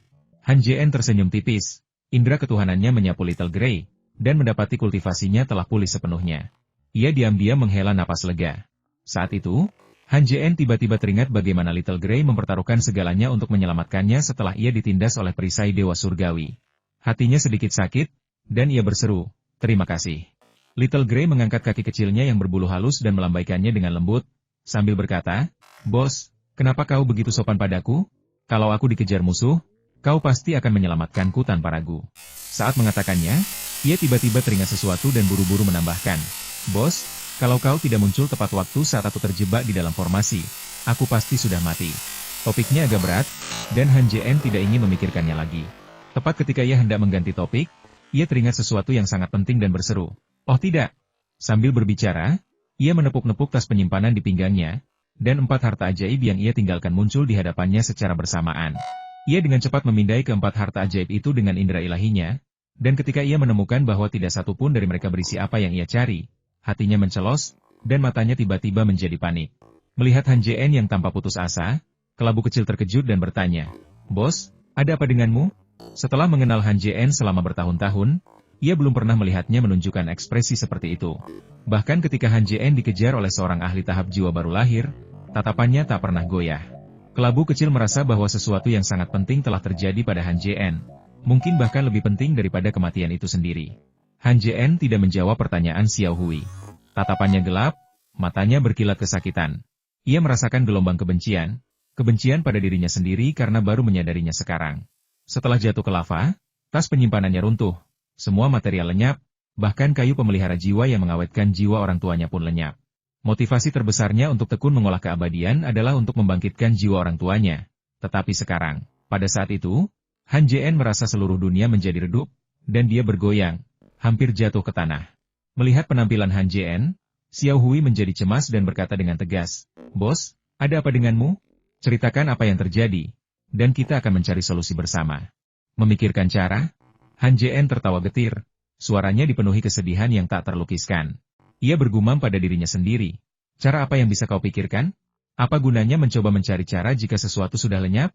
Han Jien tersenyum tipis. Indra ketuhanannya menyapu Little Grey, dan mendapati kultivasinya telah pulih sepenuhnya. Ia diam-diam menghela napas lega. Saat itu, Han Jien tiba-tiba teringat bagaimana Little Grey mempertaruhkan segalanya untuk menyelamatkannya setelah ia ditindas oleh perisai Dewa Surgawi. Hatinya sedikit sakit, dan ia berseru, "Terima kasih." Little Grey mengangkat kaki kecilnya yang berbulu halus dan melambaikannya dengan lembut, sambil berkata, "Bos, kenapa kau begitu sopan padaku? Kalau aku dikejar musuh, kau pasti akan menyelamatkanku tanpa ragu." Saat mengatakannya, ia tiba-tiba teringat sesuatu dan buru-buru menambahkan, "Bos, kalau kau tidak muncul tepat waktu saat aku terjebak di dalam formasi, aku pasti sudah mati." Topiknya agak berat, dan Han Jien tidak ingin memikirkannya lagi. Tepat ketika ia hendak mengganti topik, ia teringat sesuatu yang sangat penting dan berseru, "Oh tidak!" Sambil berbicara, ia menepuk-nepuk tas penyimpanan di pinggangnya, dan 4 harta ajaib yang ia tinggalkan muncul di hadapannya secara bersamaan. Ia dengan cepat memindai ke 4 harta ajaib itu dengan indera ilahinya, dan ketika ia menemukan bahwa tidak satu pun dari mereka berisi apa yang ia cari, hatinya mencelos, dan matanya tiba-tiba menjadi panik. Melihat Han Jien yang tanpa putus asa, kelabu kecil terkejut dan bertanya, "Bos, ada apa denganmu?" Setelah mengenal Han Jien selama bertahun-tahun, ia belum pernah melihatnya menunjukkan ekspresi seperti itu. Bahkan ketika Han Jien dikejar oleh seorang ahli tahap jiwa baru lahir, tatapannya tak pernah goyah. Kelabu kecil merasa bahwa sesuatu yang sangat penting telah terjadi pada Han Jien, mungkin bahkan lebih penting daripada kematian itu sendiri. Han Jien tidak menjawab pertanyaan Xiao Hui. Tatapannya gelap, matanya berkilat kesakitan. Ia merasakan gelombang kebencian pada dirinya sendiri karena baru menyadarinya sekarang. Setelah jatuh ke lava, tas penyimpanannya runtuh. Semua material lenyap, bahkan kayu pemelihara jiwa yang mengawetkan jiwa orang tuanya pun lenyap. Motivasi terbesarnya untuk tekun mengolah keabadian adalah untuk membangkitkan jiwa orang tuanya, Tetapi sekarang, pada saat itu, Han Jien merasa seluruh dunia menjadi redup, dan dia bergoyang, hampir jatuh ke tanah. Melihat penampilan Han Jien, Xiao Hui menjadi cemas dan berkata dengan tegas, "Bos, ada apa denganmu? Ceritakan apa yang terjadi, dan kita akan mencari solusi bersama." Memikirkan cara, Han Jien tertawa getir, suaranya dipenuhi kesedihan yang tak terlukiskan. Ia bergumam pada dirinya sendiri, "Cara apa yang bisa kau pikirkan? Apa gunanya mencoba mencari cara jika sesuatu sudah lenyap?"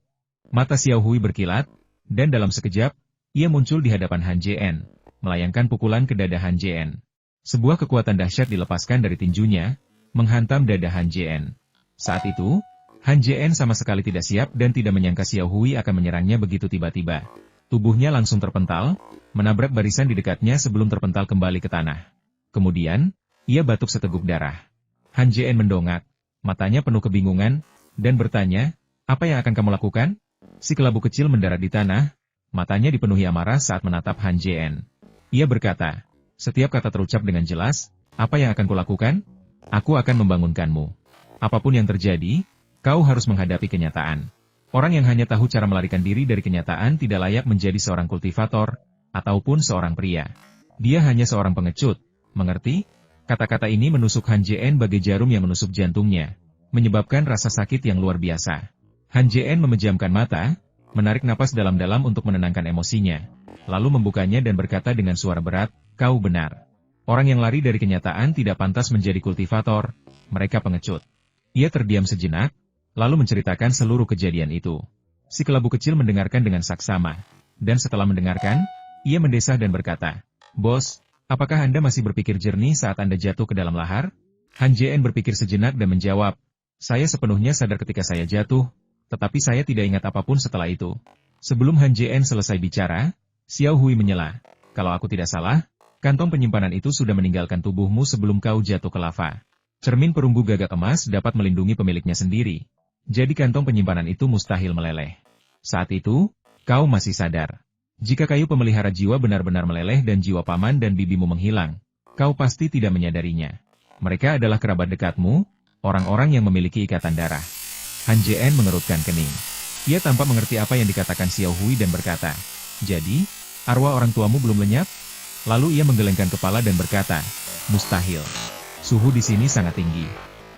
Mata Xiao Hui berkilat, dan dalam sekejap, ia muncul di hadapan Han Jien, melayangkan pukulan ke dada Han Jien. Sebuah kekuatan dahsyat dilepaskan dari tinjunya, menghantam dada Han Jien. Saat itu, Han Jien sama sekali tidak siap dan tidak menyangka Xiao Hui akan menyerangnya begitu tiba-tiba. Tubuhnya langsung terpental, menabrak barisan di dekatnya sebelum terpental kembali ke tanah. Kemudian, ia batuk seteguk darah. Han Jien mendongak, matanya penuh kebingungan, dan bertanya, "Apa yang akan kamu lakukan?" Si kelabu kecil mendarat di tanah, matanya dipenuhi amarah saat menatap Han Jien. Ia berkata, "Setiap kata terucap dengan jelas, apa yang akan kulakukan? Aku akan membangunkanmu. Apapun yang terjadi, kau harus menghadapi kenyataan. Orang yang hanya tahu cara melarikan diri dari kenyataan tidak layak menjadi seorang kultivator, ataupun seorang pria. Dia hanya seorang pengecut, mengerti?" Kata-kata ini menusuk Han Jien bagai jarum yang menusuk jantungnya, menyebabkan rasa sakit yang luar biasa. Han Jien memejamkan mata, menarik napas dalam-dalam untuk menenangkan emosinya, lalu membukanya dan berkata dengan suara berat, "Kau benar. Orang yang lari dari kenyataan tidak pantas menjadi kultivator, mereka pengecut." Ia terdiam sejenak, lalu menceritakan seluruh kejadian itu. Si kelabu kecil mendengarkan dengan saksama, dan setelah mendengarkan, ia mendesah dan berkata, "Bos, apakah Anda masih berpikir jernih saat Anda jatuh ke dalam lahar?" Han Jien berpikir sejenak dan menjawab, "Saya sepenuhnya sadar ketika saya jatuh, tetapi saya tidak ingat apapun setelah itu." Sebelum Han Jien selesai bicara, Xiao Hui menyela, "Kalau aku tidak salah, kantong penyimpanan itu sudah meninggalkan tubuhmu sebelum kau jatuh ke lava. Cermin perunggu gagak emas dapat melindungi pemiliknya sendiri. Jadi kantong penyimpanan itu mustahil meleleh. Saat itu, kau masih sadar. Jika kayu pemelihara jiwa benar-benar meleleh dan jiwa paman dan bibimu menghilang, kau pasti tidak menyadarinya. Mereka adalah kerabat dekatmu, orang-orang yang memiliki ikatan darah." Han Jien mengerutkan kening. Ia tampak mengerti apa yang dikatakan Xiao Hui dan berkata, "Jadi, arwah orang tuamu belum lenyap?" Lalu ia menggelengkan kepala dan berkata, "Mustahil. Suhu di sini sangat tinggi.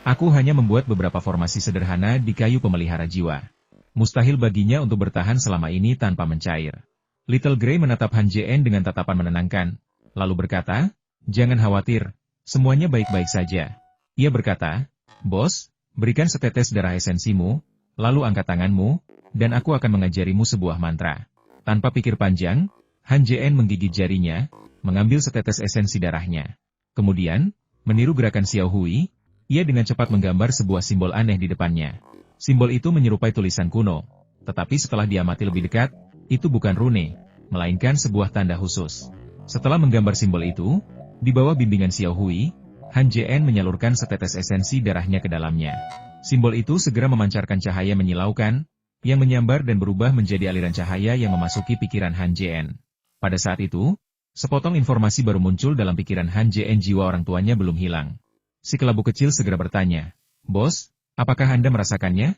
Aku hanya membuat beberapa formasi sederhana di kayu pemelihara jiwa. Mustahil baginya untuk bertahan selama ini tanpa mencair." Little Grey menatap Han Jien dengan tatapan menenangkan, lalu berkata, "Jangan khawatir, semuanya baik-baik saja." Ia berkata, "Bos, berikan setetes darah esensimu, lalu angkat tanganmu, dan aku akan mengajarimu sebuah mantra." Tanpa pikir panjang, Han Jien menggigit jarinya, mengambil setetes esensi darahnya. Kemudian, meniru gerakan Xiao Hui, ia dengan cepat menggambar sebuah simbol aneh di depannya. Simbol itu menyerupai tulisan kuno, tetapi setelah diamati lebih dekat, itu bukan rune, melainkan sebuah tanda khusus. Setelah menggambar simbol itu, di bawah bimbingan Xiao Hui, Han Jien menyalurkan setetes esensi darahnya ke dalamnya. Simbol itu segera memancarkan cahaya menyilaukan, yang menyambar dan berubah menjadi aliran cahaya yang memasuki pikiran Han Jien. Pada saat itu, sepotong informasi baru muncul dalam pikiran Han Jien. Jiwa orang tuanya belum hilang. Si kelabu kecil segera bertanya, "Bos, apakah Anda merasakannya?"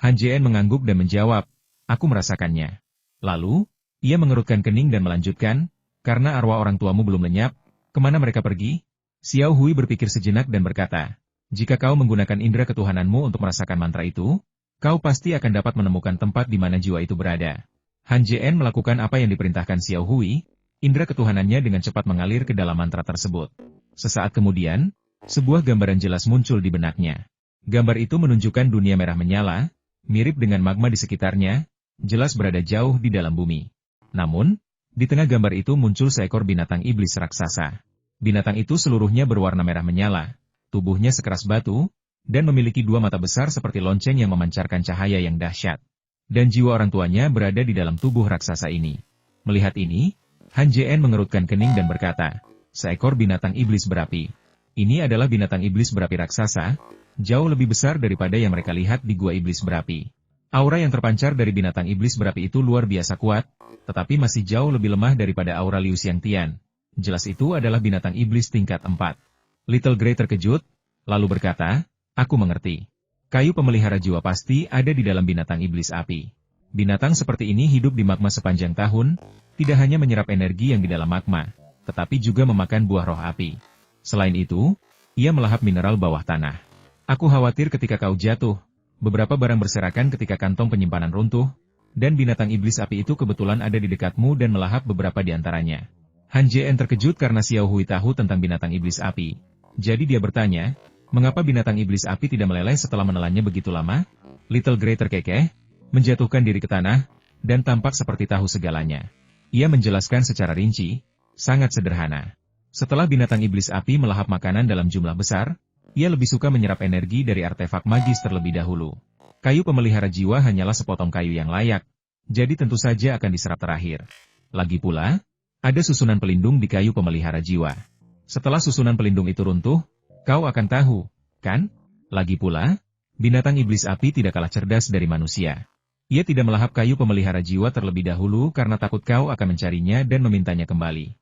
Han Jien mengangguk dan menjawab, "Aku merasakannya." Lalu, ia mengerutkan kening dan melanjutkan, "Karena arwah orang tuamu belum lenyap, kemana mereka pergi?" Xiao Hui berpikir sejenak dan berkata, "Jika kau menggunakan indera ketuhananmu untuk merasakan mantra itu, kau pasti akan dapat menemukan tempat di mana jiwa itu berada." Han Jien melakukan apa yang diperintahkan Xiao Hui, indera ketuhanannya dengan cepat mengalir ke dalam mantra tersebut. Sesaat kemudian, sebuah gambaran jelas muncul di benaknya. Gambar itu menunjukkan dunia merah menyala, mirip dengan magma di sekitarnya, jelas berada jauh di dalam bumi. Namun, di tengah gambar itu muncul seekor binatang iblis raksasa. Binatang itu seluruhnya berwarna merah menyala, tubuhnya sekeras batu, dan memiliki dua mata besar seperti lonceng yang memancarkan cahaya yang dahsyat. Dan jiwa orang tuanya berada di dalam tubuh raksasa ini. Melihat ini, Han Jien mengerutkan kening dan berkata, "Seekor binatang iblis berapi. Ini adalah binatang iblis berapi raksasa, jauh lebih besar daripada yang mereka lihat di gua iblis berapi. Aura yang terpancar dari binatang iblis berapi itu luar biasa kuat, tetapi masih jauh lebih lemah daripada aura Liu Xiangtian. Jelas itu adalah binatang iblis tingkat 4. Little Grey terkejut, lalu berkata, "Aku mengerti. Kayu pemelihara jiwa pasti ada di dalam binatang iblis api. Binatang seperti ini hidup di magma sepanjang tahun, tidak hanya menyerap energi yang di dalam magma, tetapi juga memakan buah roh api. Selain itu, ia melahap mineral bawah tanah. Aku khawatir ketika kau jatuh, beberapa barang berserakan ketika kantong penyimpanan runtuh, dan binatang iblis api itu kebetulan ada di dekatmu dan melahap beberapa di antaranya. Han Jien terkejut karena Xiao Hui tahu tentang binatang iblis api. Jadi dia bertanya, mengapa binatang iblis api tidak meleleh setelah menelannya begitu lama? Little Grey terkekeh, menjatuhkan diri ke tanah, dan tampak seperti tahu segalanya. Ia menjelaskan secara rinci, sangat sederhana. Setelah binatang iblis api melahap makanan dalam jumlah besar, ia lebih suka menyerap energi dari artefak magis terlebih dahulu. Kayu pemelihara jiwa hanyalah sepotong kayu yang layak, jadi tentu saja akan diserap terakhir. Lagi pula, ada susunan pelindung di kayu pemelihara jiwa. Setelah susunan pelindung itu runtuh, kau akan tahu, kan? Lagi pula, binatang iblis api tidak kalah cerdas dari manusia. Ia tidak melahap kayu pemelihara jiwa terlebih dahulu karena takut kau akan mencarinya dan memintanya kembali.